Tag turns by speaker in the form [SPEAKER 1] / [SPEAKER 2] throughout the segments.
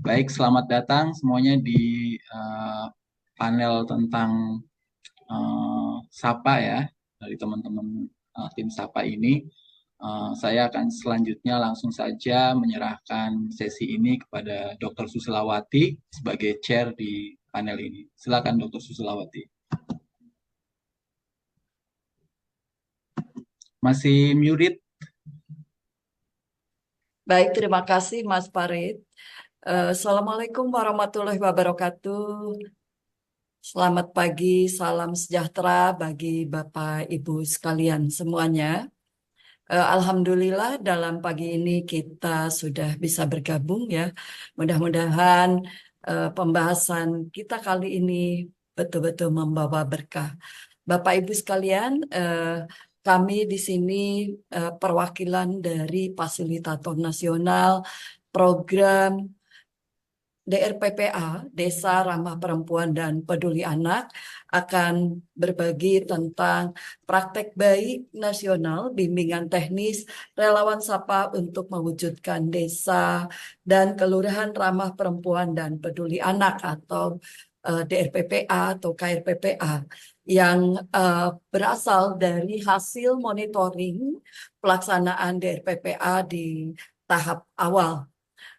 [SPEAKER 1] Baik, selamat datang semuanya di panel tentang SAPA ya, dari teman-teman tim SAPA ini. Saya akan selanjutnya langsung saja menyerahkan sesi ini kepada Dr. Susilawati sebagai chair di panel ini. Silakan Dr. Susilawati. Masih muted?
[SPEAKER 2] Baik, terima kasih Mas Farid. Assalamualaikum warahmatullahi wabarakatuh. Selamat pagi, salam sejahtera bagi Bapak Ibu sekalian semuanya. Alhamdulillah dalam pagi ini kita sudah bisa bergabung ya. Mudah-mudahan pembahasan kita kali ini betul-betul membawa berkah. Bapak Ibu sekalian, kami di sini perwakilan dari Fasilitator Nasional Program DRPPA, Desa Ramah Perempuan dan Peduli Anak, akan berbagi tentang praktek baik nasional, bimbingan teknis, relawan SAPA untuk mewujudkan desa dan kelurahan ramah perempuan dan peduli anak atau DRPPA atau KRPPA yang berasal dari hasil monitoring pelaksanaan DRPPA di tahap awal.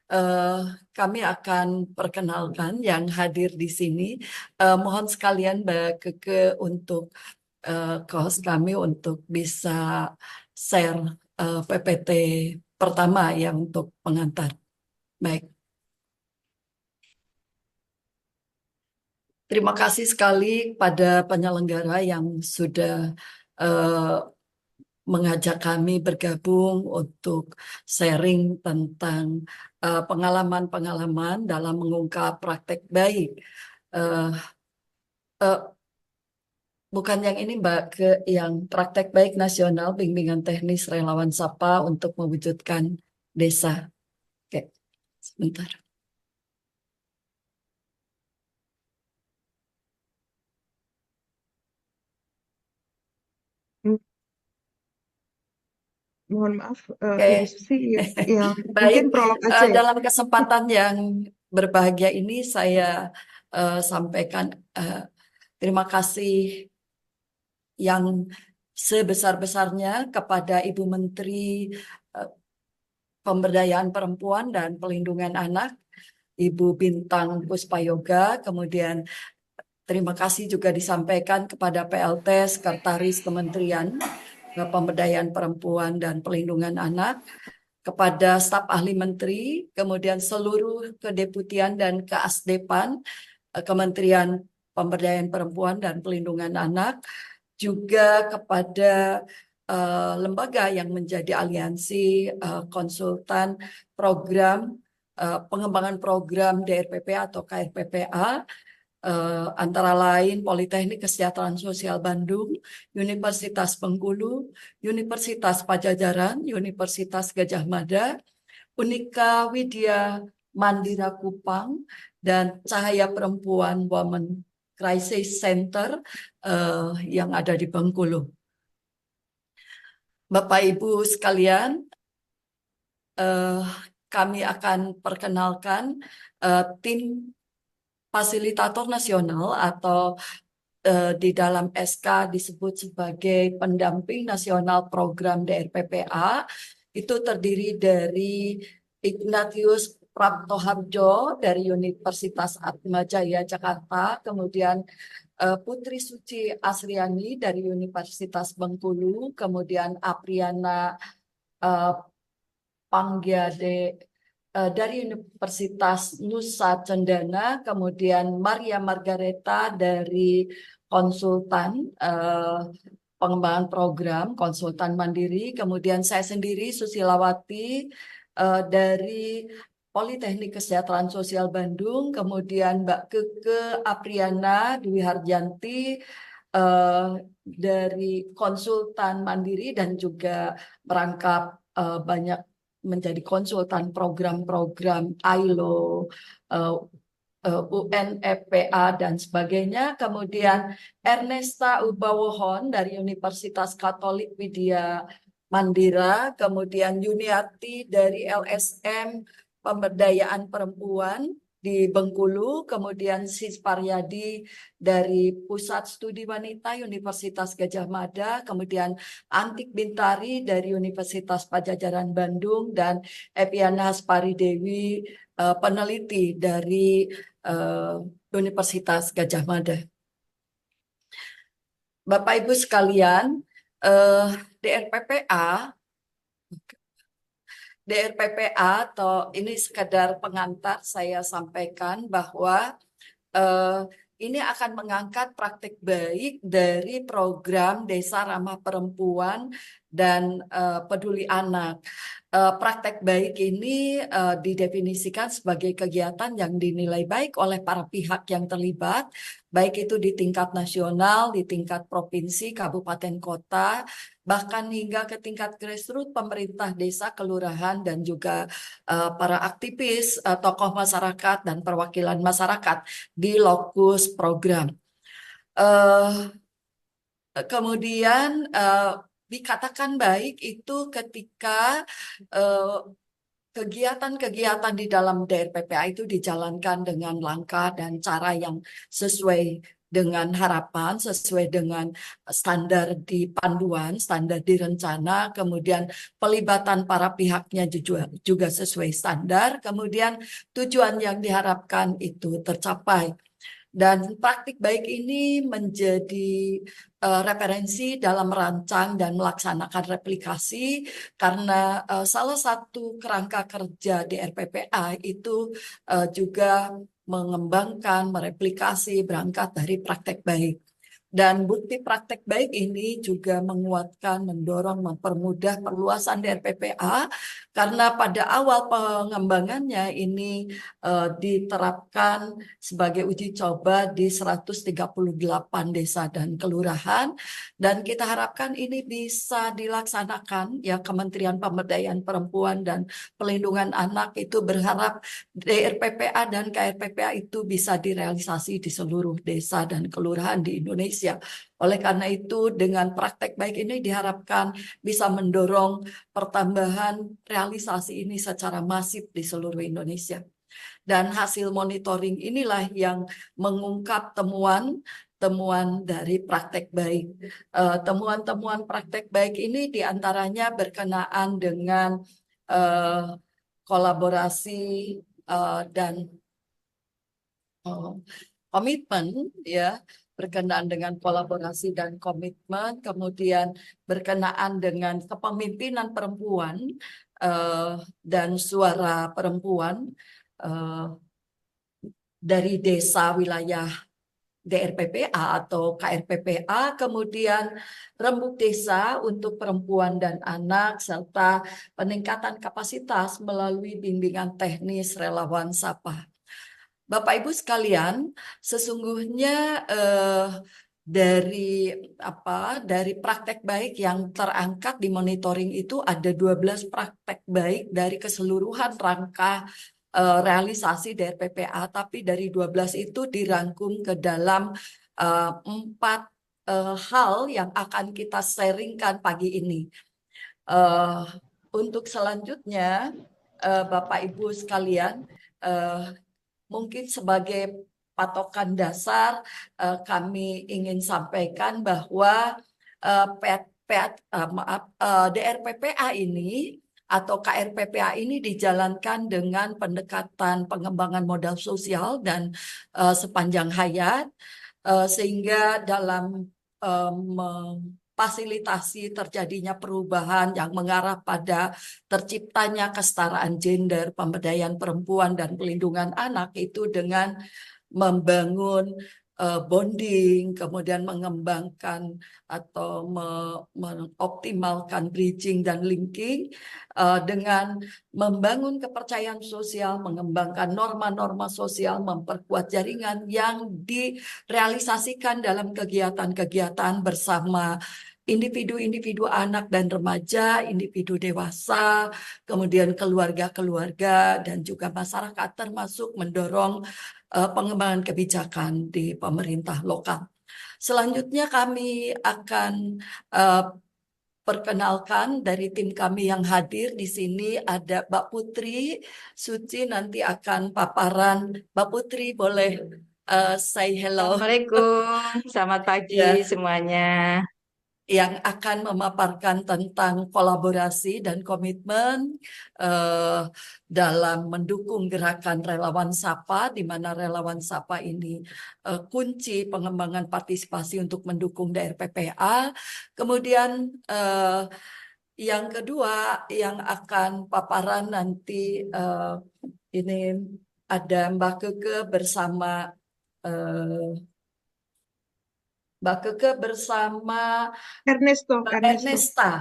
[SPEAKER 2] eh, Kami akan perkenalkan yang hadir di sini. Mohon sekalian Mbak Keke untuk host kami untuk bisa share PPT pertama yang untuk pengantar. Baik, terima kasih sekali pada penyelenggara yang sudah eh, mengajak kami bergabung untuk sharing tentang pengalaman-pengalaman dalam mengungkap praktek baik. Eh, eh, Bukan yang ini Mbak, ke yang praktek baik nasional, bimbingan teknis relawan SAPA untuk mewujudkan desa. Oke, sebentar.
[SPEAKER 3] Hmm, Mohon maaf, Ibu
[SPEAKER 2] Oke,
[SPEAKER 3] Susi, yang
[SPEAKER 2] baik.
[SPEAKER 3] mungkin prolog aja ya.
[SPEAKER 2] Dalam kesempatan yang berbahagia ini saya sampaikan eh, terima kasih yang sebesar-besarnya kepada Ibu Menteri eh, Pemberdayaan Perempuan dan Pelindungan Anak, Ibu Bintang Puspayoga. Kemudian terima kasih juga disampaikan kepada PLT Sekretaris Kementerian Pemberdayaan Perempuan dan Pelindungan Anak, kepada staf ahli menteri, kemudian seluruh kedeputian dan keasdepan Kementerian Pemberdayaan Perempuan dan Pelindungan Anak, juga kepada lembaga yang menjadi aliansi konsultan program pengembangan program DRPP atau KRPPA, antara lain Politeknik Kesejahteraan Sosial Bandung, Universitas Bengkulu, Universitas Pajajaran, Universitas Gajah Mada, Unika Widya Mandira Kupang, dan Cahaya Perempuan Women Crisis Center yang ada di Bengkulu. Bapak Ibu sekalian, eh, kami akan perkenalkan tim fasilitator nasional atau di dalam SK disebut sebagai pendamping nasional program DRPPA. Itu terdiri dari Ignatius Praptoharjo dari Universitas Atmajaya Jakarta, kemudian Putri Suci Asriani dari Universitas Bengkulu, kemudian Apriana eh, Panggiade dari Universitas Nusa Cendana, kemudian Maria Margareta dari konsultan pengembangan program, konsultan mandiri, kemudian saya sendiri Susilawati dari Politeknik Kesejahteraan Sosial Bandung, kemudian Mbak Keke Apriana Dwi Harjanti dari konsultan mandiri dan juga merangkap banyak menjadi konsultan program-program ILO, eh, UNFPA dan sebagainya. Kemudian Ernesta Ubawohon dari Universitas Katolik Widya Mandira, kemudian Yuniati dari LSM Pemberdayaan Perempuan di Bengkulu, kemudian Sis Paryadi dari Pusat Studi Wanita Universitas Gadjah Mada, kemudian Antik Bintari dari Universitas Padjadjaran Bandung, dan Epiana Hasparidewi, peneliti dari Universitas Gadjah Mada. Bapak Ibu sekalian, DRPPA atau ini sekadar pengantar, saya sampaikan bahwa ini akan mengangkat praktik baik dari program Desa Ramah Perempuan dan Peduli Anak. Praktek baik ini didefinisikan sebagai kegiatan yang dinilai baik oleh para pihak yang terlibat, baik itu di tingkat nasional, di tingkat provinsi, kabupaten, kota, bahkan hingga ke tingkat grassroots, pemerintah desa, kelurahan, dan juga para aktivis, tokoh masyarakat, dan perwakilan masyarakat di lokus program. Kemudian dikatakan baik itu ketika kegiatan-kegiatan di dalam DRPPA itu dijalankan dengan langkah dan cara yang sesuai dengan harapan, sesuai dengan standar di panduan, standar di rencana, kemudian pelibatan para pihaknya juga sesuai standar, kemudian tujuan yang diharapkan itu tercapai. Dan praktik baik ini menjadi referensi dalam merancang dan melaksanakan replikasi, karena salah satu kerangka kerja di RPPA itu juga mengembangkan, mereplikasi berangkat dari praktek baik. Dan bukti praktek baik ini juga menguatkan, mendorong, mempermudah perluasan DRPPA, karena pada awal pengembangannya ini diterapkan sebagai uji coba di 138 desa dan kelurahan, dan kita harapkan ini bisa dilaksanakan. Ya, Kementerian Pemberdayaan Perempuan dan Pelindungan Anak itu berharap DRPPA dan KRPPA itu bisa direalisasi di seluruh desa dan kelurahan di Indonesia. Oleh karena itu, dengan praktek baik ini diharapkan bisa mendorong pertambahan realisasi ini secara masif di seluruh Indonesia. Dan hasil monitoring inilah yang mengungkap temuan dari praktek baik. Temuan-temuan praktek baik ini diantaranya berkenaan dengan kolaborasi dan komitmen, ya, berkenaan dengan kolaborasi dan komitmen, kemudian berkenaan dengan kepemimpinan perempuan dan suara perempuan dari desa wilayah DRPPA atau KRPPA, kemudian rembuk desa untuk perempuan dan anak, serta peningkatan kapasitas melalui bimbingan teknis relawan SAPA. Bapak Ibu sekalian, sesungguhnya dari praktek baik yang terangkat di monitoring itu ada 12 praktek baik dari keseluruhan rangka realisasi DRPPA, tapi dari 12 itu dirangkum ke dalam 4 hal yang akan kita sharingkan pagi ini. Untuk selanjutnya, Bapak Ibu sekalian, mungkin sebagai patokan dasar kami ingin sampaikan bahwa DRPPA ini atau KRPPA ini dijalankan dengan pendekatan pengembangan modal sosial dan sepanjang hayat, sehingga dalam fasilitasi terjadinya perubahan yang mengarah pada terciptanya kesetaraan gender, pemberdayaan perempuan, dan pelindungan anak itu dengan membangun bonding, kemudian mengembangkan atau mengoptimalkan bridging dan linking dengan membangun kepercayaan sosial, mengembangkan norma-norma sosial, memperkuat jaringan yang direalisasikan dalam kegiatan-kegiatan bersama individu-individu anak dan remaja, individu dewasa, kemudian keluarga-keluarga, dan juga masyarakat, termasuk mendorong pengembangan kebijakan di pemerintah lokal. Selanjutnya kami akan perkenalkan dari tim kami yang hadir di sini ada Mbak Putri Suci, nanti akan paparan. Mbak Putri boleh say hello.
[SPEAKER 4] Assalamualaikum, selamat pagi
[SPEAKER 2] Ya,
[SPEAKER 4] semuanya.
[SPEAKER 2] yang akan memaparkan tentang kolaborasi dan komitmen eh, dalam mendukung gerakan relawan Sapa, di mana relawan Sapa ini kunci pengembangan partisipasi untuk mendukung DRPPA. Kemudian yang kedua yang akan paparan nanti ini ada Mbak Keke bersama eh, Mbak Keke bersama
[SPEAKER 3] Ernesto,
[SPEAKER 2] Mbak
[SPEAKER 3] Ernesto.
[SPEAKER 2] Ernesta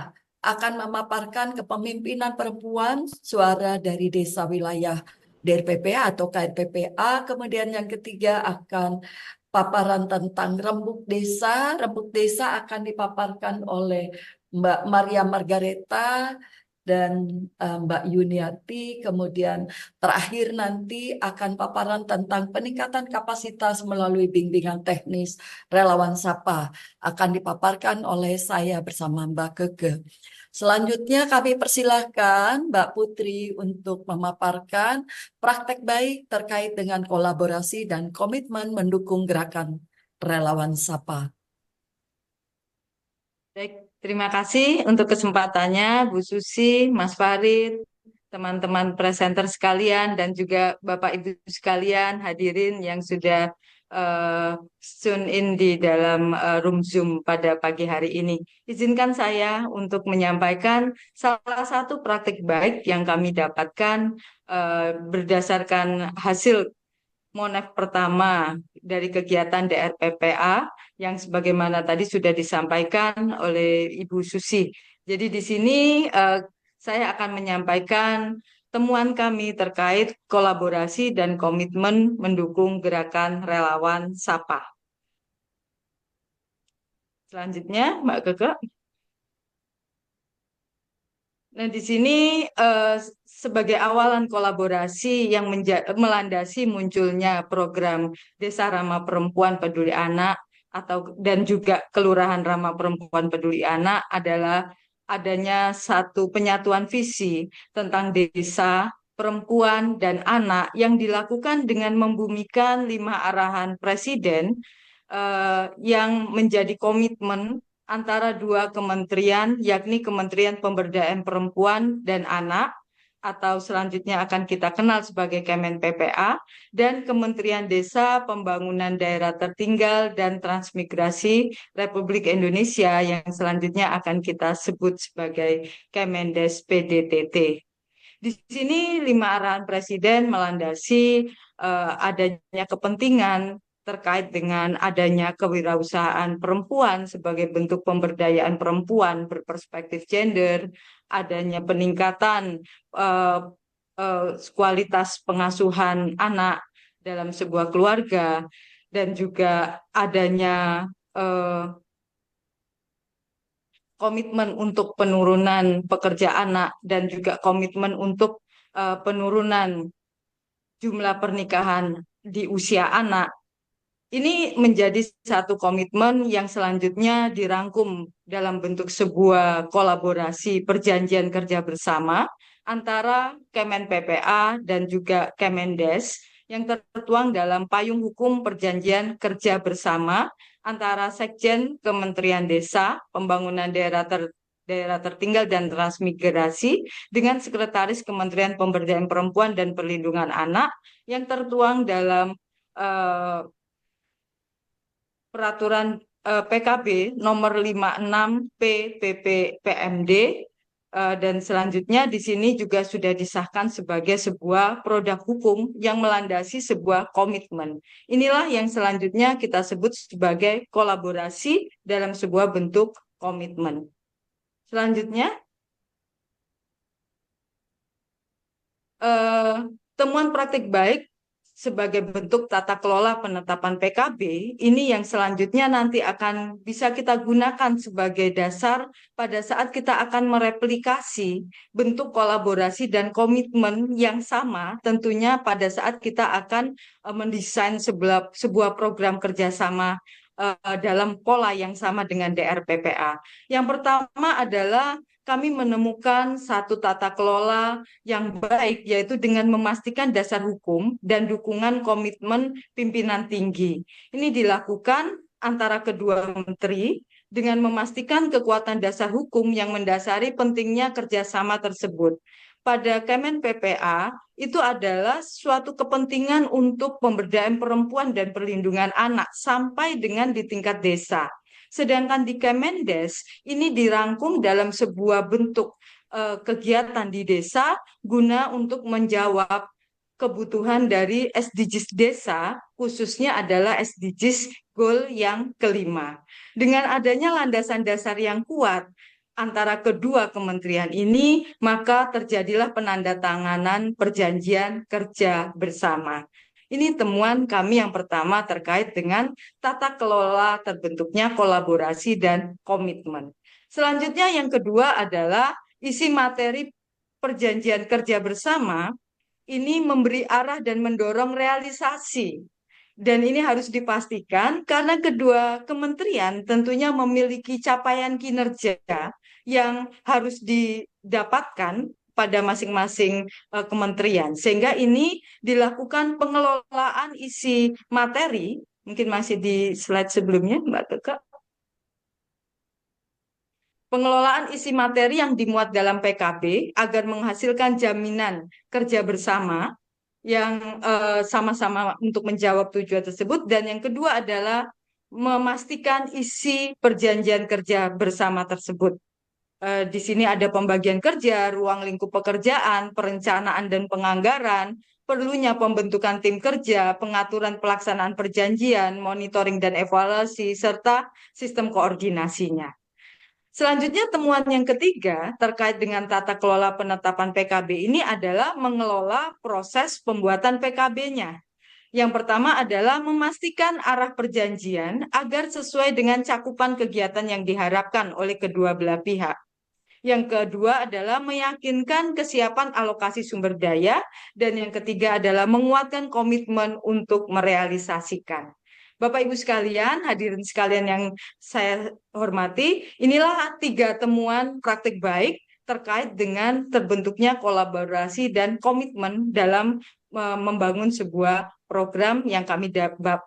[SPEAKER 2] akan memaparkan kepemimpinan perempuan suara dari desa wilayah DRPPA atau KRPPA. Kemudian yang ketiga akan paparan tentang rembuk desa. Rembuk desa akan dipaparkan oleh Mbak Maria Margareta dan Mbak Yuniati. Kemudian terakhir nanti akan paparan tentang peningkatan kapasitas melalui bimbingan teknis relawan Sapa akan dipaparkan oleh saya bersama Mbak Keke. Selanjutnya kami persilahkan Mbak Putri untuk memaparkan praktek baik terkait dengan kolaborasi dan komitmen mendukung gerakan relawan Sapa.
[SPEAKER 4] Baik, terima kasih untuk kesempatannya, Bu Susi, Mas Farid, teman-teman presenter sekalian, dan juga Bapak Ibu sekalian hadirin yang sudah tune in di dalam room Zoom pada pagi hari ini. Izinkan saya untuk menyampaikan salah satu praktik baik yang kami dapatkan berdasarkan hasil Monef pertama dari kegiatan DRPPA yang sebagaimana tadi sudah disampaikan oleh Ibu Susi. Jadi di sini saya akan menyampaikan temuan kami terkait kolaborasi dan komitmen mendukung gerakan relawan Sapa. Selanjutnya, Mbak Keke. Nah, di sini sebagai awalan kolaborasi yang melandasi munculnya program Desa Ramah Perempuan Peduli Anak dan juga Kelurahan Ramah Perempuan Peduli Anak adalah adanya satu penyatuan visi tentang desa, perempuan, dan anak yang dilakukan dengan membumikan 5 arahan Presiden yang menjadi komitmen antara 2 kementerian, yakni Kementerian Pemberdayaan Perempuan dan Anak, atau selanjutnya akan kita kenal sebagai Kemen PPA, dan Kementerian Desa, Pembangunan Daerah Tertinggal, dan Transmigrasi Republik Indonesia, yang selanjutnya akan kita sebut sebagai Kemendes PDTT. Di sini 5 arahan Presiden melandasi adanya kepentingan terkait dengan adanya kewirausahaan perempuan sebagai bentuk pemberdayaan perempuan berperspektif gender, adanya peningkatan kualitas pengasuhan anak dalam sebuah keluarga, dan juga adanya komitmen untuk penurunan pekerja anak dan juga komitmen untuk penurunan jumlah pernikahan di usia anak. Ini menjadi satu komitmen yang selanjutnya dirangkum dalam bentuk sebuah kolaborasi perjanjian kerja bersama antara Kemen PPA dan juga Kemendes yang tertuang dalam payung hukum perjanjian kerja bersama antara Sekjen Kementerian Desa, Pembangunan Daerah Tertinggal dan Transmigrasi dengan Sekretaris Kementerian Pemberdayaan Perempuan dan Perlindungan Anak yang tertuang dalam Peraturan PKB nomor 56 PPPMD dan selanjutnya di sini juga sudah disahkan sebagai sebuah produk hukum yang melandasi sebuah komitmen. Inilah yang selanjutnya kita sebut sebagai kolaborasi dalam sebuah bentuk komitmen. Selanjutnya, temuan praktik baik sebagai bentuk tata kelola penetapan PKB, ini yang selanjutnya nanti akan bisa kita gunakan sebagai dasar pada saat kita akan mereplikasi bentuk kolaborasi dan komitmen yang sama, tentunya pada saat kita akan mendesain sebuah program kerjasama dalam pola yang sama dengan DRPPA. Yang pertama adalah kami menemukan satu tata kelola yang baik, yaitu dengan memastikan dasar hukum dan dukungan komitmen pimpinan tinggi. Ini dilakukan antara kedua menteri dengan memastikan kekuatan dasar hukum yang mendasari pentingnya kerjasama tersebut. Pada Kemen PPA itu adalah suatu kepentingan untuk pemberdayaan perempuan dan perlindungan anak sampai dengan di tingkat desa. Sedangkan di Kemendes ini dirangkum dalam sebuah bentuk kegiatan di desa guna untuk menjawab kebutuhan dari SDGs desa, khususnya adalah SDGs Goal yang kelima. Dengan adanya landasan dasar yang kuat antara kedua kementerian ini, maka terjadilah penandatanganan perjanjian kerja bersama. Ini temuan kami yang pertama terkait dengan tata kelola terbentuknya kolaborasi dan komitmen. Selanjutnya yang kedua adalah isi materi perjanjian kerja bersama ini memberi arah dan mendorong realisasi. Dan ini harus dipastikan karena kedua kementerian tentunya memiliki capaian kinerja yang harus didapatkan pada masing-masing kementerian. Sehingga ini dilakukan pengelolaan isi materi, mungkin masih di slide sebelumnya, Mbak Keke. Pengelolaan isi materi yang dimuat dalam PKB agar menghasilkan jaminan kerja bersama yang sama-sama untuk menjawab tujuan tersebut. Dan yang kedua adalah memastikan isi perjanjian kerja bersama tersebut. Di sini ada pembagian kerja, ruang lingkup pekerjaan, perencanaan dan penganggaran, perlunya pembentukan tim kerja, pengaturan pelaksanaan perjanjian, monitoring dan evaluasi, serta sistem koordinasinya. Selanjutnya temuan yang ketiga terkait dengan tata kelola penetapan PKB ini adalah mengelola proses pembuatan PKB-nya. Yang pertama adalah memastikan arah perjanjian agar sesuai dengan cakupan kegiatan yang diharapkan oleh kedua belah pihak. Yang kedua adalah meyakinkan kesiapan alokasi sumber daya, dan yang ketiga adalah menguatkan komitmen untuk merealisasikan. Bapak Ibu sekalian, hadirin sekalian yang saya hormati, inilah 3 temuan praktik baik terkait dengan terbentuknya kolaborasi dan komitmen dalam membangun sebuah program yang kami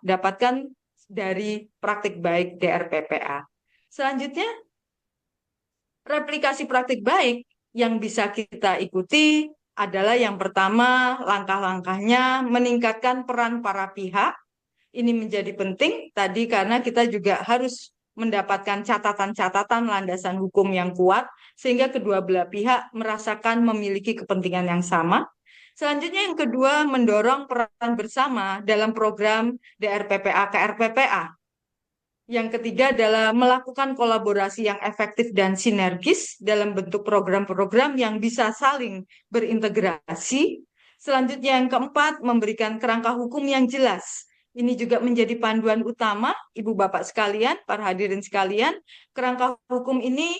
[SPEAKER 4] dapatkan dari praktik baik DRPPA. Selanjutnya, replikasi praktik baik yang bisa kita ikuti adalah yang pertama, langkah-langkahnya meningkatkan peran para pihak. Ini menjadi penting tadi karena kita juga harus mendapatkan catatan-catatan landasan hukum yang kuat sehingga kedua belah pihak merasakan memiliki kepentingan yang sama. Selanjutnya yang kedua, mendorong peran bersama dalam program DRPPA KRPPA. Yang ketiga adalah melakukan kolaborasi yang efektif dan sinergis dalam bentuk program-program yang bisa saling berintegrasi. Selanjutnya yang keempat, memberikan kerangka hukum yang jelas. Ini juga menjadi panduan utama, Ibu Bapak sekalian, para hadirin sekalian. Kerangka hukum ini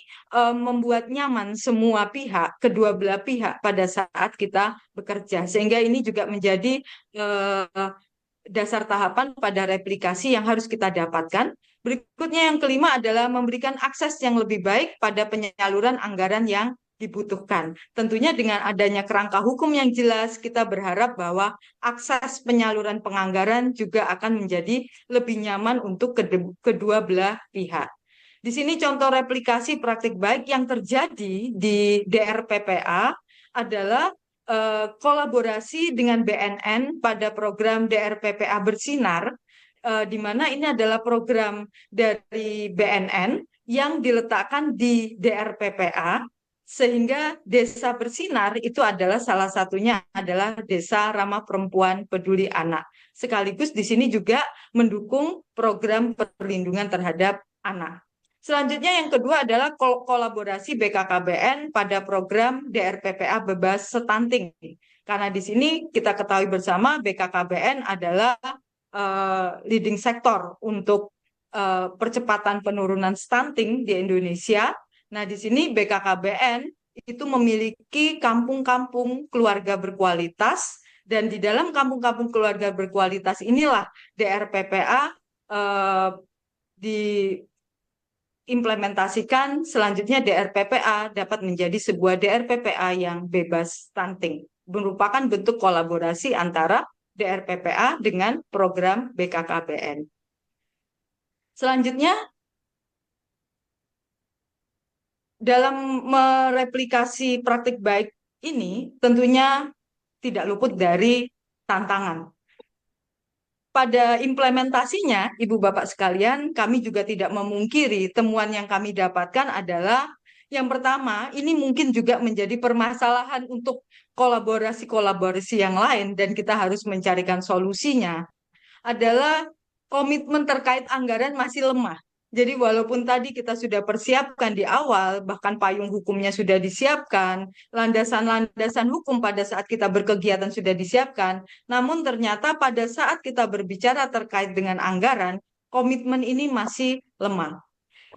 [SPEAKER 4] membuat nyaman semua pihak, kedua belah pihak pada saat kita bekerja. Sehingga ini juga menjadi dasar tahapan pada replikasi yang harus kita dapatkan. Berikutnya yang kelima adalah memberikan akses yang lebih baik pada penyaluran anggaran yang dibutuhkan. Tentunya dengan adanya kerangka hukum yang jelas, kita berharap bahwa akses penyaluran penganggaran juga akan menjadi lebih nyaman untuk kedua belah pihak. Di sini contoh replikasi praktik baik yang terjadi di DRPPA adalah kolaborasi dengan BNN pada program DRPPA Bersinar, di mana ini adalah program dari BNN yang diletakkan di DRPPA, sehingga Desa Bersinar itu adalah salah satunya adalah Desa Ramah Perempuan Peduli Anak. Sekaligus di sini juga mendukung program perlindungan terhadap anak. Selanjutnya yang kedua adalah kolaborasi BKKBN pada program DRPPA Bebas Stunting. Karena di sini kita ketahui bersama BKKBN adalah leading sektor untuk percepatan penurunan stunting di Indonesia. Nah, di sini BKKBN itu memiliki kampung-kampung keluarga berkualitas, dan di dalam kampung-kampung keluarga berkualitas inilah DRPPA diimplementasikan, selanjutnya DRPPA dapat menjadi sebuah DRPPA yang bebas stunting, merupakan bentuk kolaborasi antara DRPPA dengan program BKKBN. Selanjutnya, dalam mereplikasi praktik baik ini tentunya tidak luput dari tantangan. Pada implementasinya, Ibu Bapak sekalian, kami juga tidak memungkiri temuan yang kami dapatkan adalah yang pertama, ini mungkin juga menjadi permasalahan untuk kolaborasi-kolaborasi yang lain dan kita harus mencarikan solusinya, adalah komitmen terkait anggaran masih lemah. Jadi walaupun tadi kita sudah persiapkan di awal, bahkan payung hukumnya sudah disiapkan, landasan-landasan hukum pada saat kita berkegiatan sudah disiapkan, namun ternyata pada saat kita berbicara terkait dengan anggaran, komitmen ini masih lemah.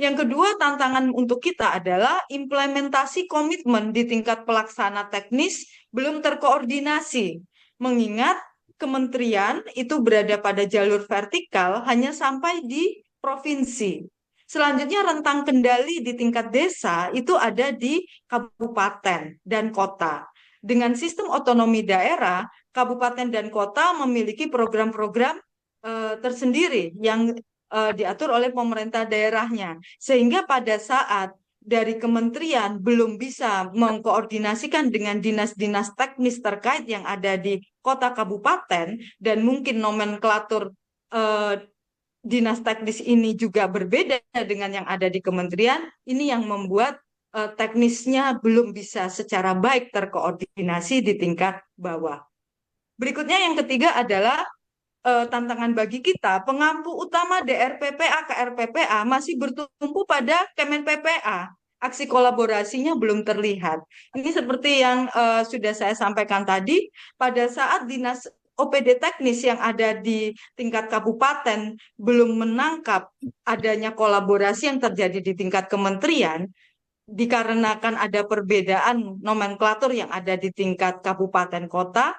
[SPEAKER 4] Yang kedua, tantangan untuk kita adalah implementasi komitmen di tingkat pelaksana teknis belum terkoordinasi, mengingat kementerian itu berada pada jalur vertikal hanya sampai di provinsi. Selanjutnya rentang kendali di tingkat desa itu ada di kabupaten dan kota. Dengan sistem otonomi daerah, kabupaten dan kota memiliki program-program tersendiri yang diatur oleh pemerintah daerahnya. Sehingga pada saat dari kementerian belum bisa mengkoordinasikan dengan dinas-dinas teknis terkait yang ada di kota kabupaten dan mungkin nomenklatur dinas teknis ini juga berbeda dengan yang ada di kementerian, ini yang membuat teknisnya belum bisa secara baik terkoordinasi di tingkat bawah. Berikutnya yang ketiga adalah tantangan bagi kita, pengampu utama DRPPA, KRPPA masih bertumpu pada Kemen PPA. Aksi kolaborasinya belum terlihat. Ini seperti yang sudah saya sampaikan tadi, pada saat dinas OPD teknis yang ada di tingkat kabupaten belum menangkap adanya kolaborasi yang terjadi di tingkat kementerian, dikarenakan ada perbedaan nomenklatur yang ada di tingkat kabupaten kota,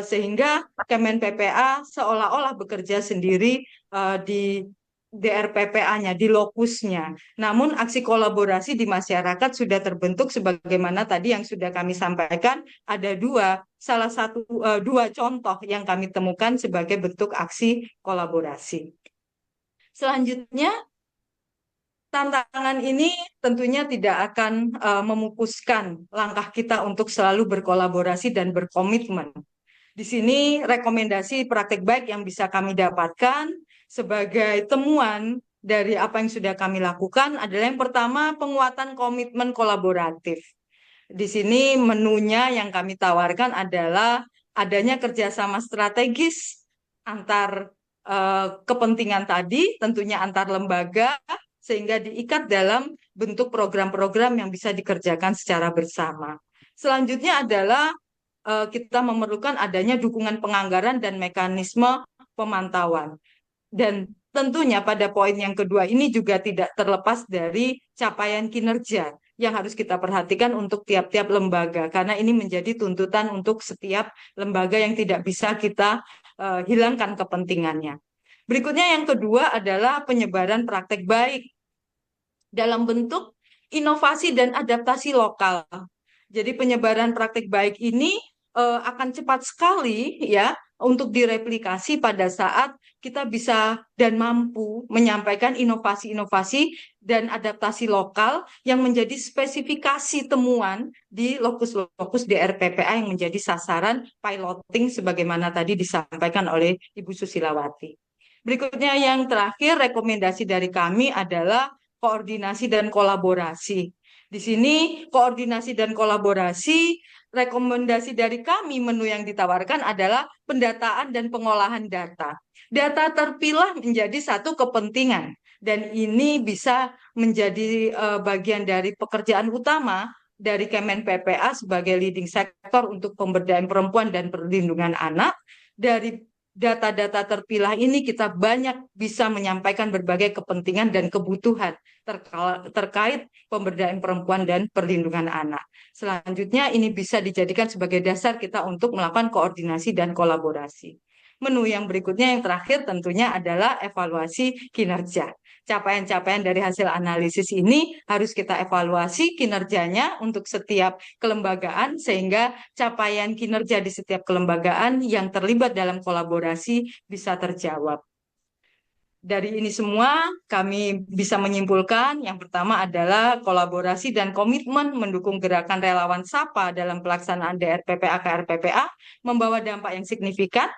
[SPEAKER 4] sehingga Kemen PPA seolah-olah bekerja sendiri di DRPPA-nya, di lokusnya. Namun aksi kolaborasi di masyarakat sudah terbentuk sebagaimana tadi yang sudah kami sampaikan, ada dua contoh yang kami temukan sebagai bentuk aksi kolaborasi. Selanjutnya, tantangan ini tentunya tidak akan memupuskan langkah kita untuk selalu berkolaborasi dan berkomitmen. Di sini rekomendasi praktik baik yang bisa kami dapatkan sebagai temuan dari apa yang sudah kami lakukan adalah yang pertama, penguatan komitmen kolaboratif. Di sini menunya yang kami tawarkan adalah adanya kerjasama strategis antar kepentingan tadi, tentunya antar lembaga, sehingga diikat dalam bentuk program-program yang bisa dikerjakan secara bersama. Selanjutnya adalah kita memerlukan adanya dukungan penganggaran dan mekanisme pemantauan. Dan tentunya pada poin yang kedua ini juga tidak terlepas dari capaian kinerja yang harus kita perhatikan untuk tiap-tiap lembaga, karena ini menjadi tuntutan untuk setiap lembaga yang tidak bisa kita hilangkan kepentingannya. Berikutnya yang kedua adalah penyebaran praktek baik dalam bentuk inovasi dan adaptasi lokal. Jadi penyebaran praktik baik ini akan cepat sekali ya untuk direplikasi pada saat kita bisa dan mampu menyampaikan inovasi-inovasi dan adaptasi lokal yang menjadi spesifikasi temuan di lokus-lokus DRPPA yang menjadi sasaran piloting sebagaimana tadi disampaikan oleh Ibu Susilawati. Berikutnya yang terakhir, rekomendasi dari kami adalah koordinasi dan kolaborasi. Di sini koordinasi dan kolaborasi, rekomendasi dari kami menu yang ditawarkan adalah pendataan dan pengolahan data. Data terpilah menjadi satu kepentingan dan ini bisa menjadi bagian dari pekerjaan utama dari Kemen PPA sebagai leading sektor untuk pemberdayaan perempuan dan perlindungan anak. Dari data-data terpilah ini kita banyak bisa menyampaikan berbagai kepentingan dan kebutuhan terkait pemberdayaan perempuan dan perlindungan anak. Selanjutnya ini bisa dijadikan sebagai dasar kita untuk melakukan koordinasi dan kolaborasi. Menu yang berikutnya yang terakhir tentunya adalah evaluasi kinerja. Capaian-capaian dari hasil analisis ini harus kita evaluasi kinerjanya untuk setiap kelembagaan sehingga capaian kinerja di setiap kelembagaan yang terlibat dalam kolaborasi bisa terjawab. Dari ini semua, kami bisa menyimpulkan yang pertama adalah kolaborasi dan komitmen mendukung gerakan relawan SAPA dalam pelaksanaan DRPPA KRPPA membawa dampak yang signifikan.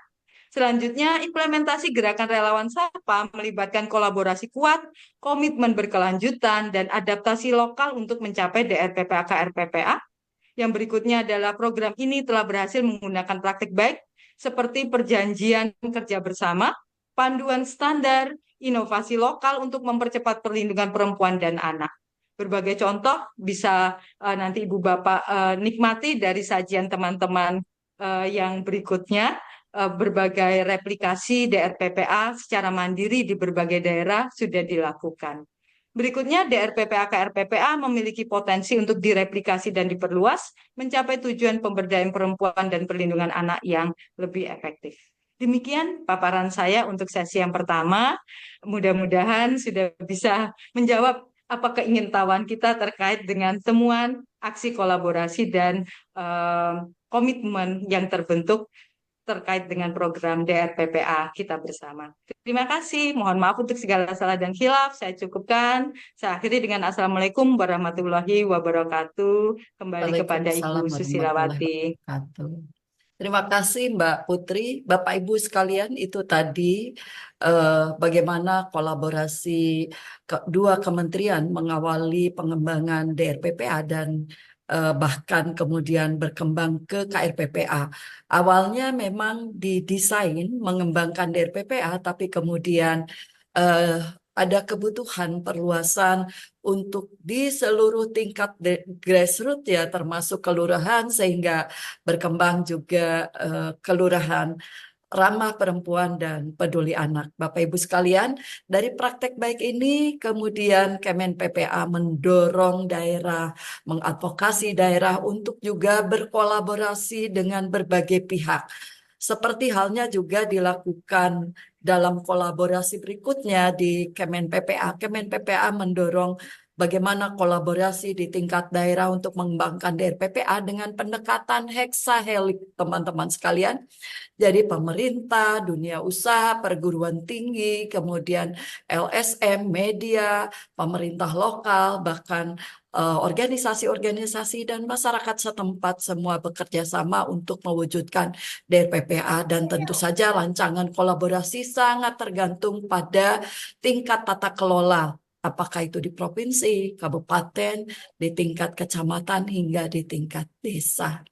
[SPEAKER 4] Selanjutnya, implementasi gerakan relawan SAPA melibatkan kolaborasi kuat, komitmen berkelanjutan, dan adaptasi lokal untuk mencapai DRPPA KRPPA. Yang berikutnya adalah program ini telah berhasil menggunakan praktik baik seperti perjanjian kerja bersama, panduan standar, inovasi lokal untuk mempercepat perlindungan perempuan dan anak. Berbagai contoh bisa nanti Ibu Bapak nikmati dari sajian teman-teman yang berikutnya. Berbagai replikasi DRPPA secara mandiri di berbagai daerah sudah dilakukan. Berikutnya, DRPPA KRPPA memiliki potensi untuk direplikasi dan diperluas, mencapai tujuan pemberdayaan perempuan dan perlindungan anak yang lebih efektif. Demikian paparan saya untuk sesi yang pertama. Mudah-mudahan sudah bisa menjawab apa keingintahuan kita terkait dengan temuan, aksi kolaborasi, dan komitmen yang terbentuk terkait dengan program DRPPA kita bersama. Terima kasih. Mohon maaf untuk segala salah dan khilaf. Saya cukupkan. Saya akhiri dengan Assalamualaikum warahmatullahi wabarakatuh. Kembali kepada Ibu
[SPEAKER 2] Waalaikumsalam warahmatullahi
[SPEAKER 4] Susilawati.
[SPEAKER 2] wabarakatuh. Terima kasih Mbak Putri, Bapak Ibu sekalian, itu tadi bagaimana kolaborasi kedua kementerian mengawali pengembangan DRPPA dan bahkan kemudian berkembang ke KRPPA. Awalnya memang didesain mengembangkan DRPPA, tapi kemudian ada kebutuhan perluasan untuk di seluruh tingkat grassroots ya, termasuk kelurahan, sehingga berkembang juga kelurahan ramah perempuan dan peduli anak. Bapak Ibu sekalian, dari praktek baik ini kemudian Kemen PPA mendorong daerah, mengadvokasi daerah untuk juga berkolaborasi dengan berbagai pihak. Seperti halnya juga dilakukan dalam kolaborasi berikutnya di Kemen PPA. Kemen PPA mendorong bagaimana kolaborasi di tingkat daerah untuk mengembangkan DRPPA dengan pendekatan heksahelik, teman-teman sekalian. Jadi pemerintah, dunia usaha, perguruan tinggi, kemudian LSM, media, pemerintah lokal, bahkan organisasi-organisasi dan masyarakat setempat semua bekerja sama untuk mewujudkan DRPPA, dan tentu saja rancangan kolaborasi sangat tergantung pada tingkat tata kelola. Apakah itu di provinsi, kabupaten, di tingkat kecamatan, hingga di tingkat desa.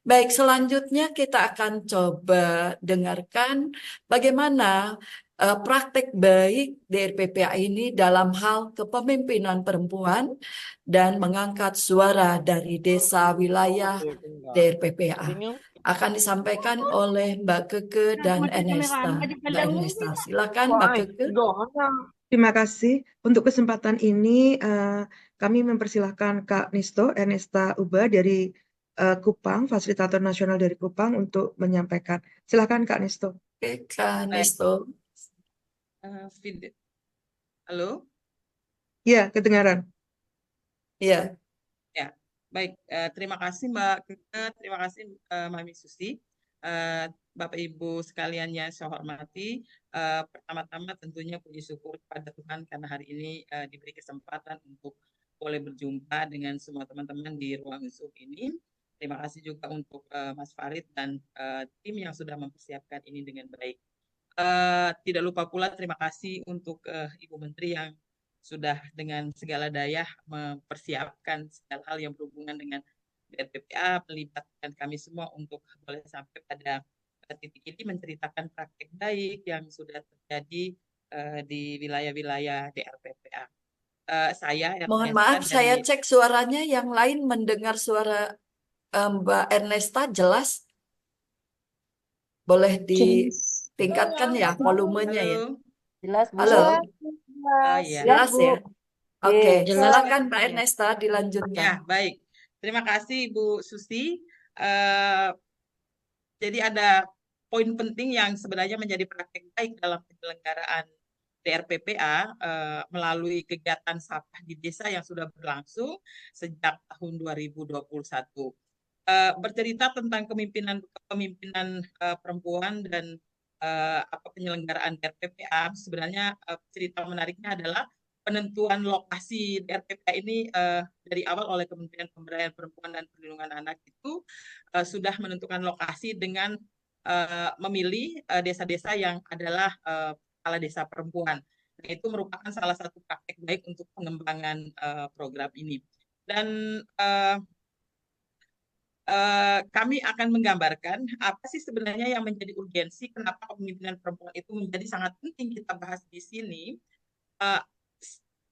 [SPEAKER 2] Baik, selanjutnya kita akan coba dengarkan bagaimana praktek baik DRPPA ini dalam hal kepemimpinan perempuan dan mengangkat suara dari desa wilayah DRPPA. Akan disampaikan oleh Mbak Keke dan Ernesta. Mbak Ernesta, silakan Mbak Keke.
[SPEAKER 3] Terima kasih. Untuk kesempatan ini kami mempersilahkan Kak Nisto, Ernesta Uba dari Kupang, Fasilitator Nasional dari Kupang untuk menyampaikan. Silakan Kak Nisto.
[SPEAKER 2] Oke, Kak Nisto.
[SPEAKER 5] Halo?
[SPEAKER 3] Iya, kedengaran.
[SPEAKER 2] Iya.
[SPEAKER 5] Ya, baik. Terima kasih Mbak Keke, terima kasih Mami Susi. Bapak Ibu sekalian yang saya hormati, pertama-tama tentunya puji syukur kepada Tuhan karena hari ini diberi kesempatan untuk boleh berjumpa dengan semua teman-teman di ruang Zoom ini. Terima kasih juga untuk Mas Farid dan tim yang sudah mempersiapkan ini dengan baik. Tidak lupa pula terima kasih untuk Ibu Menteri yang sudah dengan segala daya mempersiapkan segala hal yang berhubungan dengan DRPPA, melibatkan kami semua untuk boleh sampai pada titik ini menceritakan praktek baik yang sudah terjadi di wilayah-wilayah DRPPA.
[SPEAKER 2] Mohon maaf, saya cek suaranya, yang lain mendengar suara Mbak Ernesta jelas? Boleh ditingkatkan ya volumenya ya?
[SPEAKER 6] Jelas, Bu.
[SPEAKER 2] Halo? Jelas ya? Oke,
[SPEAKER 6] jelas.
[SPEAKER 2] silakan Mbak Ernesta dilanjutkan.
[SPEAKER 5] Ya, baik. Terima kasih Bu Susi. Jadi ada poin penting yang sebenarnya menjadi praktek baik dalam penyelenggaraan DRPPA melalui kegiatan Sapah di Desa yang sudah berlangsung sejak tahun 2021. Bercerita tentang kepemimpinan perempuan dan penyelenggaraan DRPPA, sebenarnya cerita menariknya adalah penentuan lokasi DRPPA ini dari awal oleh Kementerian Pemberdayaan Perempuan dan Perlindungan Anak itu sudah menentukan lokasi dengan memilih desa-desa yang adalah kepala desa perempuan. Nah, itu merupakan salah satu praktek baik untuk pengembangan program ini. Dan kami akan menggambarkan apa sih sebenarnya yang menjadi urgensi, kenapa kepemimpinan perempuan itu menjadi sangat penting kita bahas di sini.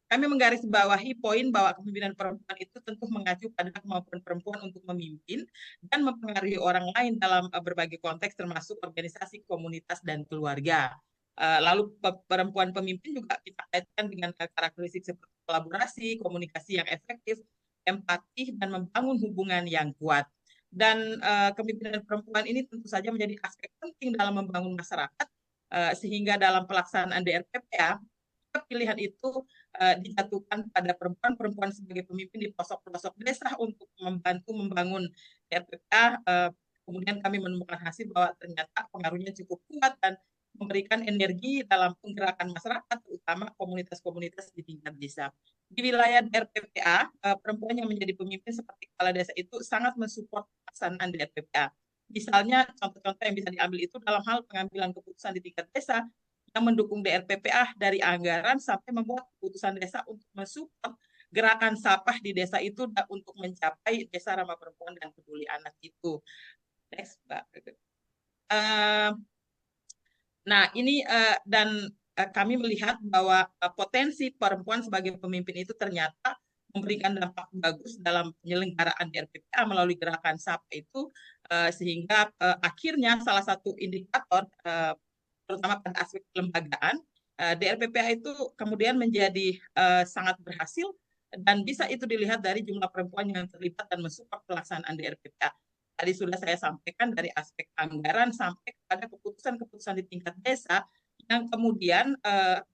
[SPEAKER 5] Kami menggarisbawahi poin bahwa kepemimpinan perempuan itu tentu mengacu pada kemampuan perempuan untuk memimpin dan mempengaruhi orang lain dalam berbagai konteks termasuk organisasi, komunitas, dan keluarga. Lalu perempuan pemimpin juga kita kaitkan dengan karakteristik seperti kolaborasi, komunikasi yang efektif, empati, dan membangun hubungan yang kuat. Dan kepemimpinan perempuan ini tentu saja menjadi aspek penting dalam membangun masyarakat, sehingga dalam pelaksanaan DRPPA, pilihan itu dijatuhkan pada perempuan sebagai pemimpin di pelosok-pelosok desa untuk membantu membangun DRPPA. Kemudian kami menemukan hasil bahwa ternyata pengaruhnya cukup kuat dan memberikan energi dalam penggerakan masyarakat, terutama komunitas-komunitas di tingkat desa. Di wilayah DRPPA, perempuan yang menjadi pemimpin seperti kepala desa itu sangat mensupport pelaksanaan DRPPA. Misalnya, contoh-contoh yang bisa diambil itu dalam hal pengambilan keputusan di tingkat desa, yang mendukung DRPPA dari anggaran sampai membuat keputusan desa untuk mensupport gerakan Sapah di desa itu untuk mencapai Desa Ramah Perempuan dan Peduli Anak itu. Next, Mbak. Nah, ini dan kami melihat bahwa potensi perempuan sebagai pemimpin itu ternyata memberikan dampak bagus dalam penyelenggaraan DRPPA melalui gerakan Sapah itu, sehingga akhirnya salah satu indikator terutama pada aspek kelembagaan, DRPPA itu kemudian menjadi sangat berhasil dan bisa itu dilihat dari jumlah perempuan yang terlibat dan mensupport pelaksanaan DRPPA. Tadi sudah saya sampaikan dari aspek anggaran sampai kepada keputusan-keputusan di tingkat desa yang kemudian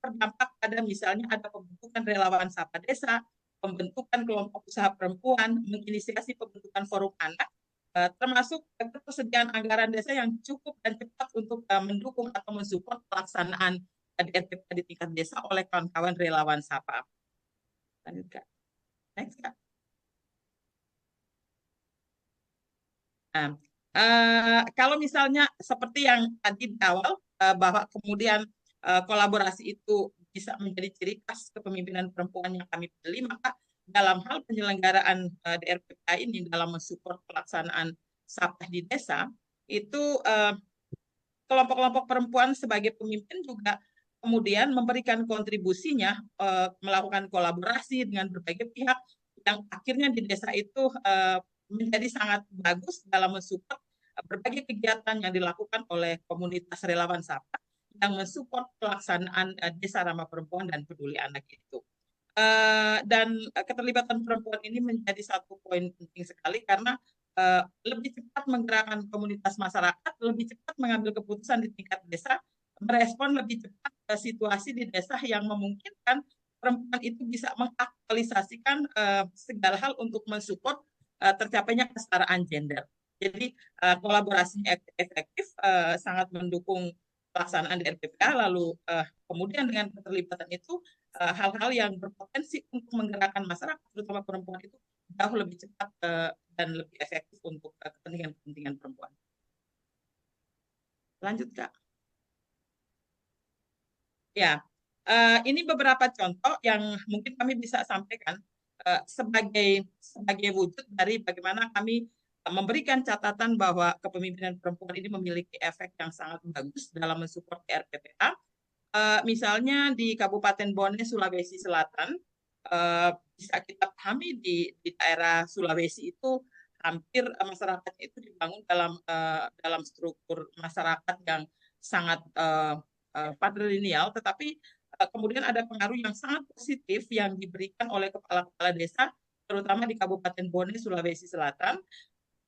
[SPEAKER 5] berdampak pada misalnya ada pembentukan relawan Sapa Desa, pembentukan kelompok usaha perempuan, menginisiasi pembentukan forum anak, termasuk ketersediaan anggaran desa yang cukup dan cepat untuk mendukung atau mensupport pelaksanaan DRPPA di tingkat desa oleh kawan-kawan relawan Sapa. Lanjut, Kak. Next, Kak. Nah, kalau misalnya seperti yang tadi di awal, bahwa kemudian kolaborasi itu bisa menjadi ciri khas kepemimpinan perempuan yang kami pilih, maka dalam hal penyelenggaraan DRPPA ini dalam mensupport pelaksanaan Sapah di desa, itu kelompok-kelompok perempuan sebagai pemimpin juga kemudian memberikan kontribusinya, melakukan kolaborasi dengan berbagai pihak yang akhirnya di desa itu menjadi sangat bagus dalam mensupport berbagai kegiatan yang dilakukan oleh komunitas relawan Sapah yang mensupport pelaksanaan Desa Ramah Perempuan dan Peduli Anak itu. Dan keterlibatan perempuan ini menjadi satu poin penting sekali karena lebih cepat menggerakkan komunitas masyarakat, lebih cepat mengambil keputusan di tingkat desa, merespon lebih cepat situasi di desa yang memungkinkan perempuan itu bisa mengaktualisasikan segala hal untuk mensupport tercapainya kesetaraan gender. Jadi kolaborasinya efektif, sangat mendukung pelaksanaan DRPPA, lalu kemudian dengan keterlibatan itu hal-hal yang berpotensi untuk menggerakkan masyarakat, terutama perempuan itu jauh lebih cepat dan lebih efektif untuk kepentingan perempuan. Lanjut, Kak. Ya, ini beberapa contoh yang mungkin kami bisa sampaikan sebagai wujud dari bagaimana kami memberikan catatan bahwa kepemimpinan perempuan ini memiliki efek yang sangat bagus dalam mensupport RPPA. Misalnya di Kabupaten Bone, Sulawesi Selatan, bisa kita pahami di daerah Sulawesi itu hampir masyarakat itu dibangun dalam struktur masyarakat yang sangat patrilineal, tetapi kemudian ada pengaruh yang sangat positif yang diberikan oleh kepala-kepala desa, terutama di Kabupaten Bone, Sulawesi Selatan,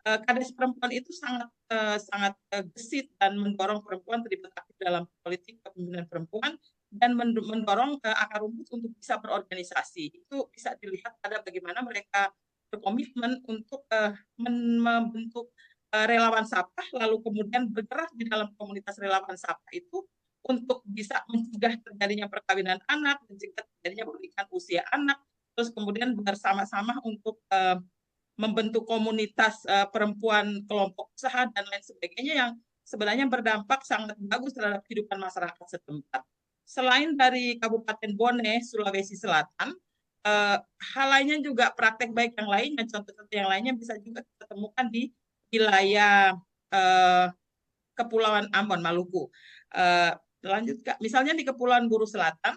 [SPEAKER 5] Kades perempuan itu sangat gesit dan mendorong perempuan terlibat aktif dalam politik kepemimpinan perempuan dan mendorong akar rumput untuk bisa berorganisasi. Itu bisa dilihat pada bagaimana mereka berkomitmen untuk membentuk relawan Sapah, lalu kemudian bergerak di dalam komunitas relawan Sapah itu untuk bisa mencegah terjadinya perkawinan anak, mencegah terjadinya pernikahan usia anak, terus kemudian bersama-sama untuk membentuk komunitas perempuan, kelompok usaha, dan lain sebagainya yang sebenarnya berdampak sangat bagus terhadap kehidupan masyarakat setempat. Selain dari Kabupaten Bone, Sulawesi Selatan, hal lainnya juga praktek baik yang lainnya, contoh-contoh yang lainnya bisa juga kita temukan di wilayah Kepulauan Ambon, Maluku. Lanjut, Kak. Misalnya di Kepulauan Buru Selatan,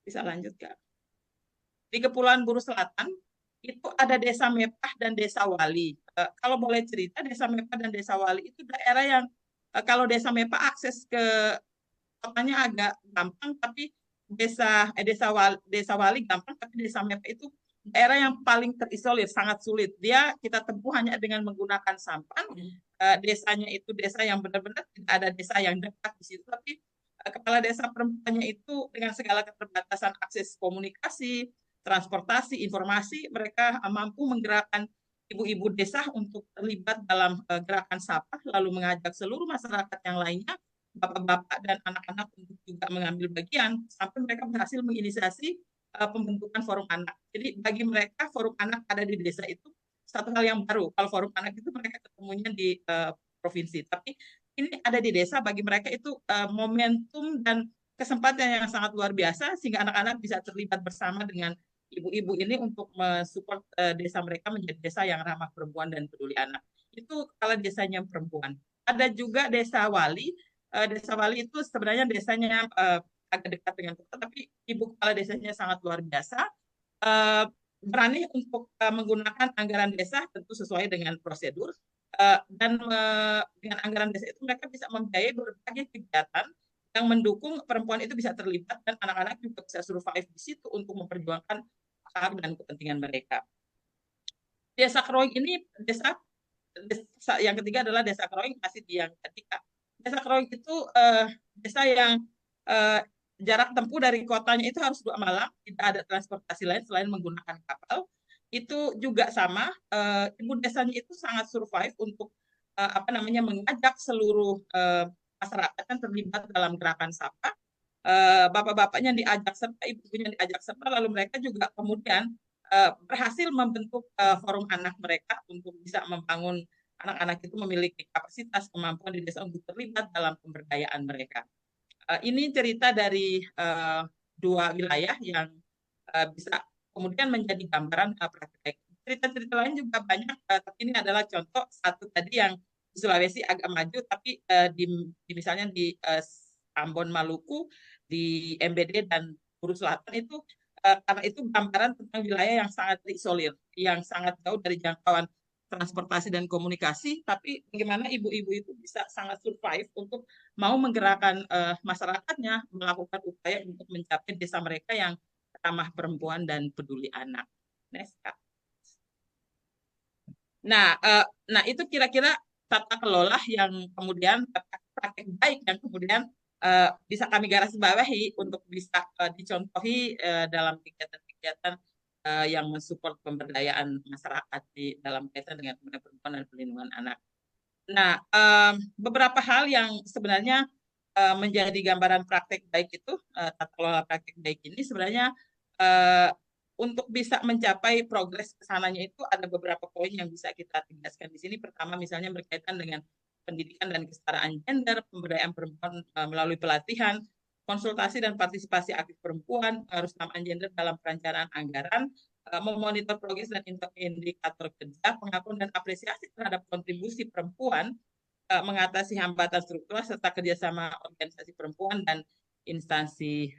[SPEAKER 5] bisa lanjut, Kak. Di Kepulauan Buru Selatan, itu ada Desa Mepah dan Desa Wali. Kalau boleh cerita, Desa Mepah dan Desa Wali itu daerah yang kalau Desa Mepah akses ke kotanya agak gampang, tapi Desa Wali gampang, tapi Desa Mepah itu daerah yang paling terisolir, sangat sulit. Kita tempuh hanya dengan menggunakan sampan. Desanya itu desa yang benar-benar tidak ada desa yang dekat di situ, tapi kepala desa perempuannya itu dengan segala keterbatasan akses komunikasi, transportasi, informasi, mereka mampu menggerakkan ibu-ibu desa untuk terlibat dalam gerakan Sapah, lalu mengajak seluruh masyarakat yang lainnya, bapak-bapak dan anak-anak untuk juga mengambil bagian, sampai mereka berhasil menginisiasi pembentukan forum anak. Jadi bagi mereka forum anak ada di desa itu satu hal yang baru. Kalau forum anak itu mereka ketemunya di provinsi, tapi ini ada di desa, bagi mereka itu momentum dan kesempatan yang sangat luar biasa sehingga anak-anak bisa terlibat bersama dengan ibu-ibu ini untuk mensupport desa mereka menjadi desa yang ramah perempuan dan peduli anak. Itu kalau desanya perempuan. Ada juga Desa Wali. Desa Wali itu sebenarnya desanya agak dekat dengan kota, tapi ibu kepala desanya sangat luar biasa. Berani untuk menggunakan anggaran desa tentu sesuai dengan prosedur, dan dengan anggaran desa itu mereka bisa membiayai berbagai kegiatan yang mendukung perempuan itu bisa terlibat dan anak-anak juga bisa survive di situ untuk memperjuangkan hak dan kepentingan mereka. Desa Kroing ini desa yang ketiga adalah Desa Kroing, masih di yang ketiga. Desa Kroing itu desa yang jarak tempuh dari kotanya itu harus 2 malam, tidak ada transportasi lain selain menggunakan kapal. Itu juga sama, ibu desanya itu sangat survive untuk mengajak seluruh masyarakat yang terlibat dalam gerakan Sapah. Bapak-bapaknya diajak serta, ibu-ibunya diajak serta, lalu mereka juga kemudian berhasil membentuk forum anak mereka untuk bisa membangun anak-anak itu memiliki kapasitas kemampuan di desa untuk terlibat dalam pemberdayaan mereka. Ini cerita dari 2 wilayah yang bisa kemudian menjadi gambaran praktek. Cerita-cerita lain juga banyak, tapi ini adalah contoh satu tadi yang di Sulawesi agak maju, tapi misalnya di Ambon, Maluku, di MBD dan Buru Selatan itu karena itu gambaran tentang wilayah yang sangat terisolir, yang sangat jauh dari jangkauan transportasi dan komunikasi, tapi bagaimana ibu-ibu itu bisa sangat survive untuk mau menggerakkan masyarakatnya, melakukan upaya untuk mencapai desa mereka yang ramah perempuan dan peduli anak. Next, Kak. Nah, itu kira-kira tata kelola yang kemudian praktek baik yang kemudian bisa kami garis bawahi untuk bisa dicontohi dalam kegiatan-kegiatan yang mensupport pemberdayaan masyarakat di dalam kaitan dengan perempuan dan perlindungan anak. Nah, beberapa hal yang sebenarnya menjadi gambaran praktek baik itu, tata kelola praktek baik ini sebenarnya untuk bisa mencapai progres kesananya itu ada beberapa poin yang bisa kita tegaskan di sini. Pertama, misalnya berkaitan dengan pendidikan dan kesetaraan gender, pemberdayaan perempuan melalui pelatihan, konsultasi dan partisipasi aktif perempuan, kesamaan gender dalam perencanaan anggaran, memonitor progres dan indikator kerja, pengakuan dan apresiasi terhadap kontribusi perempuan mengatasi hambatan struktural serta kerjasama organisasi perempuan dan instansi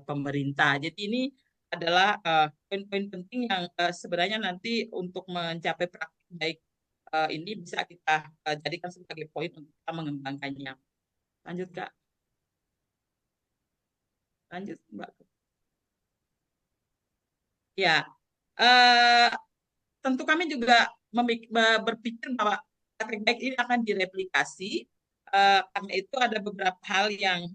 [SPEAKER 5] pemerintah. Jadi ini adalah poin-poin penting yang sebenarnya nanti untuk mencapai praktik baik ini bisa kita jadikan sebagai poin untuk kita mengembangkannya. Lanjut, Kak. Lanjut, Mbak. Ya, tentu kami juga berpikir bahwa praktek baik ini akan direplikasi. Karena itu ada beberapa hal yang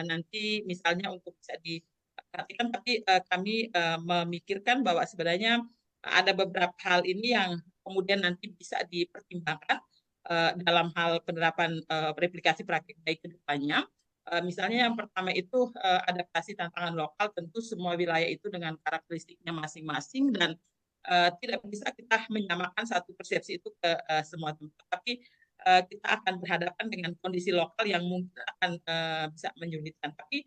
[SPEAKER 5] nanti misalnya untuk bisa diperhatikan, tapi kami memikirkan bahwa sebenarnya ada beberapa hal ini yang kemudian nanti bisa dipertimbangkan dalam hal penerapan replikasi praktek baik ke depannya. Misalnya yang pertama itu adaptasi tantangan lokal, tentu semua wilayah itu dengan karakteristiknya masing-masing dan tidak bisa kita menyamakan satu persepsi itu ke semua tempat, tapi kita akan berhadapan dengan kondisi lokal yang mungkin akan bisa menyulitkan. Tapi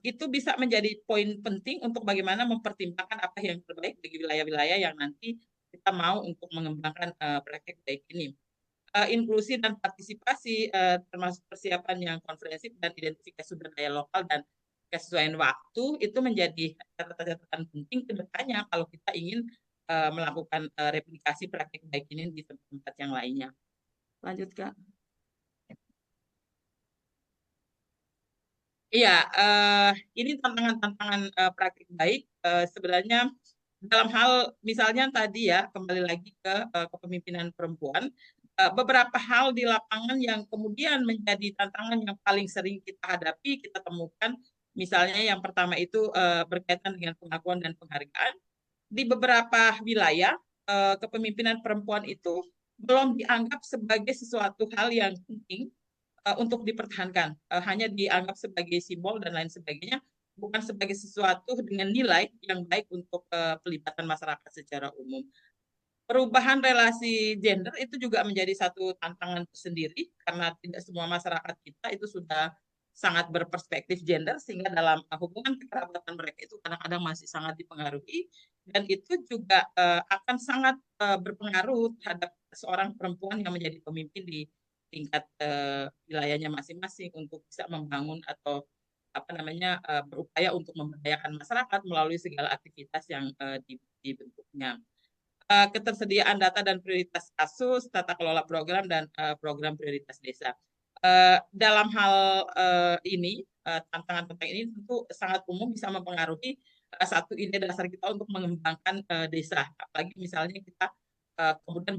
[SPEAKER 5] itu bisa menjadi poin penting untuk bagaimana mempertimbangkan apa yang terbaik bagi wilayah-wilayah yang nanti kita mau untuk mengembangkan praktek baik ini. Inklusi dan partisipasi termasuk persiapan yang komprehensif dan identifikasi sumber daya lokal dan kesesuaian waktu itu menjadi catatan penting ke depannya kalau kita ingin melakukan replikasi praktik baik ini di tempat-tempat yang lainnya. Lanjut, Kak. Iya, ini tantangan-tantangan praktik baik sebenarnya dalam hal misalnya tadi ya, kembali lagi ke kepemimpinan perempuan, beberapa hal di lapangan yang kemudian menjadi tantangan yang paling sering kita hadapi, kita temukan, misalnya yang pertama itu berkaitan dengan pengakuan dan penghargaan. Di beberapa wilayah, kepemimpinan perempuan itu belum dianggap sebagai sesuatu hal yang penting untuk dipertahankan, hanya dianggap sebagai simbol dan lain sebagainya, bukan sebagai sesuatu dengan nilai yang baik untuk pelibatan masyarakat secara umum. Perubahan relasi gender itu juga menjadi satu tantangan tersendiri karena tidak semua masyarakat kita itu sudah sangat berperspektif gender, sehingga dalam hubungan kekerabatan mereka itu kadang-kadang masih sangat dipengaruhi, dan itu juga akan sangat berpengaruh terhadap seorang perempuan yang menjadi pemimpin di tingkat wilayahnya masing-masing untuk bisa membangun atau apa namanya berupaya untuk memberdayakan masyarakat melalui segala aktivitas yang dibentuknya. Ketersediaan data dan prioritas kasus, tata kelola program, dan program prioritas desa. Dalam hal ini, tantangan-tantangan ini tentu sangat umum bisa mempengaruhi satu ide dasar kita untuk mengembangkan desa. Apalagi misalnya kita kemudian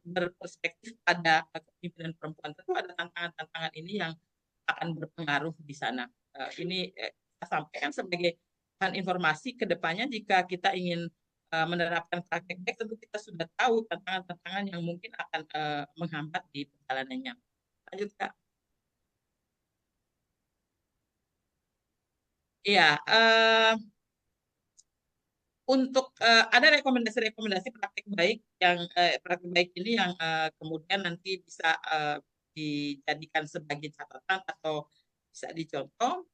[SPEAKER 5] berperspektif pada kepemimpinan perempuan. Tentu ada tantangan-tantangan ini yang akan berpengaruh di sana. Ini kita sampaikan sebagai bahan informasi ke depannya jika kita ingin menerapkan praktek baik, tentu kita sudah tahu tantangan-tantangan yang mungkin akan menghambat di perjalanannya. Lanjut, Kak. Iya, untuk ada rekomendasi-rekomendasi praktek baik yang praktek baik ini yang kemudian nanti bisa dijadikan sebagai catatan atau bisa dicontoh.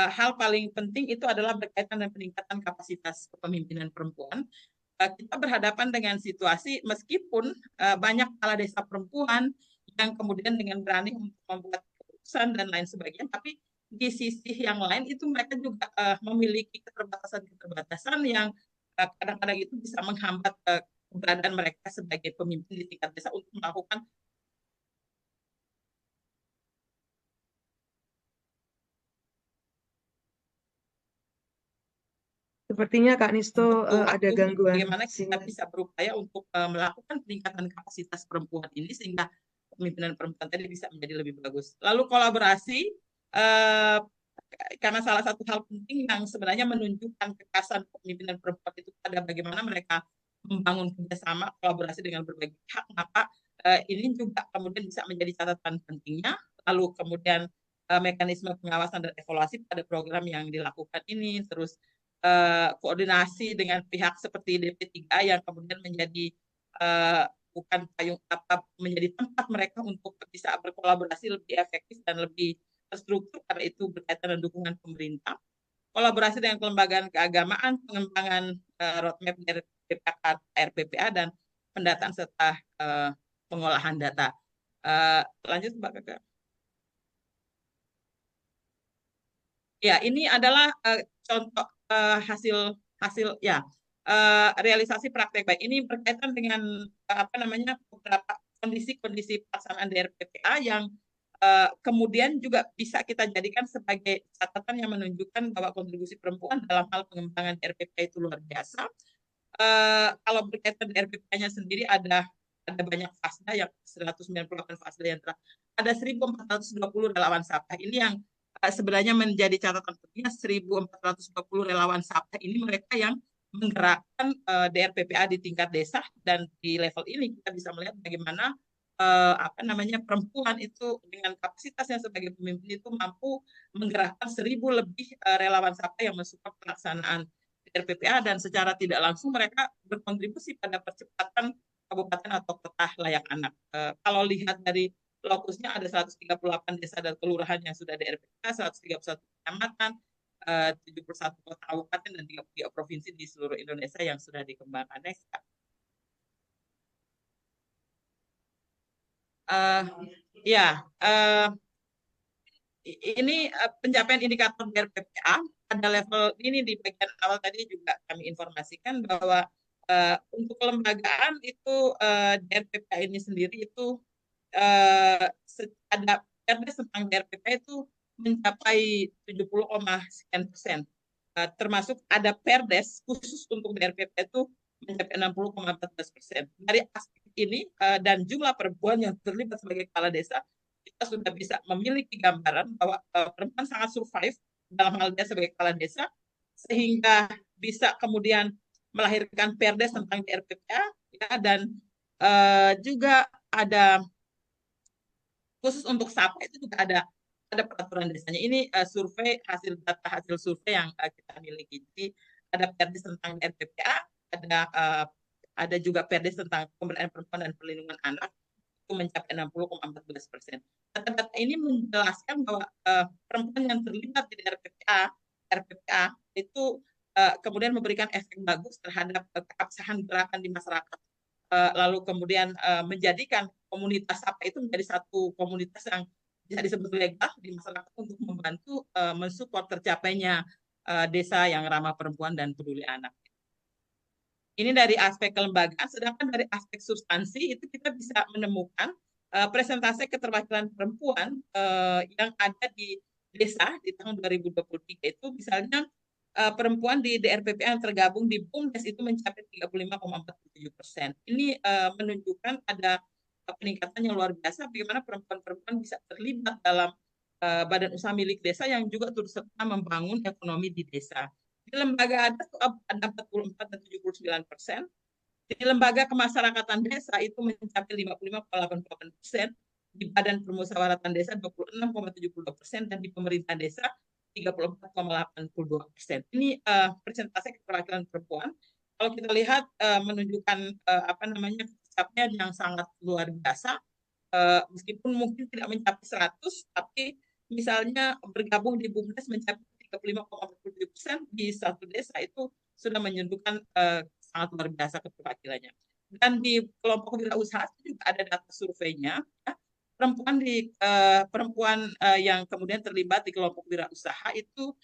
[SPEAKER 5] Hal paling penting itu adalah berkaitan dengan peningkatan kapasitas kepemimpinan perempuan. Kita berhadapan dengan situasi meskipun banyak kepala desa perempuan yang kemudian dengan berani untuk membuat keputusan dan lain sebagainya, tapi di sisi yang lain itu mereka juga memiliki keterbatasan-keterbatasan yang kadang-kadang itu bisa menghambat keberadaan mereka sebagai pemimpin di tingkat desa untuk melakukan
[SPEAKER 3] Sepertinya Kak Nisto ada
[SPEAKER 5] waktu
[SPEAKER 3] gangguan
[SPEAKER 5] bagaimana kita
[SPEAKER 3] sinyal.
[SPEAKER 5] bisa berupaya untuk melakukan peningkatan kapasitas perempuan ini sehingga kepemimpinan perempuan tadi bisa menjadi lebih bagus. Lalu kolaborasi, karena salah satu hal penting yang sebenarnya menunjukkan kekasan kepemimpinan perempuan itu pada bagaimana mereka membangun kerjasama, kolaborasi dengan berbagai pihak, maka ini juga kemudian bisa menjadi catatan pentingnya. Lalu kemudian mekanisme pengawasan dan evaluasi pada program yang dilakukan ini, terus koordinasi dengan pihak seperti DP3 yang kemudian menjadi bukan payung apa menjadi tempat mereka untuk bisa berkolaborasi lebih efektif dan lebih terstruktur karena itu berkaitan dengan dukungan pemerintah. Kolaborasi dengan kelembagaan keagamaan, pengembangan roadmap dari RPPA dan pendataan serta pengolahan data. Lanjut Mbak Kakak. Ya, ini adalah contoh hasil ya realisasi praktek baik. Ini berkaitan dengan apa namanya beberapa kondisi-kondisi pelaksanaan DRPPA yang kemudian juga bisa kita jadikan sebagai catatan yang menunjukkan bahwa kontribusi perempuan dalam hal pengembangan DRPPA itu luar biasa. kalau berkaitan dengan RPPA-nya sendiri ada banyak fasda yang 198 fasda yang telah ada 1.420 relawan SAPA. Ini yang sebenarnya menjadi catatan pentingnya. 1.420 relawan SAPA ini mereka yang menggerakkan DRPPA di tingkat desa, dan di level ini kita bisa melihat bagaimana apa namanya perempuan itu dengan kapasitasnya sebagai pemimpin itu mampu menggerakkan 1.000 lebih relawan SAPA yang mensupport pelaksanaan RPPA, dan secara tidak langsung mereka berkontribusi pada percepatan kabupaten atau kota layak anak. Kalau lihat dari lokusnya ada 138 desa dan kelurahan yang sudah di RPPA, 131 kecamatan, 71 kota kabupaten, dan 33 provinsi di seluruh Indonesia yang sudah dikembangkan. Next. Ya, ini pencapaian indikator RPPA pada level ini. Di bagian awal tadi juga kami informasikan bahwa untuk kelembagaan itu DRPPA ini sendiri itu ada perdes tentang DRPPA itu mencapai 70,sekian%. Termasuk ada perdes khusus untuk DRPPA itu mencapai 60,14%. Dari aspek ini dan jumlah perempuan yang terlibat sebagai kepala desa, kita sudah bisa memiliki gambaran bahwa perempuan sangat survive dalam hal dia sebagai kepala desa, sehingga bisa kemudian melahirkan perdes tentang DRPPA, ya, dan juga ada khusus untuk SAPA itu juga ada peraturan desanya. Ini survei hasil data hasil survei yang kita miliki. Jadi ada perdes tentang DRPPA, ada juga perdes tentang pemberdayaan perempuan dan perlindungan anak, itu mencapai 60,14%. Data-data ini menjelaskan bahwa perempuan yang terlibat di RPPA itu kemudian memberikan efek bagus terhadap keabsahan gerakan di masyarakat. Lalu kemudian menjadikan komunitas SAPA itu menjadi satu komunitas yang bisa disebut legal di masyarakat untuk membantu mensupport tercapainya desa yang ramah perempuan dan peduli anak. Ini dari aspek kelembagaan, sedangkan dari aspek substansi itu kita bisa menemukan presentase keterwakilan perempuan yang ada di desa di tahun 2023 itu misalnya perempuan di DRPPA yang tergabung di BUMDes itu mencapai 35,47%. Ini menunjukkan ada peningkatan yang luar biasa bagaimana perempuan-perempuan bisa terlibat dalam badan usaha milik desa yang juga turut serta membangun ekonomi di desa. Di lembaga adat ada 44 dan 79%. Di lembaga kemasyarakatan desa itu mencapai 55,88%, di badan permusyawaratan desa 26,72%, dan di pemerintah desa 34,82%. Ini persentase keterwakilan perempuan. Kalau kita lihat menunjukkan apa namanya capaian yang sangat luar biasa. Meskipun mungkin tidak mencapai 100, tapi misalnya bergabung di BUMDes mencapai 35,47% di satu desa itu sudah menunjukkan sangat luar biasa keterwakilannya. Dan di kelompok wirausaha juga ada data surveinya. Ya. Perempuan yang kemudian terlibat di kelompok wirausaha itu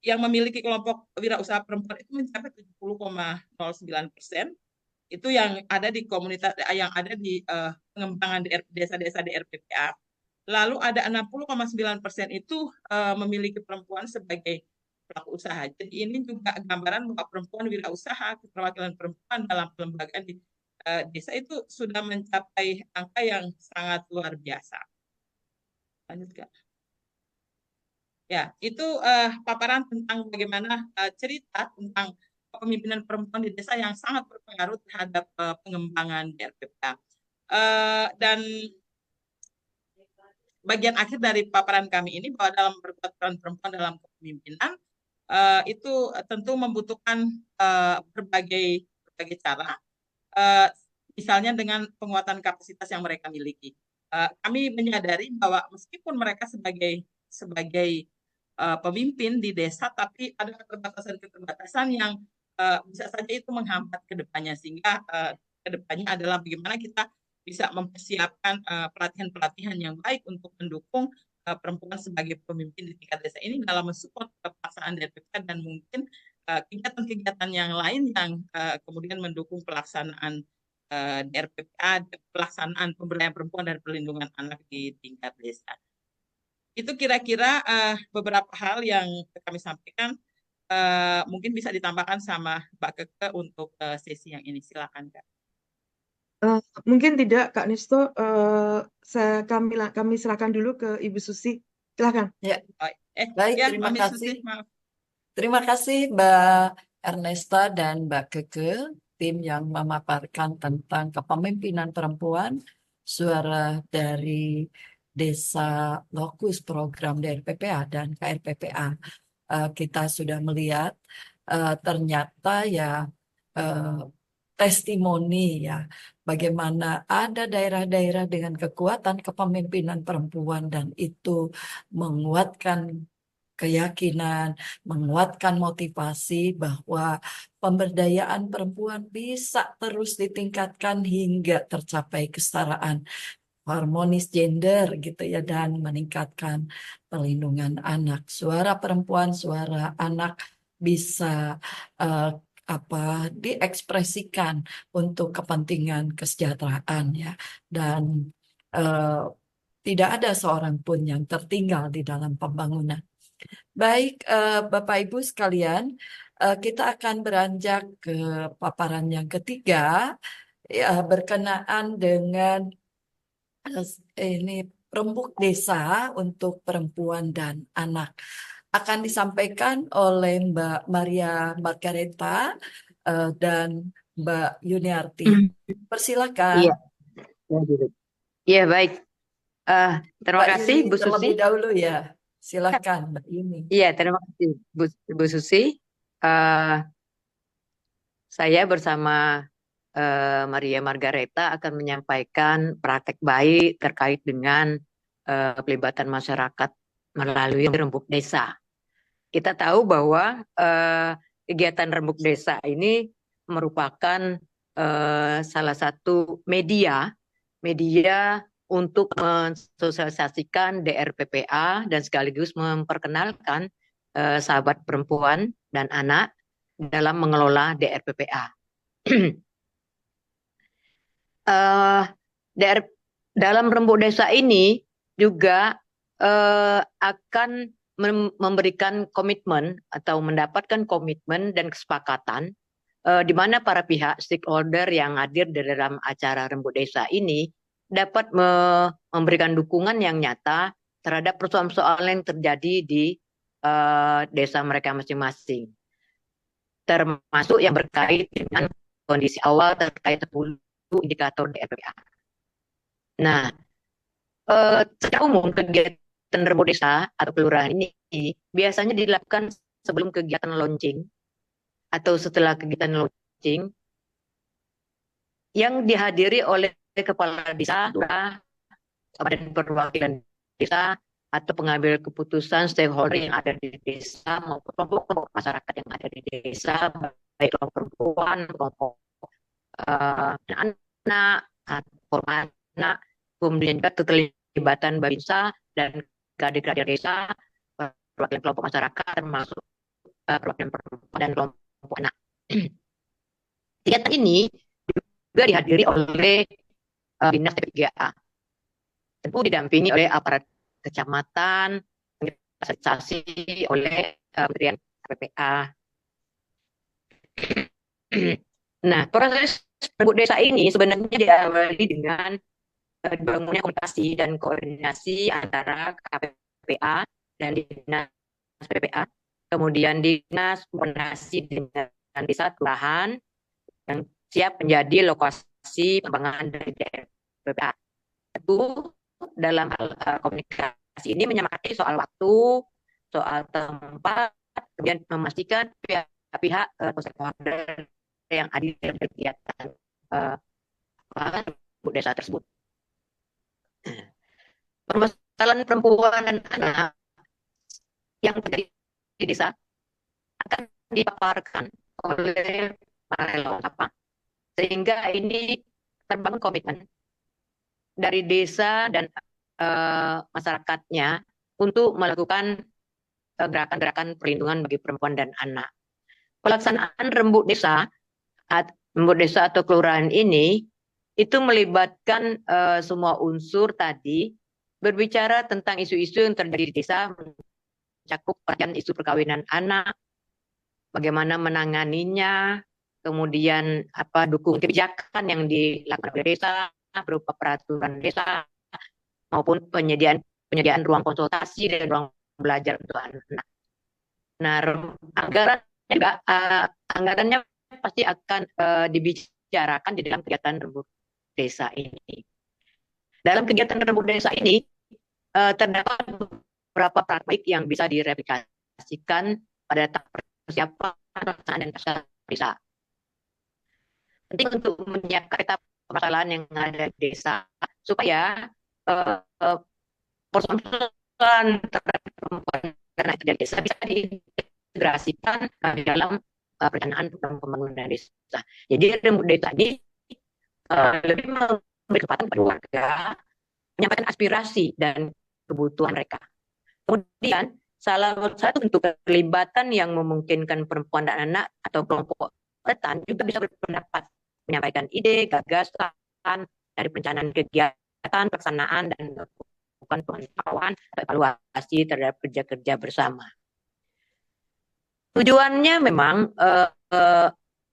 [SPEAKER 5] yang memiliki kelompok wirausaha perempuan itu mencapai 70,09%. Itu yang ada di komunitas yang ada di pengembangan desa-desa di RPPA. Lalu ada 60,9% itu memiliki perempuan sebagai pelaku usaha. Jadi ini juga gambaran bahwa perempuan wirausaha, keterwakilan perempuan dalam kelembagaan di desa itu sudah mencapai angka yang sangat luar biasa. Lanjut, Kak. Ya, itu paparan tentang bagaimana cerita tentang kepemimpinan perempuan di desa yang sangat berpengaruh terhadap pengembangan DRPPA. Dan bagian akhir dari paparan kami ini bahwa dalam berperan perempuan dalam kepemimpinan itu tentu membutuhkan berbagai cara, misalnya dengan penguatan kapasitas yang mereka miliki. Kami menyadari bahwa meskipun mereka sebagai pemimpin di desa, tapi ada keterbatasan yang bisa saja itu menghambat ke depannya, sehingga ke depannya adalah bagaimana kita bisa mempersiapkan pelatihan-pelatihan yang baik untuk mendukung perempuan sebagai pemimpin di tingkat desa ini dalam mensupport pelaksanaan DRPPA dan mungkin kegiatan-kegiatan yang lain yang kemudian mendukung pelaksanaan DRPPA, pelaksanaan pemberdayaan perempuan dan perlindungan anak di tingkat desa. Itu kira-kira beberapa hal yang kami sampaikan. mungkin bisa ditambahkan sama Mbak Keke untuk sesi yang ini. Silakan, Kak.
[SPEAKER 3] Mungkin tidak, Kak Nisto. Kami serahkan dulu ke Ibu Susi. Silakan.
[SPEAKER 2] Ya,
[SPEAKER 5] Oh,
[SPEAKER 2] baik,
[SPEAKER 5] ya,
[SPEAKER 2] terima
[SPEAKER 5] Mami
[SPEAKER 2] kasih.
[SPEAKER 5] Susi, maaf.
[SPEAKER 2] Terima kasih Mbak Ernesta dan Mbak Keke, tim yang memaparkan tentang kepemimpinan perempuan, suara dari Desa Lokus program dari PPA dan KRPPA. Kita sudah melihat ternyata ya eh, testimoni ya bagaimana ada daerah-daerah dengan kekuatan kepemimpinan perempuan dan itu menguatkan keyakinan, menguatkan motivasi bahwa pemberdayaan perempuan bisa terus ditingkatkan hingga tercapai kesetaraan harmonis gender gitu ya dan meningkatkan perlindungan anak. Suara perempuan, suara anak bisa eh, diekspresikan untuk kepentingan kesejahteraan ya dan eh, tidak ada seorang pun yang tertinggal di dalam pembangunan. Baik, Bapak Ibu sekalian, kita akan beranjak ke paparan yang ketiga, ya, berkenaan dengan ini rembuk desa untuk perempuan dan anak. Akan disampaikan oleh Mbak Maria Margareta dan Mbak Yuniarti. Persilakan,
[SPEAKER 6] Iya, iya baik. Terima
[SPEAKER 2] Mbak
[SPEAKER 6] kasih
[SPEAKER 2] Yuni
[SPEAKER 6] Bu Susi.
[SPEAKER 2] terlebih dahulu ya. Silakan, Mbak Yuni.
[SPEAKER 6] Iya, terima kasih Bu Susi. Eh, saya bersama Maria Margareta akan menyampaikan praktek baik terkait dengan pelibatan masyarakat melalui rembuk desa. Kita tahu bahwa kegiatan rembuk desa ini merupakan salah satu media untuk mensosialisasikan DRPPA dan sekaligus memperkenalkan sahabat perempuan dan anak dalam mengelola DRPPA. Dalam rembuk desa ini juga akan memberikan komitmen atau mendapatkan komitmen dan kesepakatan di mana para pihak stakeholder yang hadir di dalam acara rembuk desa ini dapat memberikan dukungan yang nyata terhadap persoalan-persoalan yang terjadi di desa mereka masing-masing, termasuk yang berkait dengan kondisi awal terkait 10 indikator DRPPA. Nah, secara umum kegiatan rembuk desa atau kelurahan ini biasanya dilakukan sebelum kegiatan launching atau setelah kegiatan launching yang dihadiri oleh kepala desa, badan perwakilan desa, atau pengambil keputusan stakeholder yang ada di desa maupun kelompok masyarakat yang ada di desa, baik kelompok perempuan, kelompok anak, anak, kemudian juga keterlibatan babinsa dan kader-kader desa, perwakilan kelompok masyarakat termasuk perwakilan perempuan dan kelompok anak. Kegiatan ini juga dihadiri oleh Dinas P3A, tentu didampingi oleh aparat kecamatan, fasilitasi oleh Kementerian PPA. Nah, proses rembuk desa ini sebenarnya diawali dengan dibangunnya komunikasi dan koordinasi antara KPPA dan Dinas PPA, kemudian Dinas koordinasi dengan desa kelurahan yang siap menjadi lokasi pengembangan dari PPA. Tentu dalam hal komunikasi ini menyemangati soal waktu, soal tempat, kemudian memastikan pihak-pihak stakeholder yang ada di kegiatan desa tersebut. Permasalahan perempuan dan anak yang terjadi di desa akan dipaparkan oleh para relawan, sehingga ini terbangun komitmen dari desa dan masyarakatnya untuk melakukan gerakan-gerakan perlindungan bagi perempuan dan anak. Pelaksanaan rembuk desa atau kelurahan ini itu melibatkan semua unsur tadi, berbicara tentang isu-isu yang terjadi di desa, mencakup isu perkawinan anak, bagaimana menanganinya, kemudian dukung kebijakan yang dilakukan oleh desa berupa peraturan desa maupun penyediaan ruang konsultasi dan ruang belajar untuk anak. Nah, anggarannya pasti akan dibicarakan di dalam kegiatan rembuk desa ini. Dalam kegiatan rembuk desa ini terdapat beberapa praktik yang bisa direplikasikan pada tahap persiapan pelaksanaan dan pelaksanaan desa. Penting untuk menyiapkan peta permasalahan yang ada di desa supaya persoalan terhadap perempuan dan anak di desa bisa diintegrasikan di dalam perencanaan program pembangunan desa. Jadi rembuk desa ini lebih memberi kesempatan pada warga menyampaikan aspirasi dan kebutuhan mereka. Kemudian salah satu bentuk keterlibatan yang memungkinkan perempuan dan anak atau kelompok rentan juga bisa berpendapat, menyampaikan ide, gagasan dari perencanaan kegiatan, pelaksanaan, dan melakukan pemantauan atau evaluasi terhadap kerja-kerja bersama. Tujuannya memang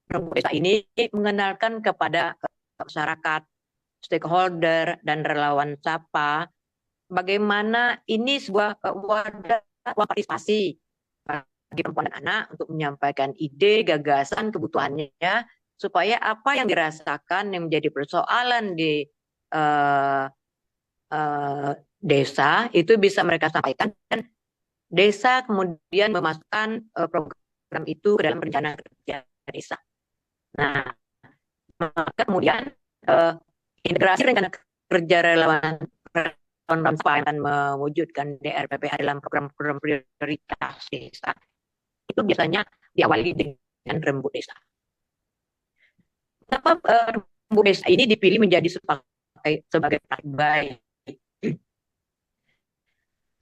[SPEAKER 6] rembuk desa ini mengenalkan kepada masyarakat, stakeholder, dan relawan SAPA bagaimana ini sebuah wadah partisipasi bagi perempuan dan anak untuk menyampaikan ide, gagasan, kebutuhannya, supaya apa yang dirasakan yang menjadi persoalan di desa itu bisa mereka sampaikan, dan desa kemudian memasukkan program itu ke dalam rencana kerja desa. Nah, maka kemudian integrasi rencana kerja relawan akan mewujudkan DRPPA dalam program-program prioritas desa itu biasanya diawali dengan rembuk desa. Kenapa rembuk desa ini dipilih menjadi sebagai praktik baik?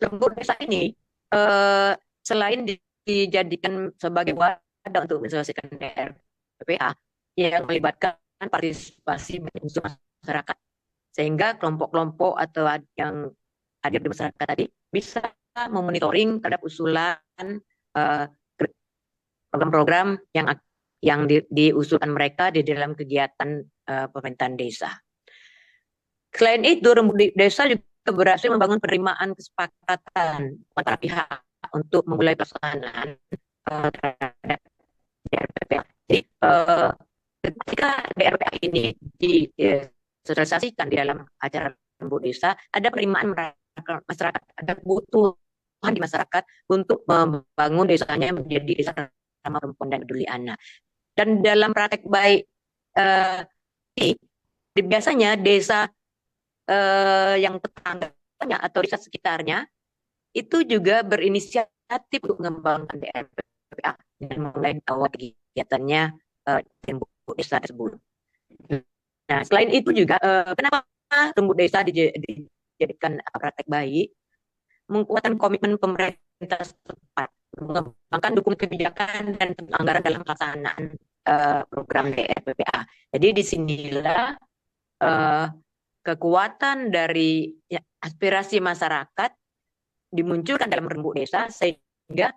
[SPEAKER 6] Rembuk desa ini selain dijadikan sebagai wadah untuk menyelesaikan DRPPA yang melibatkan partisipasi unsur masyarakat, sehingga kelompok-kelompok atau yang hadir di masyarakat tadi bisa memonitoring terhadap usulan program-program yang diusulkan mereka di dalam kegiatan pemerintahan desa. Selain itu, rembuk desa juga berhasil membangun penerimaan kesepakatan antara pihak untuk memulai pelaksanaan terhadap DRPPA. Jadi, ketika DRPPA ini disosialisasikan di dalam acara rembuk desa, ada penerimaan masyarakat, ada kebutuhan di masyarakat untuk membangun desanya menjadi desa ramah perempuan dan peduli anak. Dan dalam praktek baik ini, biasanya desa yang tetangganya atau desa sekitarnya itu juga berinisiatif untuk mengembangkan DRPPA dan mulai awal kegiatannya rembuk desa tersebut. Nah, selain itu juga kenapa rembuk desa dijadikan praktek baik? Menguatkan komitmen pemerintah setempat, mengembangkan dukungan kebijakan dan anggaran dalam pelaksanaan program DRPPA. Jadi disinilah kekuatan dari aspirasi masyarakat dimunculkan dalam rembuk desa sehingga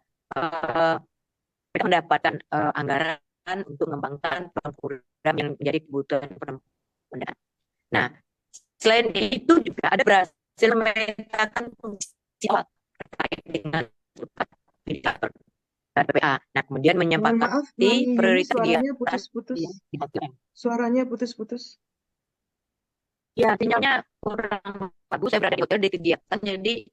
[SPEAKER 6] mereka mendapatkan anggaran untuk mengembangkan program yang menjadi kebutuhan perempuan. Nah, selain itu juga ada berhasil memetakan fungsi awal terkait dengan indikator PPA. Nah, kemudian menyepakati prioritas
[SPEAKER 3] suaranya putus-putus. Suaranya putus-putus.
[SPEAKER 6] Ya, sinyalnya kurang bagus. Saya berada di hotel di kegiatan, jadi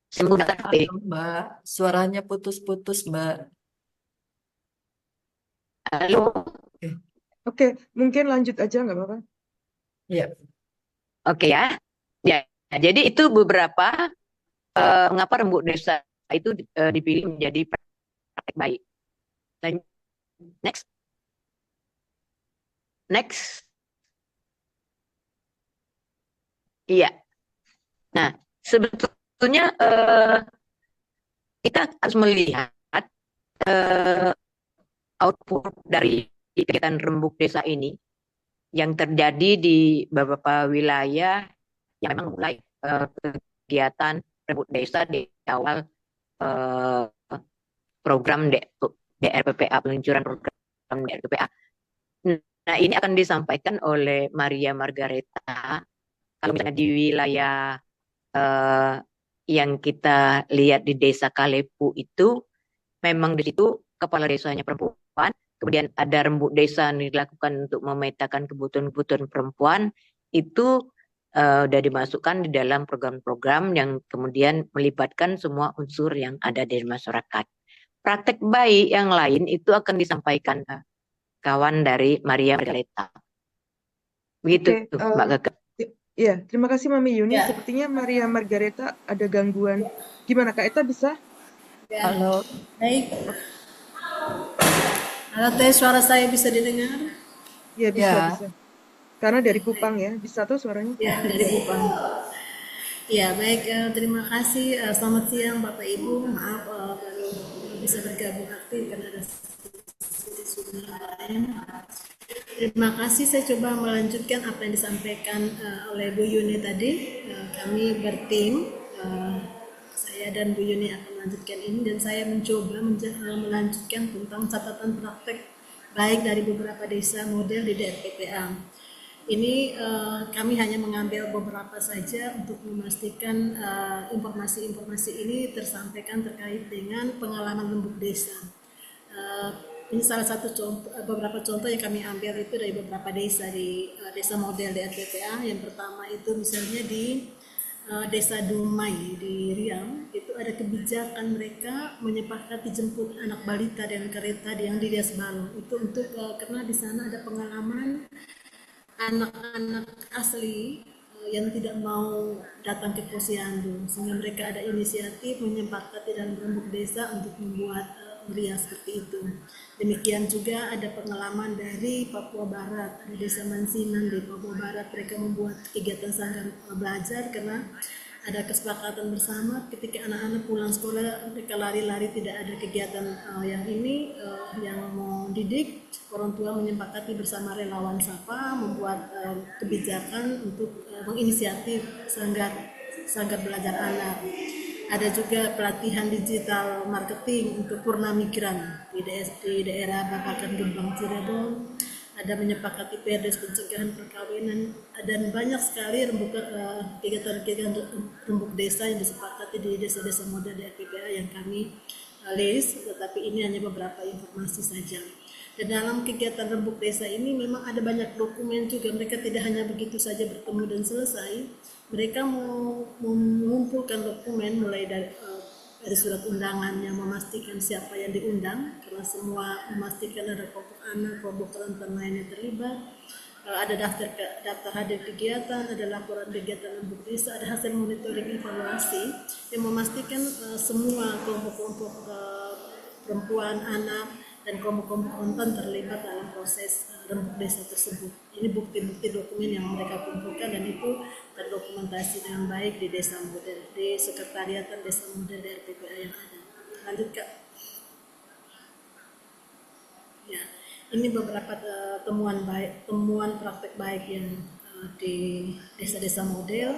[SPEAKER 6] saya menggunakan HP.
[SPEAKER 2] Mbak, suaranya putus-putus, Mbak.
[SPEAKER 6] Halo.
[SPEAKER 3] Oke, mungkin lanjut aja nggak apa-apa.
[SPEAKER 2] Ya.
[SPEAKER 6] Oke ya. Ya, jadi itu beberapa mengapa rembuk desa itu dipilih menjadi praktek baik. Next. Iya. Nah, sebetulnya kita harus melihat output dari kegiatan rembuk desa ini yang terjadi di beberapa wilayah yang memang mulai kegiatan rembuk desa di awal program DRPPA, peluncuran program DRPPA. Nah, ini akan disampaikan oleh Maria Margareta. Kalau misalnya di wilayah yang kita lihat di Desa Kalepu itu, memang di situ kepala desanya perempuan, kemudian ada rembuk desa yang dilakukan untuk memetakan kebutuhan-kebutuhan perempuan, itu sudah dimasukkan di dalam program-program yang kemudian melibatkan semua unsur yang ada di masyarakat. Praktek baik yang lain itu akan disampaikan kawan dari Maria Margareta. Begitu,
[SPEAKER 3] Oke,
[SPEAKER 6] Mbak Keke.
[SPEAKER 3] ya, terima kasih Mami Yuni.
[SPEAKER 7] Ya.
[SPEAKER 3] Sepertinya Maria Margareta ada gangguan. Gimana Kak Eta bisa?
[SPEAKER 7] Ya,
[SPEAKER 2] Halo,
[SPEAKER 7] baik. Halo, suara saya bisa didengar?
[SPEAKER 3] Ya, bisa,
[SPEAKER 2] ya.
[SPEAKER 3] bisa. Karena dari Kupang ya, bisa tuh suaranya?
[SPEAKER 7] Ya, dari Kupang. Ya, baik. Terima kasih. Selamat siang Bapak Ibu. Maaf baru bisa bergabung aktif karena ada situasi lain. Terima kasih. Saya coba melanjutkan apa yang disampaikan oleh Bu Yuni tadi. Kami bertim. Saya dan Bu Yuni akan melanjutkan ini dan saya mencoba melanjutkan tentang catatan praktek baik dari beberapa desa model di DRPPA. Ini kami hanya mengambil beberapa saja untuk memastikan informasi-informasi ini tersampaikan terkait dengan pengalaman lembuk desa. Ini salah satu contoh, beberapa contoh yang kami ambil itu dari beberapa desa di desa model DRPPA. Yang pertama itu misalnya di Desa Dumai di Riau, itu ada kebijakan mereka menyepakati jemput anak balita dengan kereta yang di Desa Balong. Itu untuk karena di sana ada pengalaman anak-anak asli yang tidak mau datang ke posyandu, sehingga mereka ada inisiatif menyepakati dalam rembuk desa untuk membuat meriah seperti itu. Demikian juga ada pengalaman dari Papua Barat, ada Desa Mansinan di Papua Barat, mereka membuat kegiatan sanggar belajar karena ada kesepakatan bersama ketika anak-anak pulang sekolah mereka lari-lari tidak ada kegiatan yang ini yang mau didik, orang tua menyepakati bersama relawan Sapa membuat kebijakan untuk menginisiatif sanggar belajar anak. Ada juga pelatihan digital marketing untuk purna migran di daerah Babakan Gembang Cirebon. Ada menyepakati perdes pencegahan perkawinan dan banyak sekali kegiatan-kegiatan rembuk desa yang disepakati di desa-desa model DRPPA yang kami list, tetapi ini hanya beberapa informasi saja. Dan dalam kegiatan rembuk desa ini memang ada banyak dokumen juga, mereka tidak hanya begitu saja bertemu dan selesai, mereka mau mengumpulkan dokumen mulai dari surat undangan yang memastikan siapa yang diundang, karena semua memastikan ada kelompok anak, kelompok rentan lainnya terlibat, ada daftar hadir kegiatan, ada laporan kegiatan rembuk desa, ada hasil monitoring evaluasi yang memastikan semua kelompok-kelompok perempuan, anak, dan kelompok-kelompok rentan terlibat dalam proses rembuk desa tersebut. Ini bukti-bukti dokumen yang mereka kumpulkan dan itu terdokumentasi dengan baik di desa model, di sekretariatan desa model DRPPA yang ada. Lanjut Kak. Ya, ini beberapa temuan praktek baik yang di desa-desa model.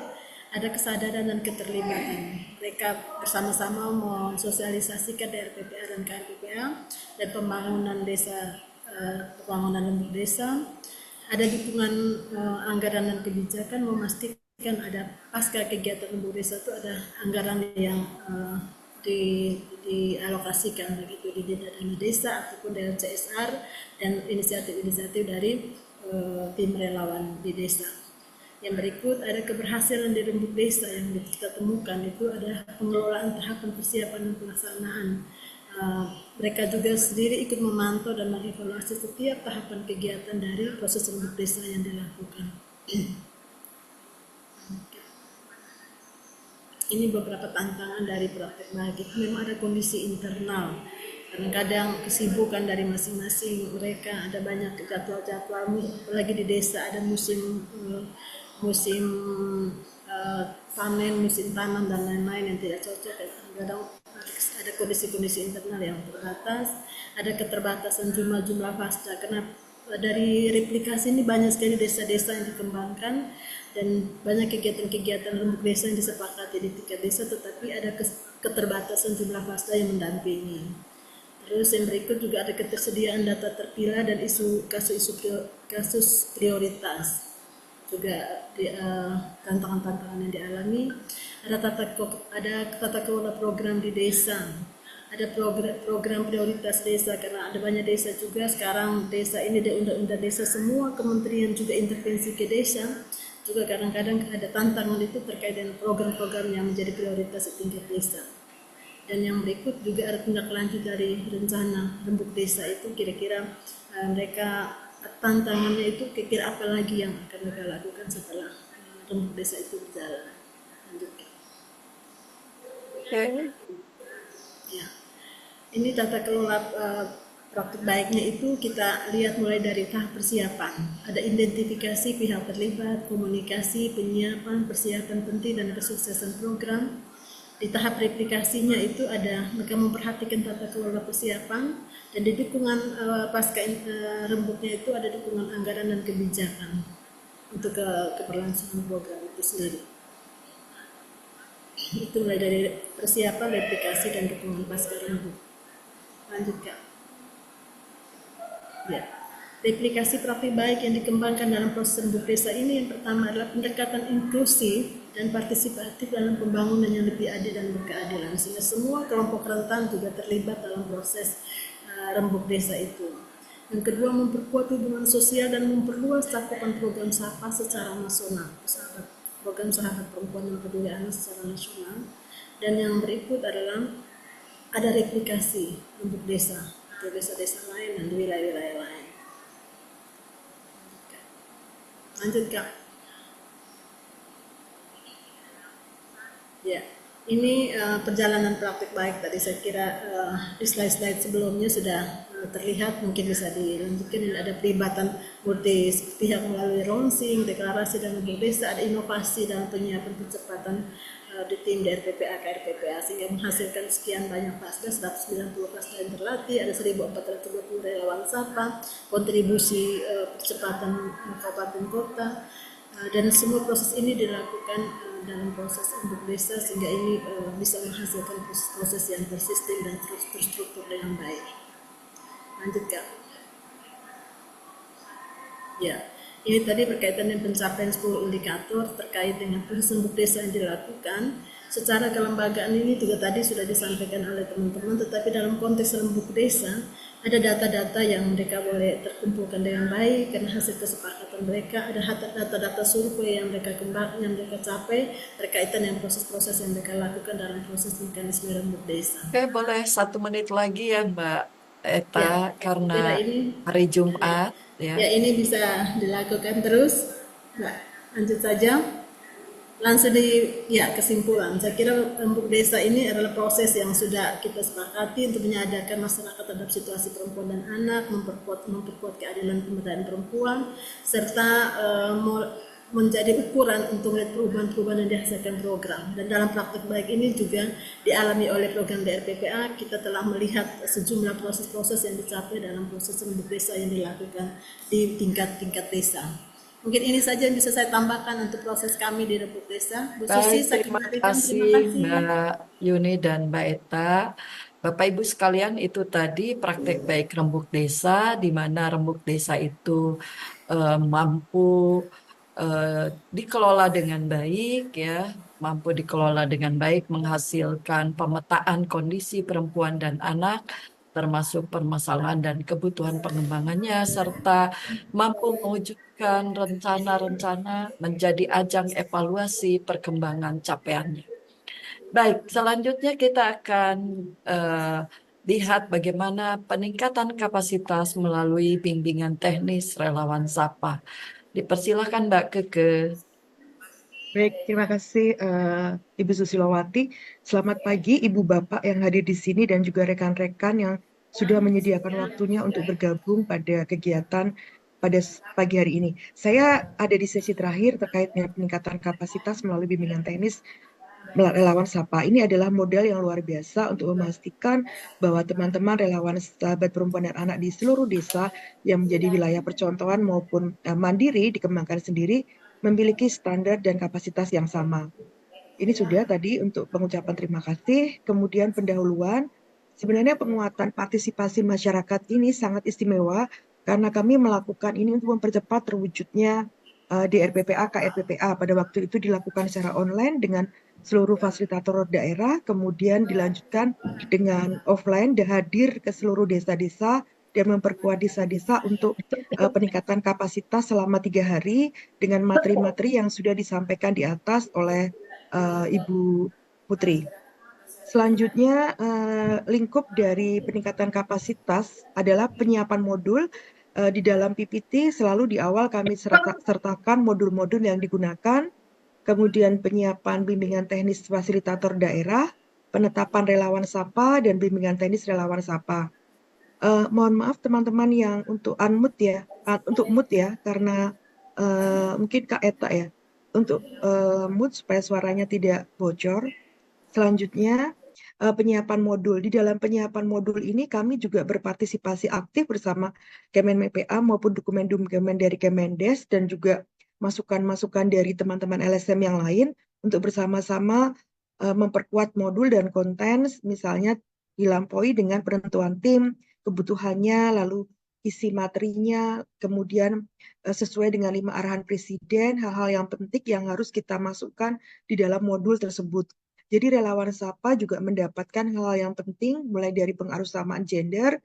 [SPEAKER 7] Ada kesadaran dan keterlibatan. Mereka bersama-sama mensosialisasikan DRPPA dan KRPPA dan pembangunan desa, pembangunan lembuk desa. Ada dukungan anggaran dan kebijakan memastikan ada pasca kegiatan lembuk desa itu ada anggaran yang dialokasikan begitu di dana desa ataupun dari CSR dan inisiatif-inisiatif dari tim relawan di desa. Yang berikut ada keberhasilan di rembuk desa yang kita temukan itu ada pengelolaan tahapan persiapan dan pelaksanaan. Mereka juga sendiri ikut memantau dan mengevaluasi setiap tahapan kegiatan dari proses rembuk desa yang dilakukan. Ini beberapa tantangan dari praktek baik. Memang ada kondisi internal. Kadang-kadang kesibukan dari masing-masing mereka, ada banyak jadwal-jadwal, apalagi di desa ada musim panen, musim tanam dan lain-lain yang tidak cocok. Kadang ada kondisi-kondisi internal yang terbatas, ada keterbatasan jumlah fasda karena dari replikasi ini banyak sekali desa-desa yang dikembangkan dan banyak kegiatan-kegiatan rembuk desa yang disepakati di tingkat desa, tetapi ada keterbatasan jumlah fasda yang mendampingi. Terus yang berikut juga ada ketersediaan data terpilah dan kasus prioritas, juga tantangan-tantangan yang dialami. Ada tata kelola program di desa, ada program prioritas desa, karena ada banyak desa juga sekarang. Desa ini di undang-undang desa, semua kementerian juga intervensi ke desa, juga kadang-kadang ada tantangan itu terkait dengan program-program yang menjadi prioritas di tingkat desa. Dan yang berikut juga ada tindak lanjut dari rencana rembuk desa itu, kira-kira mereka tantangannya itu kira-kira apa lagi yang akan mereka lakukan setelah rembuk desa itu berjalan. Lanjutkan. Ya, ini tata kelola praktik baiknya itu kita lihat mulai dari tahap persiapan. Ada identifikasi pihak terlibat, komunikasi, penyiapan, persiapan penting dan kesuksesan program. Di tahap replikasinya itu ada mereka memperhatikan tata kelola persiapan, dan di dukungan pasca rembuknya itu ada dukungan anggaran dan kebijakan untuk keberlangsungan program itu sendiri. Itu mulai dari persiapan, replikasi, dan dukungan pasca rembuk. Lanjutkan. Ya. Replikasi praktik baik yang dikembangkan dalam proses rembuk desa ini, yang pertama adalah pendekatan inklusif dan partisipatif dalam pembangunan yang lebih adil dan berkeadilan, sehingga semua kelompok rentan juga terlibat dalam proses rembuk desa itu. Yang kedua, memperkuat hubungan sosial dan memperluas cakupan program SAPA secara nasional, program sahabat perempuan dan peduli anak secara nasional. Dan yang berikut adalah ada replikasi rembuk desa di desa-desa lain dan di wilayah-wilayah lain. Lanjut Kak. Ya, ini perjalanan praktik baik tadi saya kira di slide-slide sebelumnya sudah terlihat, mungkin bisa dilanjutkan. Ini ada pelibatan multi pihak melalui ronsing, deklarasi dan rembuk desa, ada inovasi dalam penyiapan percepatan di tim di RPPA ke RPPA, sehingga menghasilkan sekian banyak Pasdes, 190 Pasdes yang terlatih, ada 1.420 relawan SAPA, kontribusi percepatan kabupaten kota, dan semua proses ini dilakukan dalam proses rembuk desa, sehingga ini bisa menghasilkan proses yang tersistem dan terstruktur dengan baik. Lanjut Kak. Ya. Ini tadi berkaitan dengan pencapaian 10 indikator terkait dengan proses rembuk desa yang dilakukan. Secara kelembagaan ini juga tadi sudah disampaikan oleh teman-teman, tetapi dalam konteks rembuk desa ada data-data yang mereka boleh terkumpulkan dengan baik karena hasil kesepakatan mereka, ada data-data survei yang mereka kembangkan, yang mereka capai berkaitan dengan proses-proses yang mereka lakukan dalam proses mekanisme rembuk desa.
[SPEAKER 2] Oke, boleh 1 menit lagi ya Mbak Eta,
[SPEAKER 7] Ya,
[SPEAKER 2] karena
[SPEAKER 7] ini
[SPEAKER 2] hari Jumat ya.
[SPEAKER 7] Ya, ini bisa dilakukan terus. Nah, lanjut saja. Langsung kesimpulan. Saya kira rembuk desa ini adalah proses yang sudah kita sepakati untuk menyadarkan masyarakat terhadap situasi perempuan dan anak, memperkuat keadilan pemberdayaan perempuan, serta menjadi ukuran untuk melihat perubahan-perubahan yang dihasilkan program. Dan dalam praktik baik ini juga dialami oleh program DRPPA, kita telah melihat sejumlah proses-proses yang dicapai dalam proses rembuk desa yang dilakukan di tingkat-tingkat desa. Mungkin ini saja yang bisa saya tambahkan untuk proses kami di rembuk desa. Bu Susi, saya
[SPEAKER 2] Terima
[SPEAKER 7] kembalikan.
[SPEAKER 2] kasih
[SPEAKER 7] Terima kasih.
[SPEAKER 2] Mbak Yuni dan Mbak Eta. Bapak Ibu sekalian, itu tadi praktek baik rembuk desa, di mana rembuk desa itu mampu dikelola dengan baik ya, mampu dikelola dengan baik, menghasilkan pemetaan kondisi perempuan dan anak, termasuk permasalahan dan kebutuhan pengembangannya, serta mampu mewujudkan rencana-rencana menjadi ajang evaluasi perkembangan capaiannya. Baik, selanjutnya kita akan lihat bagaimana peningkatan kapasitas melalui bimbingan teknis relawan SAPA. Dipersilakan Mbak Keke.
[SPEAKER 3] Baik, terima kasih Ibu Susilowati. Selamat pagi Ibu Bapak yang hadir di sini dan juga rekan-rekan yang sudah menyediakan waktunya untuk bergabung pada kegiatan pada pagi hari ini. Saya ada di sesi terakhir terkait dengan peningkatan kapasitas melalui bimbingan teknis relawan SAPA. Ini adalah modal yang luar biasa untuk memastikan bahwa teman-teman relawan sahabat perempuan dan anak di seluruh desa yang menjadi wilayah percontohan maupun mandiri dikembangkan sendiri memiliki standar dan kapasitas yang sama. Ini sudah tadi untuk pengucapan terima kasih. Kemudian pendahuluan, Sebenarnya penguatan partisipasi masyarakat ini sangat istimewa karena kami melakukan ini untuk mempercepat terwujudnya DRPPA, KRPPA. Pada waktu itu dilakukan secara online dengan seluruh fasilitator daerah, kemudian dilanjutkan dengan offline dan hadir ke seluruh desa-desa dan memperkuat desa-desa untuk peningkatan kapasitas selama 3 hari dengan materi-materi yang sudah disampaikan di atas oleh Ibu Putri. Selanjutnya, lingkup dari peningkatan kapasitas adalah penyiapan modul. Di dalam PPT selalu di awal kami sertakan modul-modul yang digunakan, kemudian penyiapan bimbingan teknis fasilitator daerah, penetapan relawan SAPA, dan bimbingan teknis relawan SAPA. Mohon maaf teman-teman yang untuk unmute ya, untuk mute ya, karena mungkin Kak Eta ya, untuk mute supaya suaranya tidak bocor. Selanjutnya, penyiapan modul. Di dalam penyiapan modul ini kami juga berpartisipasi aktif bersama Kemen-MPA maupun dokumen-dokumen dari Kemendes dan juga masukan-masukan dari teman-teman LSM yang lain untuk bersama-sama memperkuat modul dan konten, misalnya dilampaui dengan penentuan tim, kebutuhannya, lalu isi materinya, kemudian sesuai dengan 5 arahan Presiden, hal-hal yang penting yang harus kita masukkan di dalam modul tersebut. Jadi relawan SAPA juga mendapatkan hal yang penting mulai dari pengarusamaan gender,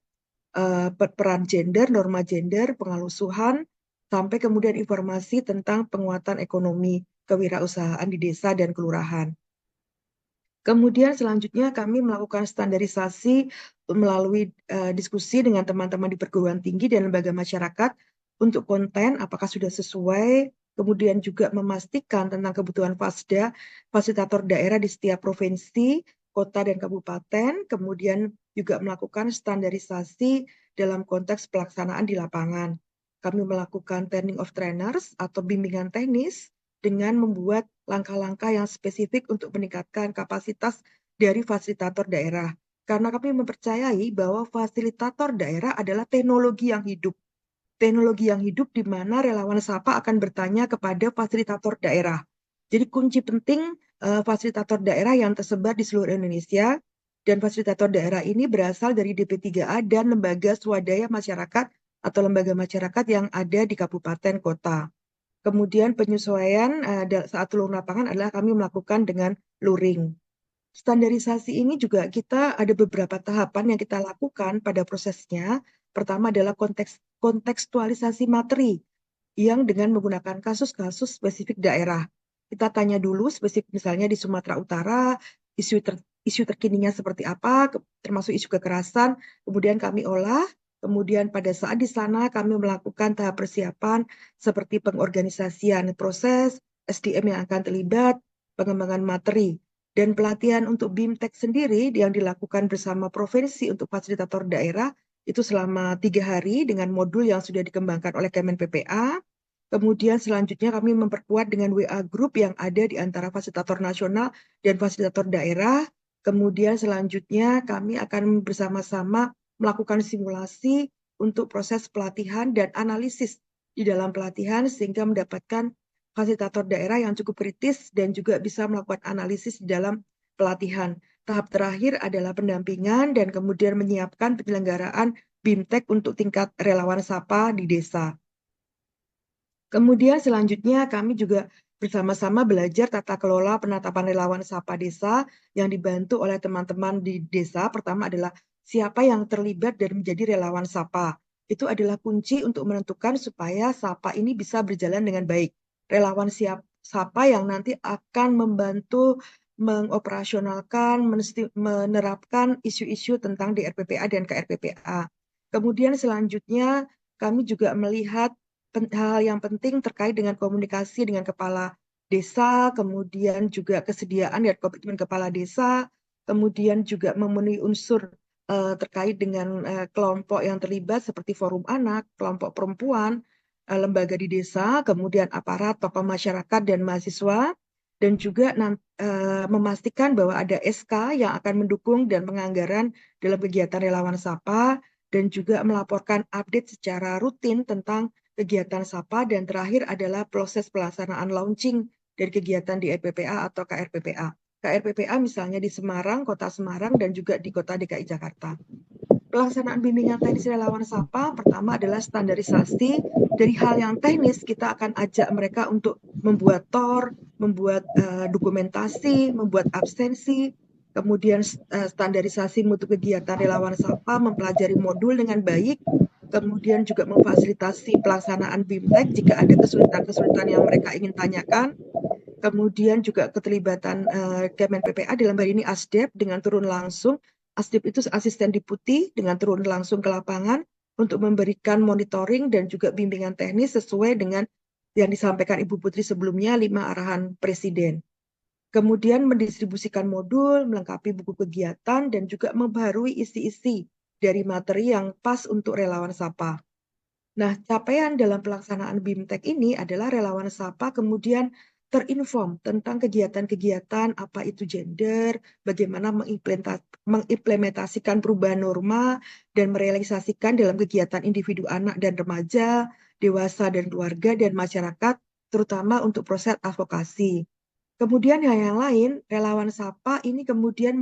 [SPEAKER 3] peran gender, norma gender, pengalusuhan, sampai kemudian informasi tentang penguatan ekonomi kewirausahaan di desa dan kelurahan. Kemudian selanjutnya kami melakukan standarisasi melalui diskusi dengan teman-teman di perguruan tinggi dan lembaga masyarakat untuk konten apakah sudah sesuai, kemudian juga memastikan tentang kebutuhan FASDA, fasilitator daerah di setiap provinsi, kota, dan kabupaten, kemudian juga melakukan standarisasi dalam konteks pelaksanaan di lapangan. Kami melakukan training of trainers atau bimbingan teknis dengan membuat langkah-langkah yang spesifik untuk meningkatkan kapasitas dari fasilitator daerah. Karena kami mempercayai bahwa fasilitator daerah adalah teknologi yang hidup. Teknologi yang hidup di mana relawan SAPA akan bertanya kepada fasilitator daerah. Jadi kunci penting fasilitator daerah yang tersebar di seluruh Indonesia, dan fasilitator daerah ini berasal dari DP3A dan lembaga swadaya masyarakat atau lembaga masyarakat yang ada di kabupaten kota. Kemudian penyesuaian saat turun lapangan adalah kami melakukan dengan luring. Standarisasi ini juga kita ada beberapa tahapan yang kita lakukan pada prosesnya. Pertama adalah kontekstualisasi materi yang dengan menggunakan kasus-kasus spesifik daerah. Kita tanya dulu spesifik misalnya di Sumatera Utara, isu terkininya seperti apa, termasuk isu kekerasan, kemudian kami olah. Kemudian pada saat di sana kami melakukan tahap persiapan seperti pengorganisasian proses, SDM yang akan terlibat, pengembangan materi, dan pelatihan untuk BIMTEK sendiri yang dilakukan bersama provinsi untuk fasilitator daerah itu selama 3 hari dengan modul yang sudah dikembangkan oleh Kemen PPA. Kemudian selanjutnya kami memperkuat dengan WA Group yang ada di antara fasilitator nasional dan fasilitator daerah. Kemudian selanjutnya kami akan bersama-sama melakukan simulasi untuk proses pelatihan dan analisis di dalam pelatihan sehingga mendapatkan fasilitator daerah yang cukup kritis dan juga bisa melakukan analisis di dalam pelatihan. Tahap terakhir adalah pendampingan dan kemudian menyiapkan penyelenggaraan BIMTEK untuk tingkat relawan SAPA di desa. Kemudian selanjutnya kami juga bersama-sama belajar tata kelola penetapan relawan SAPA desa yang dibantu oleh teman-teman di desa. Pertama adalah siapa yang terlibat dan menjadi relawan SAPA. Itu adalah kunci untuk menentukan supaya SAPA ini bisa berjalan dengan baik. Relawan SAPA yang nanti akan membantu mengoperasionalkan, menerapkan isu-isu tentang DRPPA dan KRPPA. Kemudian selanjutnya kami juga melihat hal yang penting terkait dengan komunikasi dengan kepala desa, kemudian juga kesediaan dan komitmen kepala desa, kemudian juga memenuhi unsur terkait dengan kelompok yang terlibat seperti forum anak, kelompok perempuan, lembaga di desa, kemudian aparat, tokoh masyarakat dan mahasiswa, dan juga memastikan bahwa ada SK yang akan mendukung dan penganggaran dalam kegiatan relawan SAPA, dan juga melaporkan update secara rutin tentang kegiatan SAPA, dan terakhir adalah proses pelaksanaan launching dari kegiatan di RPPA atau KRPPA. KRPPA misalnya di Semarang, Kota Semarang, dan juga di Kota DKI Jakarta. Pelaksanaan bimbingan teknis relawan SAPA pertama adalah standarisasi dari hal yang teknis. Kita akan ajak mereka untuk membuat TOR, membuat dokumentasi, membuat absensi, kemudian standarisasi mutu kegiatan relawan SAPA, mempelajari modul dengan baik, kemudian juga memfasilitasi pelaksanaan BIMTEK jika ada kesulitan-kesulitan yang mereka ingin tanyakan. Kemudian juga keterlibatan Kemen PPA dalam hal ini ASDEP dengan turun langsung. ASDEP itu asisten deputi dengan turun langsung ke lapangan untuk memberikan monitoring dan juga bimbingan teknis sesuai dengan yang disampaikan Ibu Putri sebelumnya 5 arahan Presiden. Kemudian mendistribusikan modul, melengkapi buku kegiatan, dan juga membaharui isi-isi dari materi yang pas untuk relawan SAPA. Nah, capaian dalam pelaksanaan BIMTEK ini adalah relawan SAPA kemudian terinform tentang kegiatan-kegiatan apa itu gender, bagaimana mengimplementasikan perubahan norma dan merealisasikan dalam kegiatan individu anak dan remaja, dewasa dan keluarga dan masyarakat, terutama untuk proses advokasi. Kemudian yang lain, relawan SAPA ini kemudian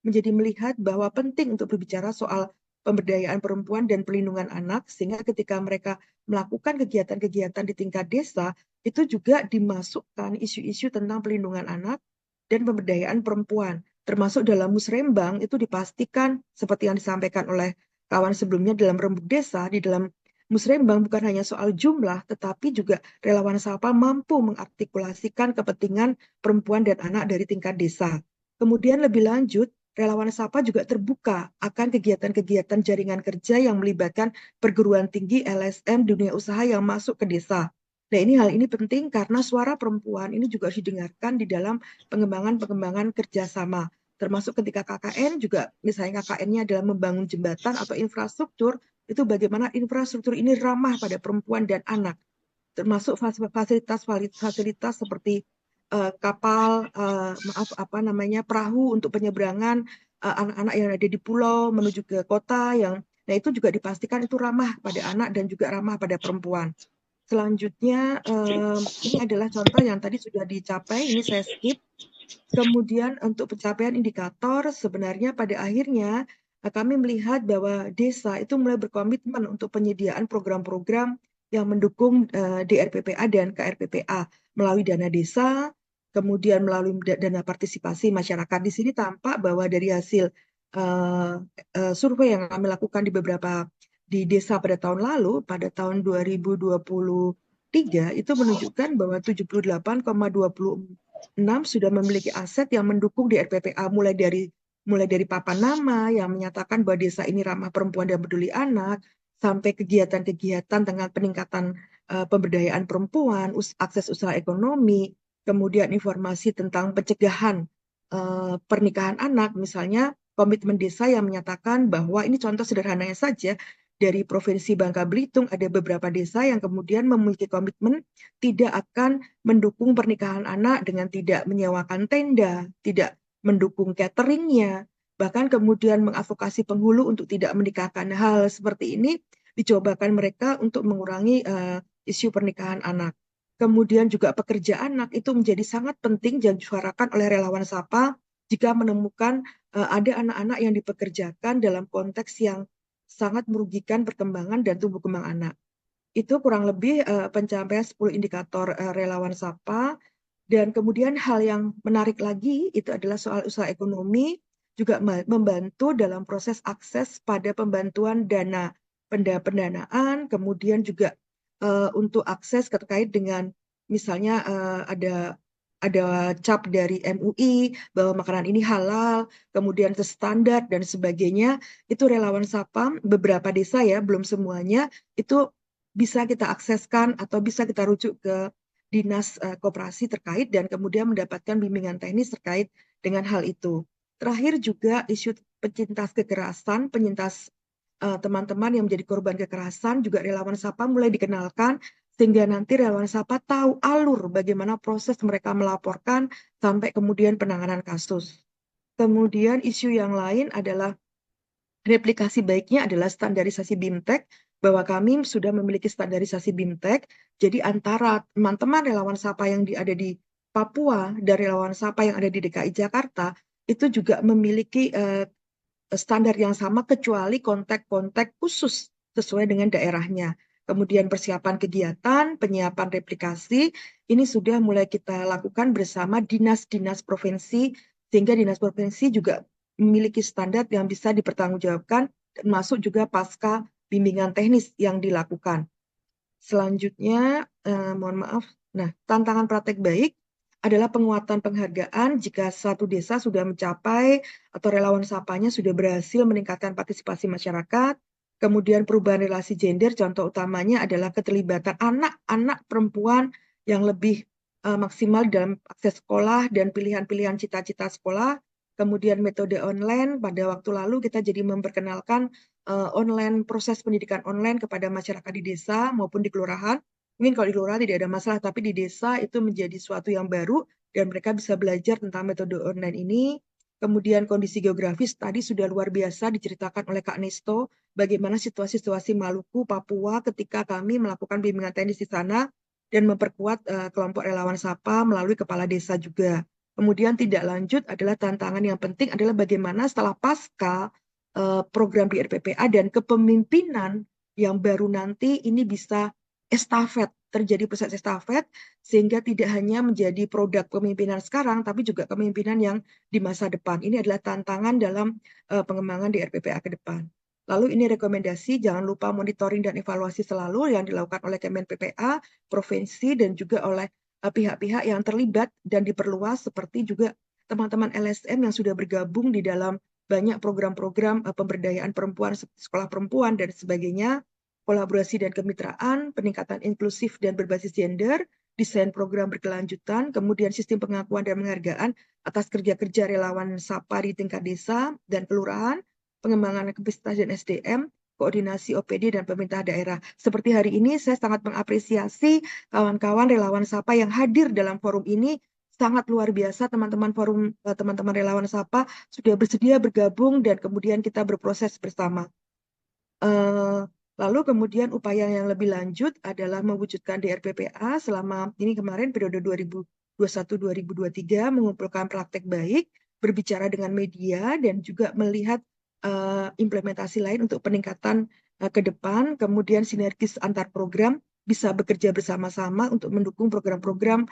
[SPEAKER 3] menjadi melihat bahwa penting untuk berbicara soal pemberdayaan perempuan dan perlindungan anak, sehingga ketika mereka melakukan kegiatan-kegiatan di tingkat desa, itu juga dimasukkan isu-isu tentang perlindungan anak dan pemberdayaan perempuan. Termasuk dalam musrembang itu dipastikan, seperti yang disampaikan oleh kawan sebelumnya dalam rembuk desa, di dalam musrembang bukan hanya soal jumlah, tetapi juga relawan SAPA mampu mengartikulasikan kepentingan perempuan dan anak dari tingkat desa. Kemudian lebih lanjut, relawan SAPA juga terbuka akan kegiatan-kegiatan jaringan kerja yang melibatkan perguruan tinggi, LSM, dunia usaha yang masuk ke desa. Nah, hal ini penting karena suara perempuan ini juga harus didengarkan di dalam pengembangan kerjasama. Termasuk ketika KKN juga, misalnya KKN-nya adalah membangun jembatan atau infrastruktur, itu bagaimana infrastruktur ini ramah pada perempuan dan anak. Termasuk fasilitas seperti kapal, perahu untuk penyeberangan anak-anak yang ada di pulau menuju ke kota nah itu juga dipastikan itu ramah pada anak dan juga ramah pada perempuan. Selanjutnya ini adalah contoh yang tadi sudah dicapai, ini saya skip. Kemudian untuk pencapaian indikator sebenarnya pada akhirnya kami melihat bahwa desa itu mulai berkomitmen untuk penyediaan program-program yang mendukung DRPPA dan KRPPA melalui dana desa, kemudian melalui dana partisipasi masyarakat. Di sini tampak bahwa dari hasil survei yang kami lakukan di desa pada tahun lalu, pada tahun 2023 itu menunjukkan bahwa 78,26 sudah memiliki aset yang mendukung DRPPA mulai dari papan nama yang menyatakan bahwa desa ini ramah perempuan dan peduli anak, sampai kegiatan-kegiatan dengan peningkatan pemberdayaan perempuan, akses usaha ekonomi, kemudian informasi tentang pencegahan pernikahan anak, misalnya komitmen desa yang menyatakan bahwa ini contoh sederhananya saja, dari Provinsi Bangka Belitung ada beberapa desa yang kemudian memiliki komitmen tidak akan mendukung pernikahan anak dengan tidak menyewakan tenda, tidak mendukung cateringnya, bahkan kemudian mengadvokasi penghulu untuk tidak menikahkan. Hal seperti ini dicobakan mereka untuk mengurangi isu pernikahan anak. Kemudian juga pekerja anak itu menjadi sangat penting dan disuarakan oleh relawan SAPA jika menemukan ada anak-anak yang dipekerjakan dalam konteks yang sangat merugikan perkembangan dan tumbuh kembang anak. Itu kurang lebih pencapaian 10 indikator relawan SAPA. Dan kemudian hal yang menarik lagi itu adalah soal usaha ekonomi, juga membantu dalam proses akses pada pembantuan dana pendanaan, kemudian juga untuk akses terkait dengan misalnya ada cap dari MUI bahwa makanan ini halal, kemudian standar dan sebagainya, itu relawan SAPA beberapa desa ya, belum semuanya, itu bisa kita akseskan atau bisa kita rujuk ke dinas koperasi terkait dan kemudian mendapatkan bimbingan teknis terkait dengan hal itu. Terakhir juga isu penyintas kekerasan, penyintas teman-teman yang menjadi korban kekerasan, juga relawan SAPA mulai dikenalkan sehingga nanti relawan SAPA tahu alur bagaimana proses mereka melaporkan sampai kemudian penanganan kasus. Kemudian isu yang lain adalah replikasi baiknya adalah standarisasi BIMTEK, bahwa kami sudah memiliki standarisasi BIMTEK, jadi antara teman-teman relawan SAPA yang ada di Papua dan relawan Sapa yang ada di DKI Jakarta itu juga memiliki standar yang sama kecuali kontak-kontak khusus sesuai dengan daerahnya. Kemudian persiapan kegiatan, penyiapan replikasi, ini sudah mulai kita lakukan bersama dinas-dinas provinsi, sehingga dinas provinsi juga memiliki standar yang bisa dipertanggungjawabkan, termasuk juga pasca bimbingan teknis yang dilakukan. Selanjutnya, mohon maaf, tantangan praktek baik adalah penguatan penghargaan jika suatu desa sudah mencapai atau relawan sapanya sudah berhasil meningkatkan partisipasi masyarakat. Kemudian perubahan relasi gender, contoh utamanya adalah keterlibatan anak-anak perempuan yang lebih maksimal dalam akses sekolah dan pilihan-pilihan cita-cita sekolah. Kemudian metode online, pada waktu lalu kita jadi memperkenalkan online, proses pendidikan online kepada masyarakat di desa maupun di kelurahan. Mungkin kalau di kelurahan tidak ada masalah, tapi di desa itu menjadi suatu yang baru dan mereka bisa belajar tentang metode online ini. Kemudian kondisi geografis tadi sudah luar biasa diceritakan oleh Kak Nesto, bagaimana situasi-situasi Maluku, Papua ketika kami melakukan bimbingan teknis di sana dan memperkuat kelompok relawan Sapa melalui kepala desa juga. Kemudian tidak lanjut adalah tantangan yang penting adalah bagaimana setelah pasca program di RPPA dan kepemimpinan yang baru nanti ini bisa estafet, terjadi proses estafet sehingga tidak hanya menjadi produk kepemimpinan sekarang tapi juga kepemimpinan yang di masa depan. Ini adalah tantangan dalam pengembangan di RPPA ke depan. Lalu ini rekomendasi, jangan lupa monitoring dan evaluasi selalu yang dilakukan oleh Kemen PPA, provinsi, dan juga oleh pihak-pihak yang terlibat dan diperluas seperti juga teman-teman LSM yang sudah bergabung di dalam banyak program-program pemberdayaan perempuan, sekolah perempuan, dan sebagainya, kolaborasi dan kemitraan, peningkatan inklusif dan berbasis gender, desain program berkelanjutan, kemudian sistem pengakuan dan penghargaan atas kerja-kerja relawan Sapa di tingkat desa dan kelurahan, pengembangan kapasitas dan SDM, koordinasi OPD dan pemerintah daerah. Seperti hari ini, saya sangat mengapresiasi kawan-kawan relawan Sapa yang hadir dalam forum ini. Sangat luar biasa teman-teman forum, teman-teman relawan Sapa sudah bersedia bergabung dan kemudian kita berproses bersama. Lalu kemudian upaya yang lebih lanjut adalah mewujudkan DRPPA selama ini kemarin periode 2021-2023 mengumpulkan praktek baik, berbicara dengan media dan juga melihat implementasi lain untuk peningkatan ke depan, kemudian sinergis antar program bisa bekerja bersama-sama untuk mendukung program-program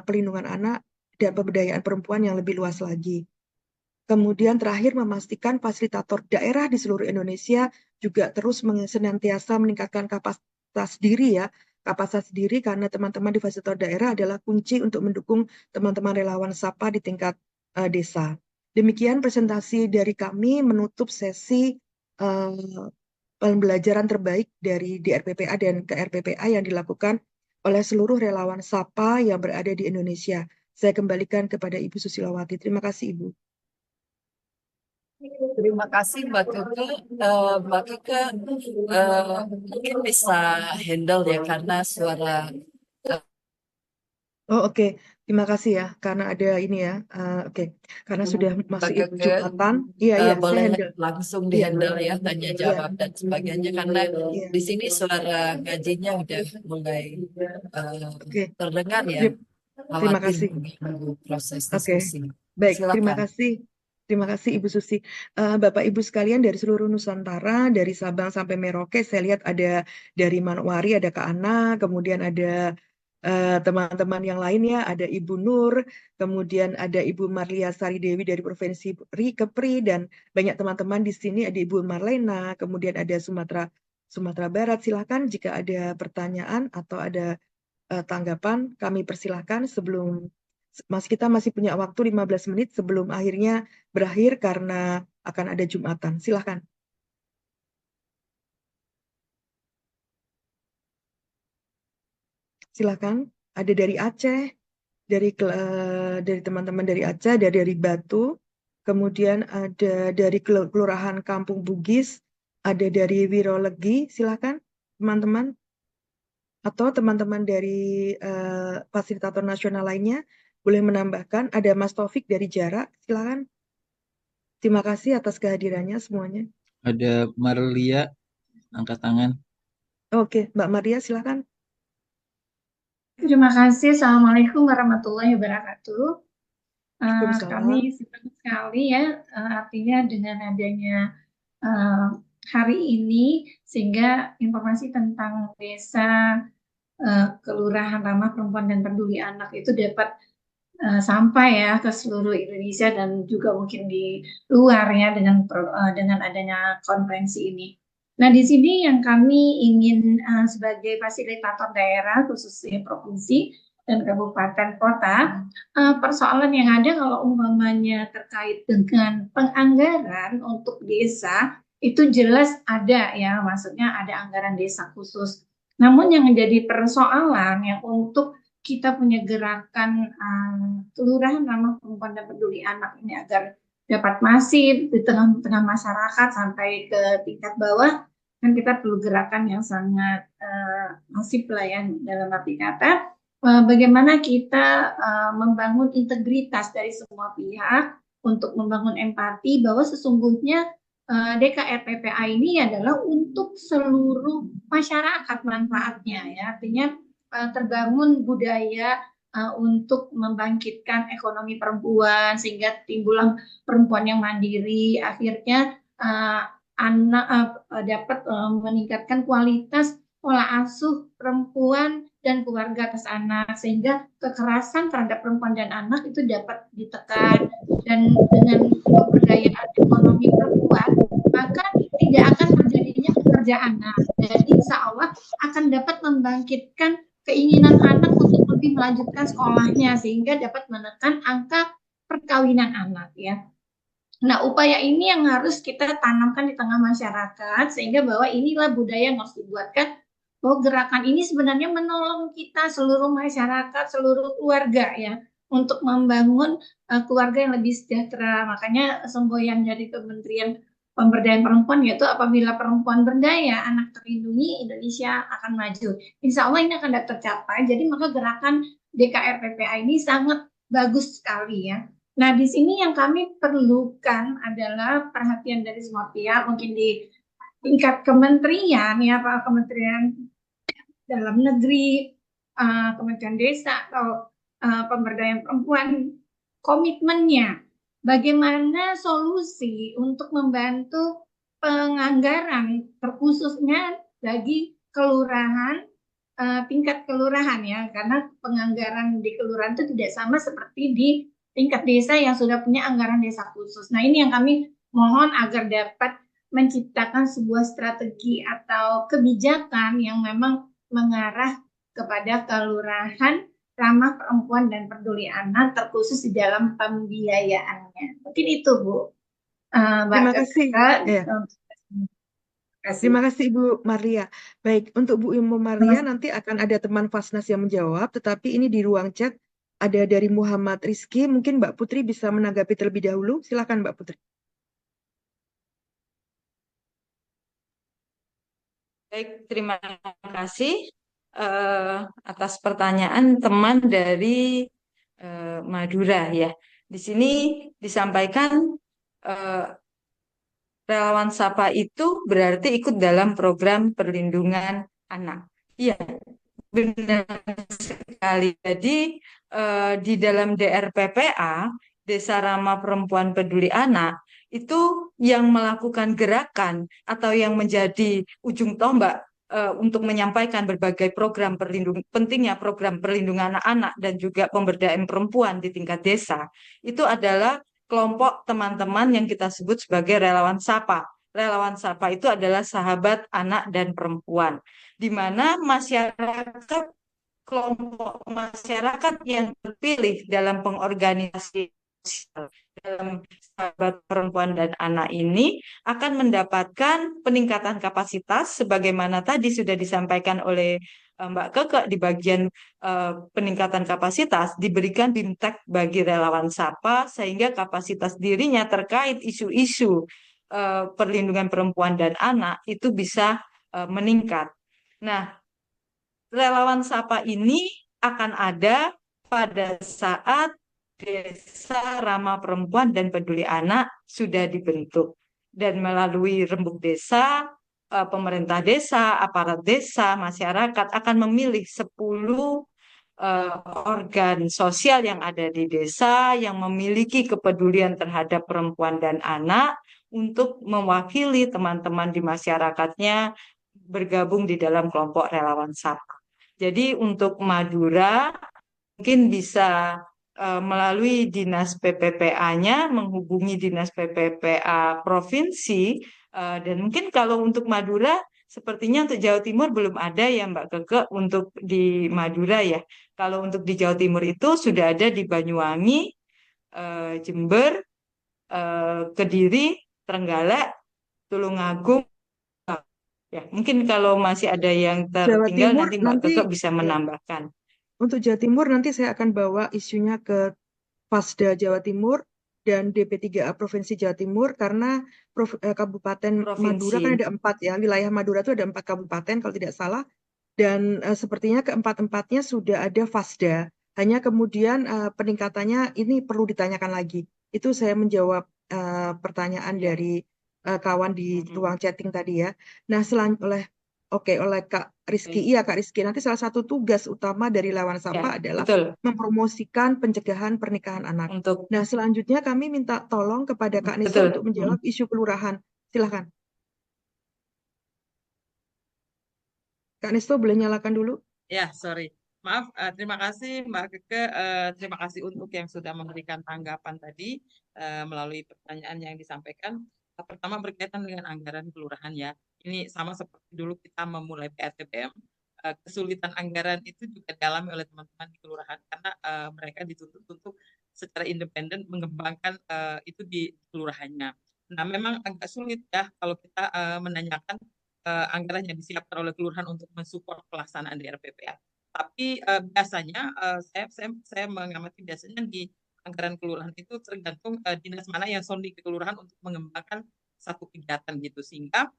[SPEAKER 3] pelindungan anak dan pemberdayaan perempuan yang lebih luas lagi. Kemudian terakhir memastikan fasilitator daerah di seluruh Indonesia juga terus senantiasa meningkatkan kapasitas diri karena teman-teman di fasilitator daerah adalah kunci untuk mendukung teman-teman relawan Sapa di tingkat desa. Demikian presentasi dari kami menutup sesi pembelajaran terbaik dari DRPPA dan KRPPA yang dilakukan oleh seluruh relawan Sapa yang berada di Indonesia. Saya kembalikan kepada Ibu Susilawati. Terima kasih, Ibu.
[SPEAKER 2] Terima kasih Mbak Keke. Mbak Keke mungkin bisa handle ya karena suara.
[SPEAKER 3] Oke. Terima kasih ya karena ada ini ya. Oke. Karena sudah
[SPEAKER 2] Mbak
[SPEAKER 3] masuk
[SPEAKER 2] Keke
[SPEAKER 3] Jumatan. Iya, saya
[SPEAKER 2] boleh
[SPEAKER 3] handle.
[SPEAKER 2] langsung
[SPEAKER 3] Iya.
[SPEAKER 2] dihandle ya tanya jawab dan sebagainya karena
[SPEAKER 3] Iya.
[SPEAKER 2] di sini suara ngajinya udah mulai
[SPEAKER 3] Oke.
[SPEAKER 2] terdengar ya.
[SPEAKER 3] Terima
[SPEAKER 2] Khawatir
[SPEAKER 3] kasih.
[SPEAKER 2] mengganggu proses
[SPEAKER 3] Oke.
[SPEAKER 2] diskusi.
[SPEAKER 3] Baik, terima
[SPEAKER 2] Silakan.
[SPEAKER 3] kasih. Terima kasih Ibu Susi. Bapak Ibu sekalian dari seluruh Nusantara, dari Sabang sampai Merauke, saya lihat ada dari Manokwari, ada Kak Ana, kemudian ada teman-teman yang lainnya, ada Ibu Nur, kemudian ada Ibu Marlia Sari Dewi dari Provinsi Kepri, dan banyak teman-teman di sini, ada Ibu Marlena, kemudian ada Sumatera Barat. Silakan jika ada pertanyaan atau ada tanggapan, kami persilahkan sebelum kita masih punya waktu 15 menit sebelum akhirnya berakhir karena akan ada Jumatan. Silakan. Silakan. Ada dari Aceh, dari teman-teman dari Aceh, dari Batu, kemudian ada dari Kelurahan Kampung Bugis, ada dari Wirolegi. Silakan, teman-teman. Atau teman-teman dari fasilitator nasional lainnya boleh menambahkan. Ada Mas Taufik dari Jarak, silakan. Terima kasih atas kehadirannya semuanya.
[SPEAKER 1] Ada Marlia angkat tangan.
[SPEAKER 3] Oke, Mbak Maria silakan.
[SPEAKER 8] Terima kasih. Assalamualaikum warahmatullahi wabarakatuh.
[SPEAKER 3] Waalaikumsalam.
[SPEAKER 8] Kami senang sekali ya, artinya dengan adanya hari ini, sehingga informasi tentang desa, kelurahan ramah perempuan dan peduli anak itu dapat sampai ya ke seluruh Indonesia dan juga mungkin di luar ya dengan adanya konferensi ini. Nah, di sini yang kami ingin sebagai fasilitator daerah khususnya provinsi dan kabupaten kota, persoalan yang ada kalau umpamanya terkait dengan penganggaran untuk desa itu jelas ada ya, maksudnya ada anggaran desa khusus. Namun yang menjadi persoalan yang untuk kita punya gerakan kelurahan ramah perempuan dan peduli anak ini agar dapat masif di tengah-tengah masyarakat sampai ke tingkat bawah, kan kita perlu gerakan yang sangat masif lah ya dalam arti kata bagaimana kita membangun integritas dari semua pihak untuk membangun empati bahwa sesungguhnya DKRPPA ini adalah untuk seluruh masyarakat manfaatnya ya, artinya terbangun budaya untuk membangkitkan ekonomi perempuan sehingga timbullah perempuan yang mandiri, akhirnya anak dapat meningkatkan kualitas pola asuh perempuan dan keluarga atas anak sehingga kekerasan terhadap perempuan dan anak itu dapat ditekan, dan dengan pemberdayaan ekonomi perempuan maka tidak akan terjadinya pekerjaan anak, dan insya Allah akan dapat membangkitkan keinginan anak untuk lebih melanjutkan sekolahnya sehingga dapat menekan angka perkawinan anak ya. Nah, upaya ini yang harus kita tanamkan di tengah masyarakat sehingga bahwa inilah budaya yang harus dibuatkan bahwa gerakan ini sebenarnya menolong kita seluruh masyarakat, seluruh keluarga ya untuk membangun keluarga yang lebih sejahtera. Makanya semboyan dari Kementerian Pemberdayaan Perempuan yaitu apabila perempuan berdaya, anak terlindungi, Indonesia akan maju. Insya Allah ini akan tercapai. Jadi maka gerakan DKRPPA ini sangat bagus sekali ya. Nah, di sini yang kami perlukan adalah perhatian dari semua pihak, mungkin di tingkat kementerian ya Pak, Kementerian Dalam Negeri, Kementerian Desa atau Pemberdayaan Perempuan, komitmennya bagaimana solusi untuk membantu penganggaran terkhususnya bagi kelurahan, tingkat kelurahan ya, karena penganggaran di kelurahan itu tidak sama seperti di tingkat desa yang sudah punya anggaran desa khusus. Nah, ini yang kami mohon agar dapat menciptakan sebuah strategi atau kebijakan yang memang mengarah kepada kelurahan ramah perempuan dan peduli anak terkhusus di dalam pembiayaannya. Mungkin itu Bu.
[SPEAKER 3] Terima kasih. Ya.
[SPEAKER 8] Kasih.
[SPEAKER 3] Terima kasih Ibu Maria. Baik, untuk Bu Ibu Maria nanti akan ada teman Fasnas yang menjawab, tetapi ini di ruang chat ada dari Muhammad Rizky. Mungkin Mbak Putri bisa menanggapi terlebih dahulu. Silakan Mbak Putri.
[SPEAKER 4] Baik, terima kasih atas pertanyaan teman dari Madura ya. Di sini disampaikan relawan Sapa itu berarti ikut dalam program perlindungan anak. Iya, benar sekali. Jadi di dalam DRPPA, Desa Ramah Perempuan Peduli Anak, itu yang melakukan gerakan atau yang menjadi ujung tombak untuk menyampaikan berbagai program pentingnya program perlindungan anak-anak dan juga pemberdayaan perempuan di tingkat desa, itu adalah kelompok teman-teman yang kita sebut sebagai relawan Sapa. Relawan Sapa itu adalah sahabat anak dan perempuan, di mana masyarakat, kelompok masyarakat yang terpilih dalam pengorganisasi dalam sahabat perempuan dan anak ini akan mendapatkan peningkatan kapasitas sebagaimana tadi sudah disampaikan oleh Mbak Keke di bagian peningkatan kapasitas, diberikan BIMTEK bagi relawan Sapa sehingga kapasitas dirinya terkait isu-isu perlindungan perempuan dan anak itu bisa meningkat. Nah, relawan Sapa ini akan ada pada saat Desa Ramah Perempuan dan Peduli Anak sudah dibentuk, dan melalui rembuk desa, pemerintah desa, aparat desa, masyarakat akan memilih 10 eh, organ sosial yang ada di desa yang memiliki kepedulian terhadap perempuan dan anak untuk mewakili teman-teman di masyarakatnya bergabung di dalam kelompok relawan SAPA. Jadi untuk Madura mungkin bisa melalui dinas PPPA-nya menghubungi dinas PPPA provinsi, dan mungkin kalau untuk Madura sepertinya untuk Jawa Timur belum ada ya Mbak Keke untuk di Madura ya. Kalau untuk di Jawa Timur itu sudah ada di Banyuwangi, Jember, Kediri, Trenggalek, Tulungagung. Ya, mungkin kalau masih ada yang
[SPEAKER 3] Jawa
[SPEAKER 4] tertinggal
[SPEAKER 3] Timur
[SPEAKER 4] nanti Mbak
[SPEAKER 3] nanti
[SPEAKER 4] Keke bisa
[SPEAKER 3] ya,
[SPEAKER 4] menambahkan.
[SPEAKER 3] untuk Jawa Timur nanti saya akan bawa isunya ke Pasda Jawa Timur dan DP3A Provinsi Jawa Timur karena Kabupaten Madura kan
[SPEAKER 4] Provinsi.
[SPEAKER 3] ada 4 ya, wilayah Madura itu ada 4 kabupaten kalau tidak salah, dan sepertinya keempat-empatnya sudah ada Fasda. Hanya kemudian peningkatannya ini perlu ditanyakan lagi. Itu saya menjawab pertanyaan
[SPEAKER 4] Ya.
[SPEAKER 3] dari kawan di ruang chatting tadi ya. Nah, oleh Kak Rizky, iya Kak Rizky, nanti salah satu tugas utama dari Lawan
[SPEAKER 4] Ya,
[SPEAKER 3] Sapa adalah
[SPEAKER 4] betul.
[SPEAKER 3] mempromosikan pencegahan pernikahan anak.
[SPEAKER 4] Untuk
[SPEAKER 3] Nah, selanjutnya kami minta tolong kepada Kak Nisto
[SPEAKER 4] betul.
[SPEAKER 3] untuk menjawab isu kelurahan. Silahkan. Kak Nisto boleh nyalakan dulu?
[SPEAKER 5] Ya, sorry. Maaf, terima kasih Mbak Keke. Terima kasih untuk yang sudah memberikan tanggapan tadi melalui pertanyaan yang disampaikan. Pertama berkaitan dengan anggaran kelurahan ya. Ini sama seperti dulu kita memulai PRTPM. Kesulitan anggaran itu juga dialami oleh teman-teman di kelurahan karena mereka dituntut untuk secara independen mengembangkan itu di kelurahannya. Nah, memang agak sulit ya kalau kita menanyakan anggaran yang disiapkan oleh kelurahan untuk mensupport pelaksanaan di RPPA. Tapi biasanya saya mengamati biasanya di anggaran kelurahan itu tergantung dinas mana yang sounding ke kelurahan untuk mengembangkan satu kegiatan gitu, sehingga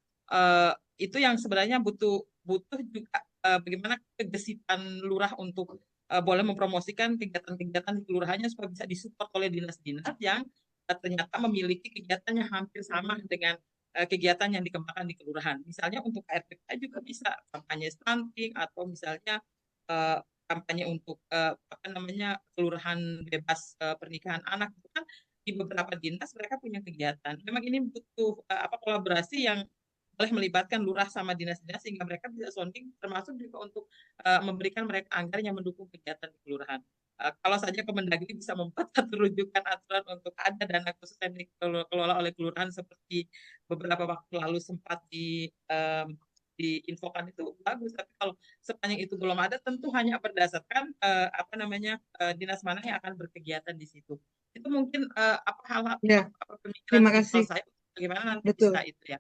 [SPEAKER 5] itu yang sebenarnya butuh juga bagaimana kegesitan lurah untuk boleh mempromosikan kegiatan-kegiatan di kelurahannya supaya bisa disupport oleh dinas-dinas yang ternyata memiliki kegiatan yang hampir sama dengan kegiatan yang dikembangkan di kelurahan. Misalnya untuk RPPA juga bisa kampanye stunting atau misalnya uh, kampanye untuk apa namanya kelurahan bebas pernikahan anak itu kan di beberapa dinas mereka punya kegiatan. Memang ini butuh apa kolaborasi yang boleh melibatkan lurah sama dinas-dinas sehingga mereka bisa sounding termasuk juga untuk memberikan mereka anggaran yang mendukung kegiatan di kelurahan. Kalau saja Kemendagri bisa membuat satu rujukan aturan untuk ada dana khusus yang dikelola oleh kelurahan seperti beberapa waktu lalu sempat diinfokan itu bagus. Tapi kalau sepanjang itu belum ada, tentu hanya berdasarkan apa namanya dinas mana yang akan berkegiatan di situ. Itu mungkin apa hal
[SPEAKER 3] Ya,
[SPEAKER 5] apa pemikiran
[SPEAKER 3] terima
[SPEAKER 5] simpel
[SPEAKER 3] kasih.
[SPEAKER 5] saya bagaimana nanti
[SPEAKER 3] Betul.
[SPEAKER 5] bisa itu ya.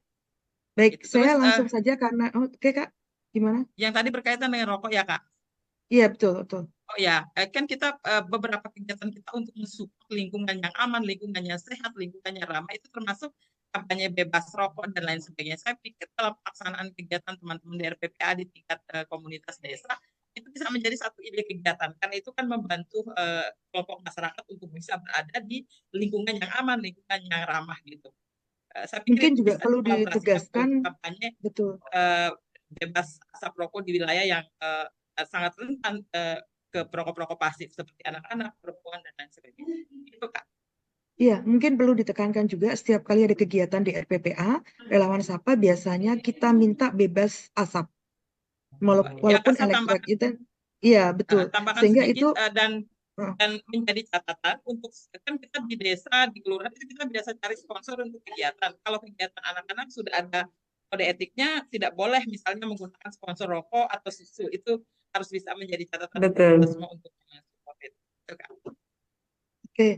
[SPEAKER 3] Baik,
[SPEAKER 5] Gitu.
[SPEAKER 3] saya
[SPEAKER 5] Terus
[SPEAKER 3] langsung saja karena oke Kak, gimana?
[SPEAKER 5] yang tadi berkaitan dengan rokok ya Kak.
[SPEAKER 3] Iya, betul, betul.
[SPEAKER 5] Oh ya, kan kita beberapa kegiatan kita untuk mensupport lingkungan yang aman, lingkungan yang sehat, lingkungan yang ramah itu termasuk kampanye bebas rokok dan lain sebagainya. Saya pikir dalam pelaksanaan kegiatan teman-teman di RPPA di tingkat komunitas desa itu bisa menjadi satu ide kegiatan karena itu kan membantu kelompok masyarakat untuk bisa berada di lingkungan yang aman, lingkungan yang ramah gitu. Saya pikir
[SPEAKER 3] Mungkin
[SPEAKER 5] itu
[SPEAKER 3] juga
[SPEAKER 5] bisa
[SPEAKER 3] perlu
[SPEAKER 5] dikolaborasikan
[SPEAKER 3] ditegaskan,
[SPEAKER 5] untuk kampanye
[SPEAKER 3] betul.
[SPEAKER 5] bebas asap rokok di wilayah yang sangat rentan ke perokok-perokok pasif seperti anak-anak, perempuan, dan lain sebagainya. Itu Kak.
[SPEAKER 3] Iya, mungkin perlu ditekankan juga setiap kali ada kegiatan di RPPA, Relawan Sapa biasanya kita minta bebas asap.
[SPEAKER 5] Ya,
[SPEAKER 3] Walaupun
[SPEAKER 5] saya
[SPEAKER 3] elektrik itu, iya betul.
[SPEAKER 5] tambahkan
[SPEAKER 3] Sehingga
[SPEAKER 5] sedikit
[SPEAKER 3] itu,
[SPEAKER 5] dan menjadi catatan untuk kan kita di desa di kelurahan itu kita biasa cari sponsor untuk kegiatan. Kalau kegiatan anak-anak sudah ada kode etiknya, tidak boleh misalnya menggunakan sponsor rokok atau susu, itu harus bisa menjadi catatan
[SPEAKER 4] Betul.
[SPEAKER 5] kita semua untuk support itu.
[SPEAKER 3] oke,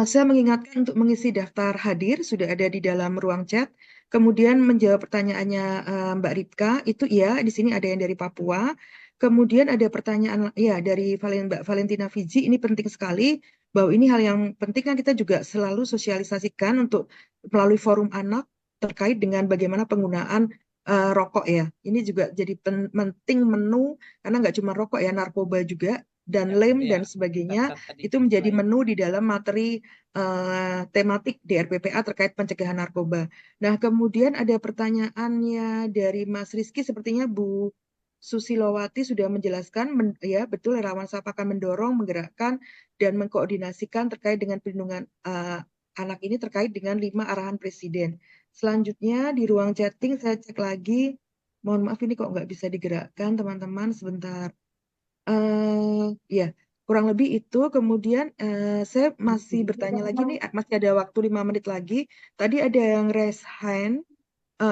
[SPEAKER 3] saya mengingatkan untuk mengisi daftar hadir sudah ada di dalam ruang chat. Kemudian menjawab pertanyaannya Mbak Ripka, itu iya di sini ada yang dari Papua. Kemudian ada pertanyaan ya dari Mbak Valentina Fiji, ini penting sekali bahwa ini hal yang penting kan kita juga selalu sosialisasikan untuk melalui forum anak terkait dengan bagaimana penggunaan rokok ya. Ini juga jadi penting menu karena nggak cuma rokok ya, narkoba juga dan lem dan sebagainya itu menjadi menu di dalam materi tematik di RPPA terkait pencegahan narkoba. Nah, kemudian ada pertanyaannya dari Mas Rizky, sepertinya Bu Susilowati sudah menjelaskan, ya betul relawan SAPA akan mendorong, menggerakkan, dan mengkoordinasikan terkait dengan perlindungan anak ini terkait dengan 5 arahan Presiden. Selanjutnya di ruang chatting saya cek lagi, mohon maaf ini kok nggak bisa digerakkan teman-teman, sebentar. Ya, kurang lebih itu. Kemudian saya masih bertanya lagi nih, masih ada waktu 5 menit lagi. Tadi ada yang raise hand.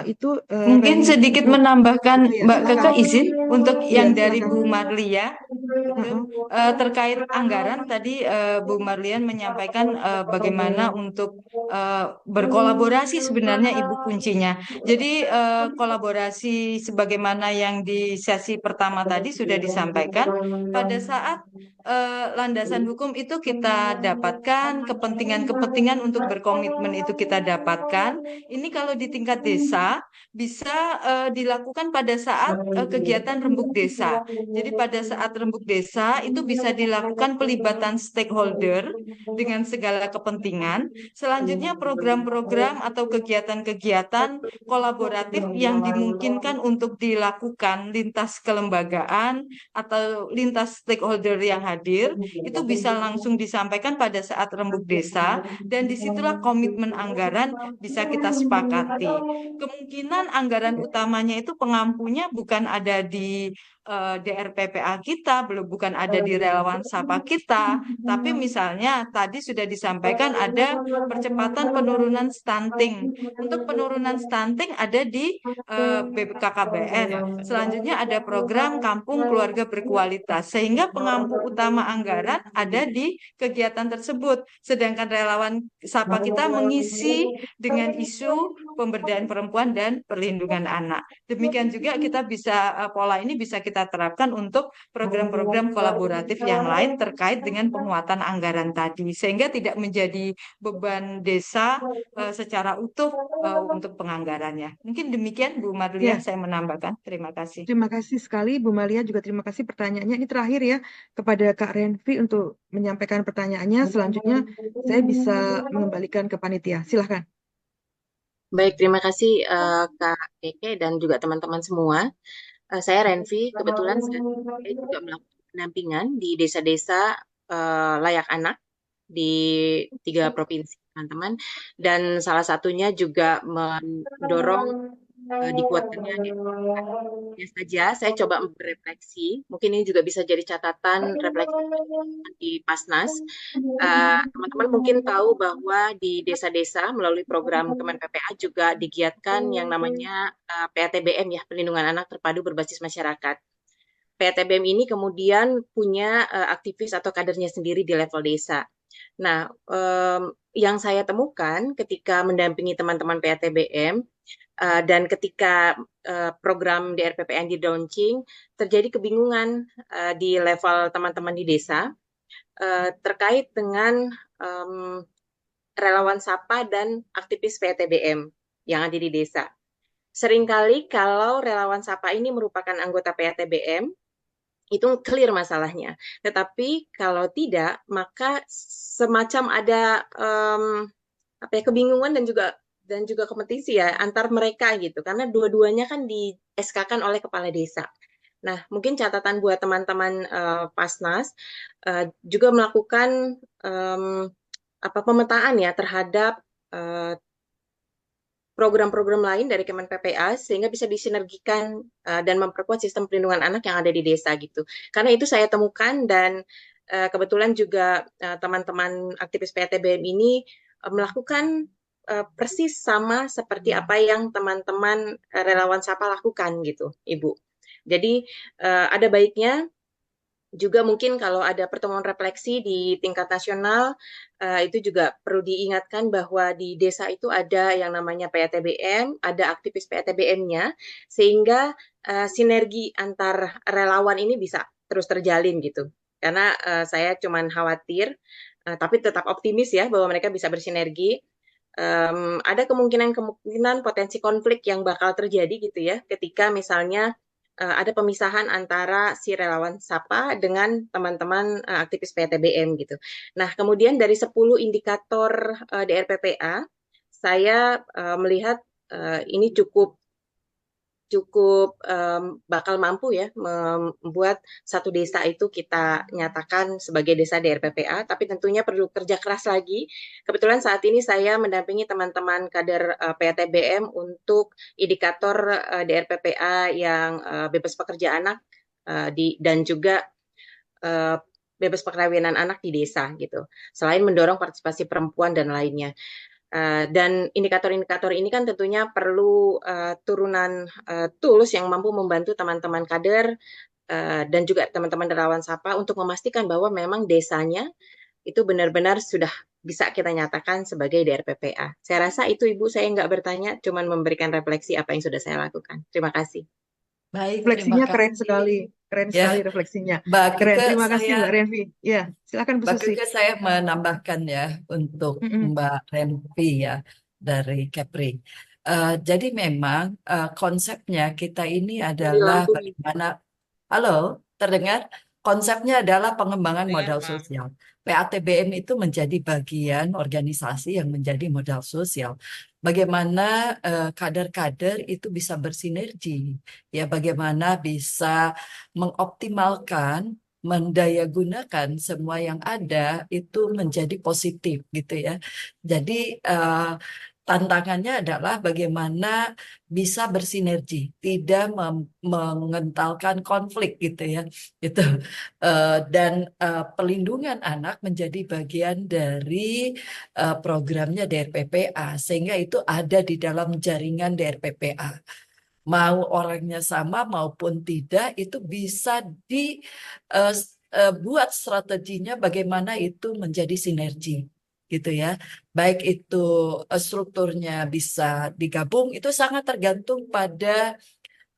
[SPEAKER 3] Itu
[SPEAKER 4] Mungkin sedikit
[SPEAKER 3] Bu.
[SPEAKER 4] menambahkan,
[SPEAKER 3] Ya,
[SPEAKER 4] Mbak
[SPEAKER 3] silakan.
[SPEAKER 4] Keke izin untuk
[SPEAKER 3] Ya,
[SPEAKER 4] yang dari
[SPEAKER 3] silakan.
[SPEAKER 4] Bu Marlia. Terkait anggaran tadi Bu Marlian menyampaikan bagaimana untuk berkolaborasi sebenarnya ibu kuncinya. Jadi kolaborasi sebagaimana yang di sesi pertama tadi sudah disampaikan, pada saat landasan hukum itu kita dapatkan, kepentingan-kepentingan untuk berkomitmen itu kita dapatkan. Ini kalau di tingkat desa bisa dilakukan pada saat kegiatan rembuk desa. Jadi pada saat rembuk desa itu bisa dilakukan pelibatan stakeholder dengan segala kepentingan. Selanjutnya program-program atau kegiatan-kegiatan kolaboratif yang dimungkinkan untuk dilakukan lintas kelembagaan atau lintas stakeholder yang hadir, itu bisa langsung disampaikan pada saat rembuk desa, dan disitulah komitmen anggaran bisa kita sepakati. Kemungkinan anggaran utamanya itu pengampunya bukan ada di DRPPA kita, bukan ada di relawan SAPA kita, tapi misalnya tadi sudah disampaikan ada percepatan penurunan stunting. Untuk penurunan stunting ada di BPKKBN. Selanjutnya ada program Kampung Keluarga Berkualitas, sehingga pengampu utama anggaran ada di kegiatan tersebut. Sedangkan relawan SAPA kita mengisi dengan isu pemberdayaan perempuan dan perlindungan anak. Demikian juga kita bisa pola ini bisa kita terapkan untuk program-program kolaboratif yang lain terkait dengan penguatan anggaran tadi, sehingga tidak menjadi beban desa secara utuh untuk penganggarannya. Mungkin demikian Bu Marlia,
[SPEAKER 3] Ya.
[SPEAKER 4] saya menambahkan. Terima kasih.
[SPEAKER 3] Terima kasih sekali Bu Malia, juga terima kasih pertanyaannya. Ini terakhir ya kepada Kak Renvi untuk menyampaikan pertanyaannya. Selanjutnya saya bisa mengembalikan ke panitia. Silahkan.
[SPEAKER 9] Baik, terima kasih Kak Keke dan juga teman-teman semua. Saya Renvi, kebetulan saya juga melakukan pendampingan di desa-desa layak anak di 3 provinsi, teman-teman. Dan salah satunya juga mendorong dikuatkannya saja. Saya coba berefleksi. Mungkin ini juga bisa jadi catatan refleksi di Pasnas. Teman-teman mungkin tahu bahwa di desa-desa melalui program Kemen PPA juga digiatkan yang namanya PATBM ya, Perlindungan Anak Terpadu Berbasis Masyarakat. PATBM ini kemudian punya aktivis atau kadernya sendiri di level desa. Nah, yang saya temukan ketika mendampingi teman-teman PATBM dan ketika program DRPPN di launching, terjadi kebingungan di level teman-teman di desa terkait dengan relawan SAPA dan aktivis PATBM yang ada di desa. Seringkali kalau relawan SAPA ini merupakan anggota PATBM, itu clear masalahnya. Tetapi kalau tidak, maka semacam ada kebingungan dan juga kompetisi ya antar mereka gitu, karena dua-duanya kan di SK-kan oleh kepala desa. Nah, mungkin catatan buat teman-teman Pasnas juga melakukan pemetaan ya terhadap program-program lain dari Kemen PPA sehingga bisa disinergikan dan memperkuat sistem perlindungan anak yang ada di desa gitu. Karena itu saya temukan dan kebetulan juga teman-teman aktivis PATBM ini melakukan persis sama seperti apa yang teman-teman relawan SAPA lakukan gitu, Ibu. Jadi ada baiknya juga mungkin kalau ada pertemuan refleksi di tingkat nasional, itu juga perlu diingatkan bahwa di desa itu ada yang namanya PATBM, ada aktivis PATBM-nya, sehingga sinergi antar relawan ini bisa terus terjalin gitu. Karena saya cuman khawatir, tapi tetap optimis ya bahwa mereka bisa bersinergi. Ada kemungkinan potensi konflik yang bakal terjadi gitu ya, ketika misalnya ada pemisahan antara si relawan SAPA dengan teman-teman aktivis PATBM gitu. Nah, kemudian dari 10 indikator DRPPA, saya melihat ini cukup cukup bakal mampu ya membuat satu desa itu kita nyatakan sebagai desa DRPPA, tapi tentunya perlu kerja keras lagi. Kebetulan saat ini saya mendampingi teman-teman kader PATBM untuk indikator DRPPA yang bebas pekerja anak dan juga bebas perkawinan anak di desa gitu. Selain mendorong partisipasi perempuan dan lainnya. Dan indikator-indikator ini kan tentunya perlu turunan tools yang mampu membantu teman-teman kader dan juga teman-teman relawan Sapa untuk memastikan bahwa memang desanya itu benar-benar sudah bisa kita nyatakan sebagai DRPPA. Saya rasa itu Ibu, saya nggak bertanya, cuman memberikan refleksi apa yang sudah saya lakukan. Terima kasih.
[SPEAKER 2] Baik,
[SPEAKER 3] Refleksinya
[SPEAKER 2] terima
[SPEAKER 3] keren
[SPEAKER 2] kasih.
[SPEAKER 3] sekali. Keren
[SPEAKER 2] Ya,
[SPEAKER 3] sekali refleksinya.
[SPEAKER 2] Mbak
[SPEAKER 3] Keren.
[SPEAKER 2] Kike,
[SPEAKER 3] Terima kasih
[SPEAKER 2] saya
[SPEAKER 3] Mbak Renvi. Ya, silakan Bu
[SPEAKER 2] Mbak
[SPEAKER 3] Susi.
[SPEAKER 2] Kike, saya menambahkan ya untuk
[SPEAKER 3] Mm-mm.
[SPEAKER 2] Mbak Renvi ya dari Kepri. Jadi memang konsepnya kita ini
[SPEAKER 9] Mati
[SPEAKER 2] adalah
[SPEAKER 9] lampu.
[SPEAKER 2] bagaimana, halo, terdengar? Konsepnya adalah pengembangan
[SPEAKER 5] Dengar,
[SPEAKER 2] modal
[SPEAKER 5] Mbak.
[SPEAKER 2] sosial. PATBM itu menjadi bagian organisasi yang menjadi modal sosial. Bagaimana kader-kader itu bisa bersinergi, ya bagaimana bisa mengoptimalkan mendayagunakan semua yang ada itu menjadi positif gitu ya. Jadi tantangannya adalah bagaimana bisa bersinergi, tidak mengentalkan konflik gitu ya. Gitu. Dan pelindungan anak menjadi bagian dari programnya DRPPA sehingga itu ada di dalam jaringan DRPPA. Mau orangnya sama maupun tidak itu bisa dibuat strateginya bagaimana itu menjadi sinergi gitu ya. Baik itu strukturnya bisa digabung itu sangat tergantung pada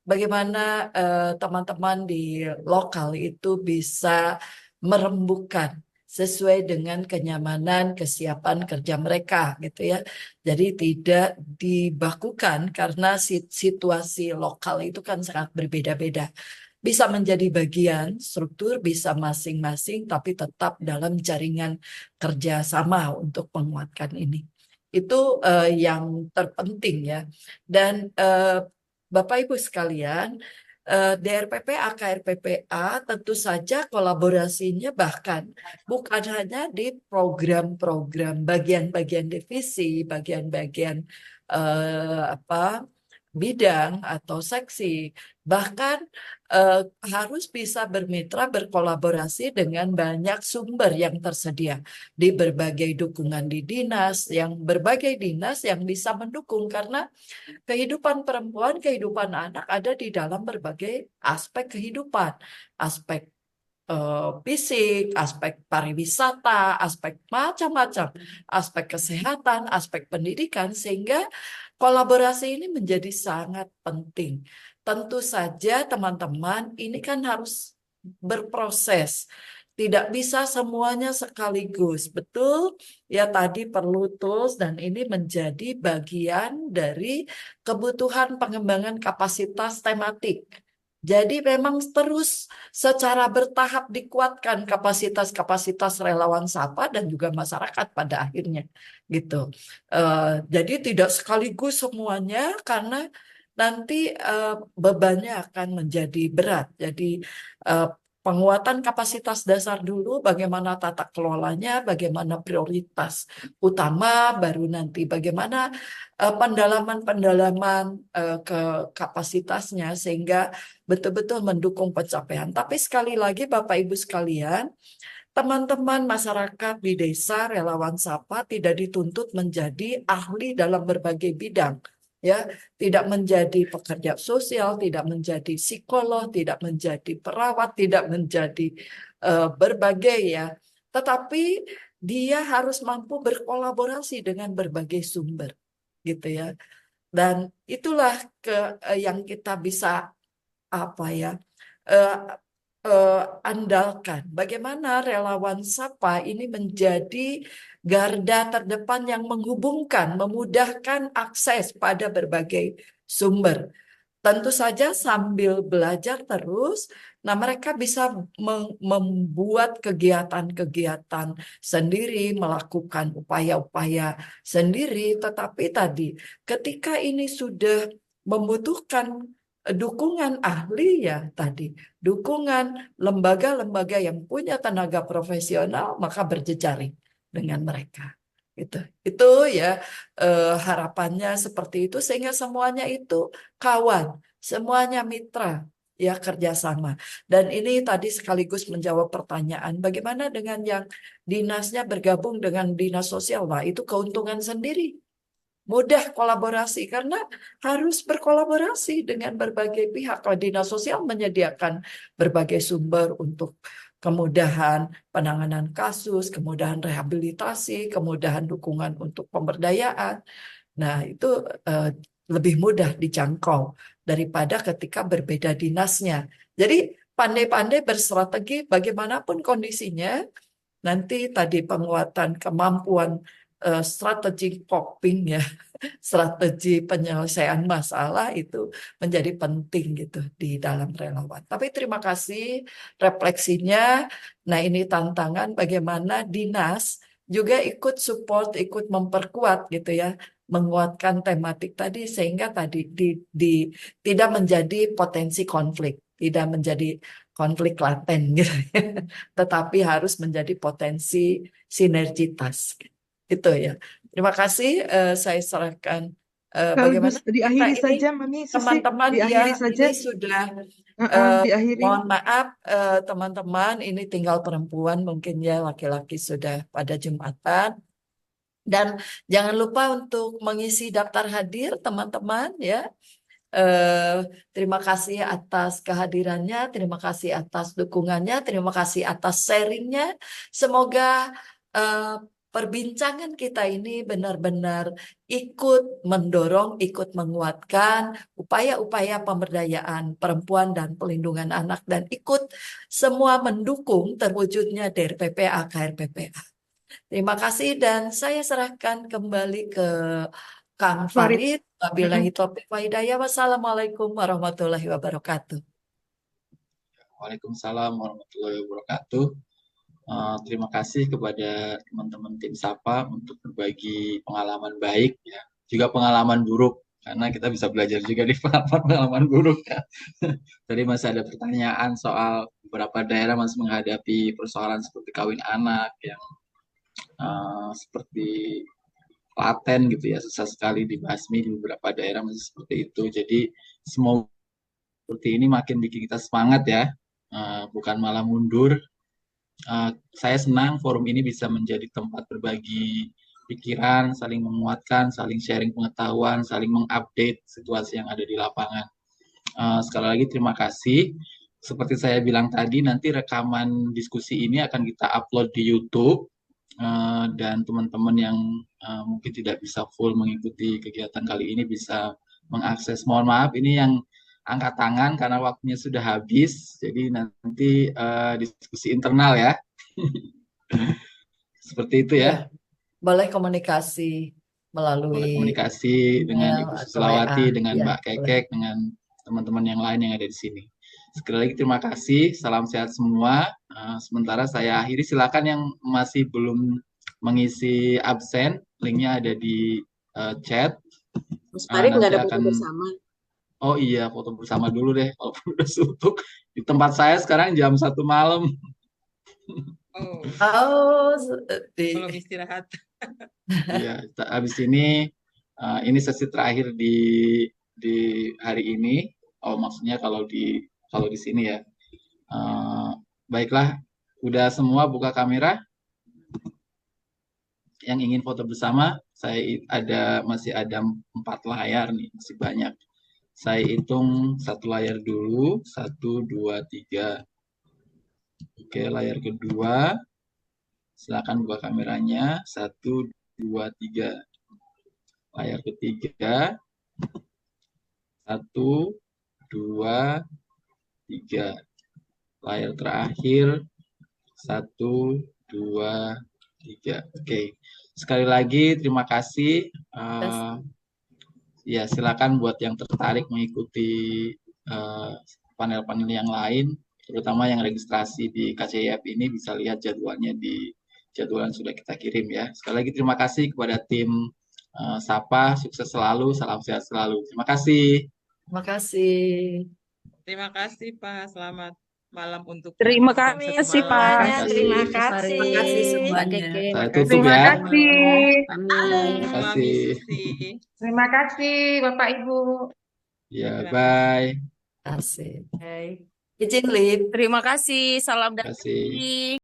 [SPEAKER 2] bagaimana teman-teman di lokal itu bisa merembukan sesuai dengan kenyamanan, kesiapan kerja mereka gitu ya. Jadi tidak dibakukan karena situasi lokal itu kan sangat berbeda-beda. Bisa menjadi bagian struktur, bisa masing-masing, tapi tetap dalam jaringan kerjasama untuk menguatkan ini. Itu yang terpenting ya. Dan Bapak Ibu sekalian, DRPPA, KRPPA tentu saja kolaborasinya bahkan bukan hanya di program-program bagian-bagian divisi, bagian-bagian bidang atau seksi, bahkan harus bisa bermitra berkolaborasi dengan banyak sumber yang tersedia di berbagai dukungan di dinas, yang berbagai dinas yang bisa mendukung karena kehidupan perempuan, kehidupan anak ada di dalam berbagai aspek kehidupan, aspek fisik, aspek pariwisata, aspek macam-macam, aspek kesehatan, aspek pendidikan, sehingga kolaborasi ini menjadi sangat penting. Tentu saja teman-teman ini kan harus berproses. Tidak bisa semuanya sekaligus. Betul, ya tadi perlu tools dan ini menjadi bagian dari kebutuhan pengembangan kapasitas tematik. Jadi memang terus secara bertahap dikuatkan kapasitas-kapasitas relawan Sapa dan juga masyarakat pada akhirnya gitu. Jadi tidak sekaligus semuanya karena nanti bebannya akan menjadi berat. Jadi penguatan kapasitas dasar dulu, bagaimana tata kelolanya, bagaimana prioritas utama, baru nanti bagaimana pendalaman-pendalaman ke kapasitasnya sehingga betul-betul mendukung pencapaian. Tapi sekali lagi Bapak Ibu sekalian, teman-teman masyarakat di desa relawan Sapa tidak dituntut menjadi ahli dalam berbagai bidang. Ya, tidak menjadi pekerja sosial, tidak menjadi psikolog, tidak menjadi perawat, tidak menjadi berbagai ya. Tetapi dia harus mampu berkolaborasi dengan berbagai sumber, gitu ya. Dan itulah yang kita bisa apa ya andalkan. Bagaimana relawan Sapa ini menjadi garda terdepan yang menghubungkan, memudahkan akses pada berbagai sumber. Tentu saja sambil belajar terus, nah mereka bisa membuat kegiatan-kegiatan sendiri, melakukan upaya-upaya sendiri, tetapi tadi ketika ini sudah membutuhkan dukungan ahli ya tadi, dukungan lembaga-lembaga yang punya tenaga profesional, maka berjejaring dengan mereka. Itu ya harapannya seperti itu sehingga semuanya itu kawan, semuanya mitra, ya kerjasama. Dan ini tadi sekaligus menjawab pertanyaan, bagaimana dengan yang dinasnya bergabung dengan dinas sosial? Nah, itu keuntungan sendiri. Mudah kolaborasi karena harus berkolaborasi dengan berbagai pihak. Kalau dinas sosial menyediakan berbagai sumber untuk kemudahan penanganan kasus, kemudahan rehabilitasi, kemudahan dukungan untuk pemberdayaan. Nah, itu lebih mudah dijangkau daripada ketika berbeda dinasnya. Jadi pandai-pandai berstrategi bagaimanapun kondisinya, nanti tadi penguatan kemampuan strategi coping ya, strategi penyelesaian masalah itu menjadi penting gitu di dalam relawan. Tapi terima kasih refleksinya. Nah, ini tantangan bagaimana dinas juga ikut support, ikut memperkuat gitu ya, menguatkan tematik tadi sehingga tadi tidak menjadi potensi konflik, tidak menjadi konflik laten gitu ya. Tetapi harus menjadi potensi sinergitas. Itu ya. Terima kasih. Saya serahkan bagaimana
[SPEAKER 3] Sekaligus diakhiri
[SPEAKER 2] kita ini
[SPEAKER 3] saja, Mami Susi,
[SPEAKER 2] teman-teman
[SPEAKER 3] diakhiri
[SPEAKER 2] ya
[SPEAKER 3] saja.
[SPEAKER 2] ini sudah
[SPEAKER 3] Diakhiri.
[SPEAKER 2] mohon maaf teman-teman ini tinggal perempuan mungkin ya laki-laki sudah pada Jumatan. Dan jangan lupa untuk mengisi daftar hadir teman-teman ya. Terima kasih atas kehadirannya, terima kasih atas dukungannya, terima kasih atas sharingnya. Semoga perbincangan kita ini benar-benar ikut mendorong, ikut menguatkan upaya-upaya pemberdayaan perempuan dan pelindungan anak dan ikut semua mendukung terwujudnya DRPPA KRPPA. Terima kasih dan saya serahkan kembali ke Kang
[SPEAKER 3] Farid.
[SPEAKER 2] Farid. Wabillahi taufiq wa hidayah. Wassalamualaikum warahmatullahi wabarakatuh.
[SPEAKER 1] Waalaikumsalam warahmatullahi wabarakatuh. Terima kasih kepada teman-teman tim Sapa untuk berbagi pengalaman baik ya, juga pengalaman buruk karena kita bisa belajar juga di pengalaman buruk ya. Tadi masih ada pertanyaan soal beberapa daerah masih menghadapi persoalan seperti kawin anak yang seperti laten gitu ya, susah sekali dibasmi di beberapa daerah masih seperti itu. Jadi semoga seperti ini makin bikin kita semangat ya, bukan malah mundur. Saya senang forum ini bisa menjadi tempat berbagi pikiran, saling menguatkan, saling sharing pengetahuan, saling mengupdate situasi yang ada di lapangan. Sekali lagi terima kasih. Seperti saya bilang tadi, nanti rekaman diskusi ini akan kita upload di YouTube dan teman-teman yang mungkin tidak bisa full mengikuti kegiatan kali ini bisa mengakses. Mohon maaf, ini yang angkat tangan karena waktunya sudah habis, jadi nanti diskusi internal ya. Seperti itu ya.
[SPEAKER 2] Boleh komunikasi melalui
[SPEAKER 1] Boleh komunikasi dengan Ibu Susilawati, dengan
[SPEAKER 2] ya,
[SPEAKER 1] Mbak Kekek, dengan teman-teman yang lain yang ada di sini. Sekali lagi terima kasih, salam sehat semua. Sementara saya akhiri, silakan yang masih belum mengisi absen, linknya ada di chat.
[SPEAKER 9] Mas Farid nggak ada foto
[SPEAKER 1] Nanti
[SPEAKER 9] bersama.
[SPEAKER 1] Oh iya, foto bersama dulu deh, walaupun udah suntuk. Di tempat saya sekarang jam 1 malam.
[SPEAKER 5] Belum istirahat.
[SPEAKER 1] Iya, habis ini sesi terakhir di hari ini. Oh, maksudnya kalau di sini ya. Baiklah, udah semua buka kamera. Yang ingin foto bersama, masih ada 4 layar nih, masih banyak. Saya hitung 1 layar dulu, 1, 2, 3. Oke, layar kedua. Silakan buka kameranya, 1, 2, 3. Layar ketiga, 1, 2, 3. Layar terakhir, 1, 2, 3. Oke, sekali lagi terima kasih. Ya, silakan buat yang tertarik mengikuti panel-panel yang lain, terutama yang registrasi di KCIF ini bisa lihat jadwalnya di jadwal yang sudah kita kirim ya. Sekali lagi terima kasih kepada tim Sapa, sukses selalu, salam sehat selalu. Terima kasih.
[SPEAKER 2] Terima kasih.
[SPEAKER 5] Terima kasih Pak. Selamat malam untuk
[SPEAKER 10] Terima
[SPEAKER 5] yang
[SPEAKER 10] kasih
[SPEAKER 5] semalam.
[SPEAKER 10] Pak.
[SPEAKER 4] Terima
[SPEAKER 1] kasih.
[SPEAKER 4] kasih.
[SPEAKER 2] Terima kasih
[SPEAKER 6] Pak
[SPEAKER 2] semuanya.
[SPEAKER 6] Keke.
[SPEAKER 1] Saya
[SPEAKER 5] Terima
[SPEAKER 1] tutup
[SPEAKER 10] Terima
[SPEAKER 1] ya.
[SPEAKER 10] kasih.
[SPEAKER 6] Amin.
[SPEAKER 1] Terima
[SPEAKER 5] Mami
[SPEAKER 1] kasih.
[SPEAKER 5] Susi.
[SPEAKER 10] Terima kasih Bapak Ibu.
[SPEAKER 1] Ya,
[SPEAKER 5] Terima
[SPEAKER 1] bye.
[SPEAKER 2] Terima kasih.
[SPEAKER 4] Baik.
[SPEAKER 2] Izin, Lip.
[SPEAKER 10] Terima kasih. Salam
[SPEAKER 1] Terima kasih.
[SPEAKER 10] dampingi.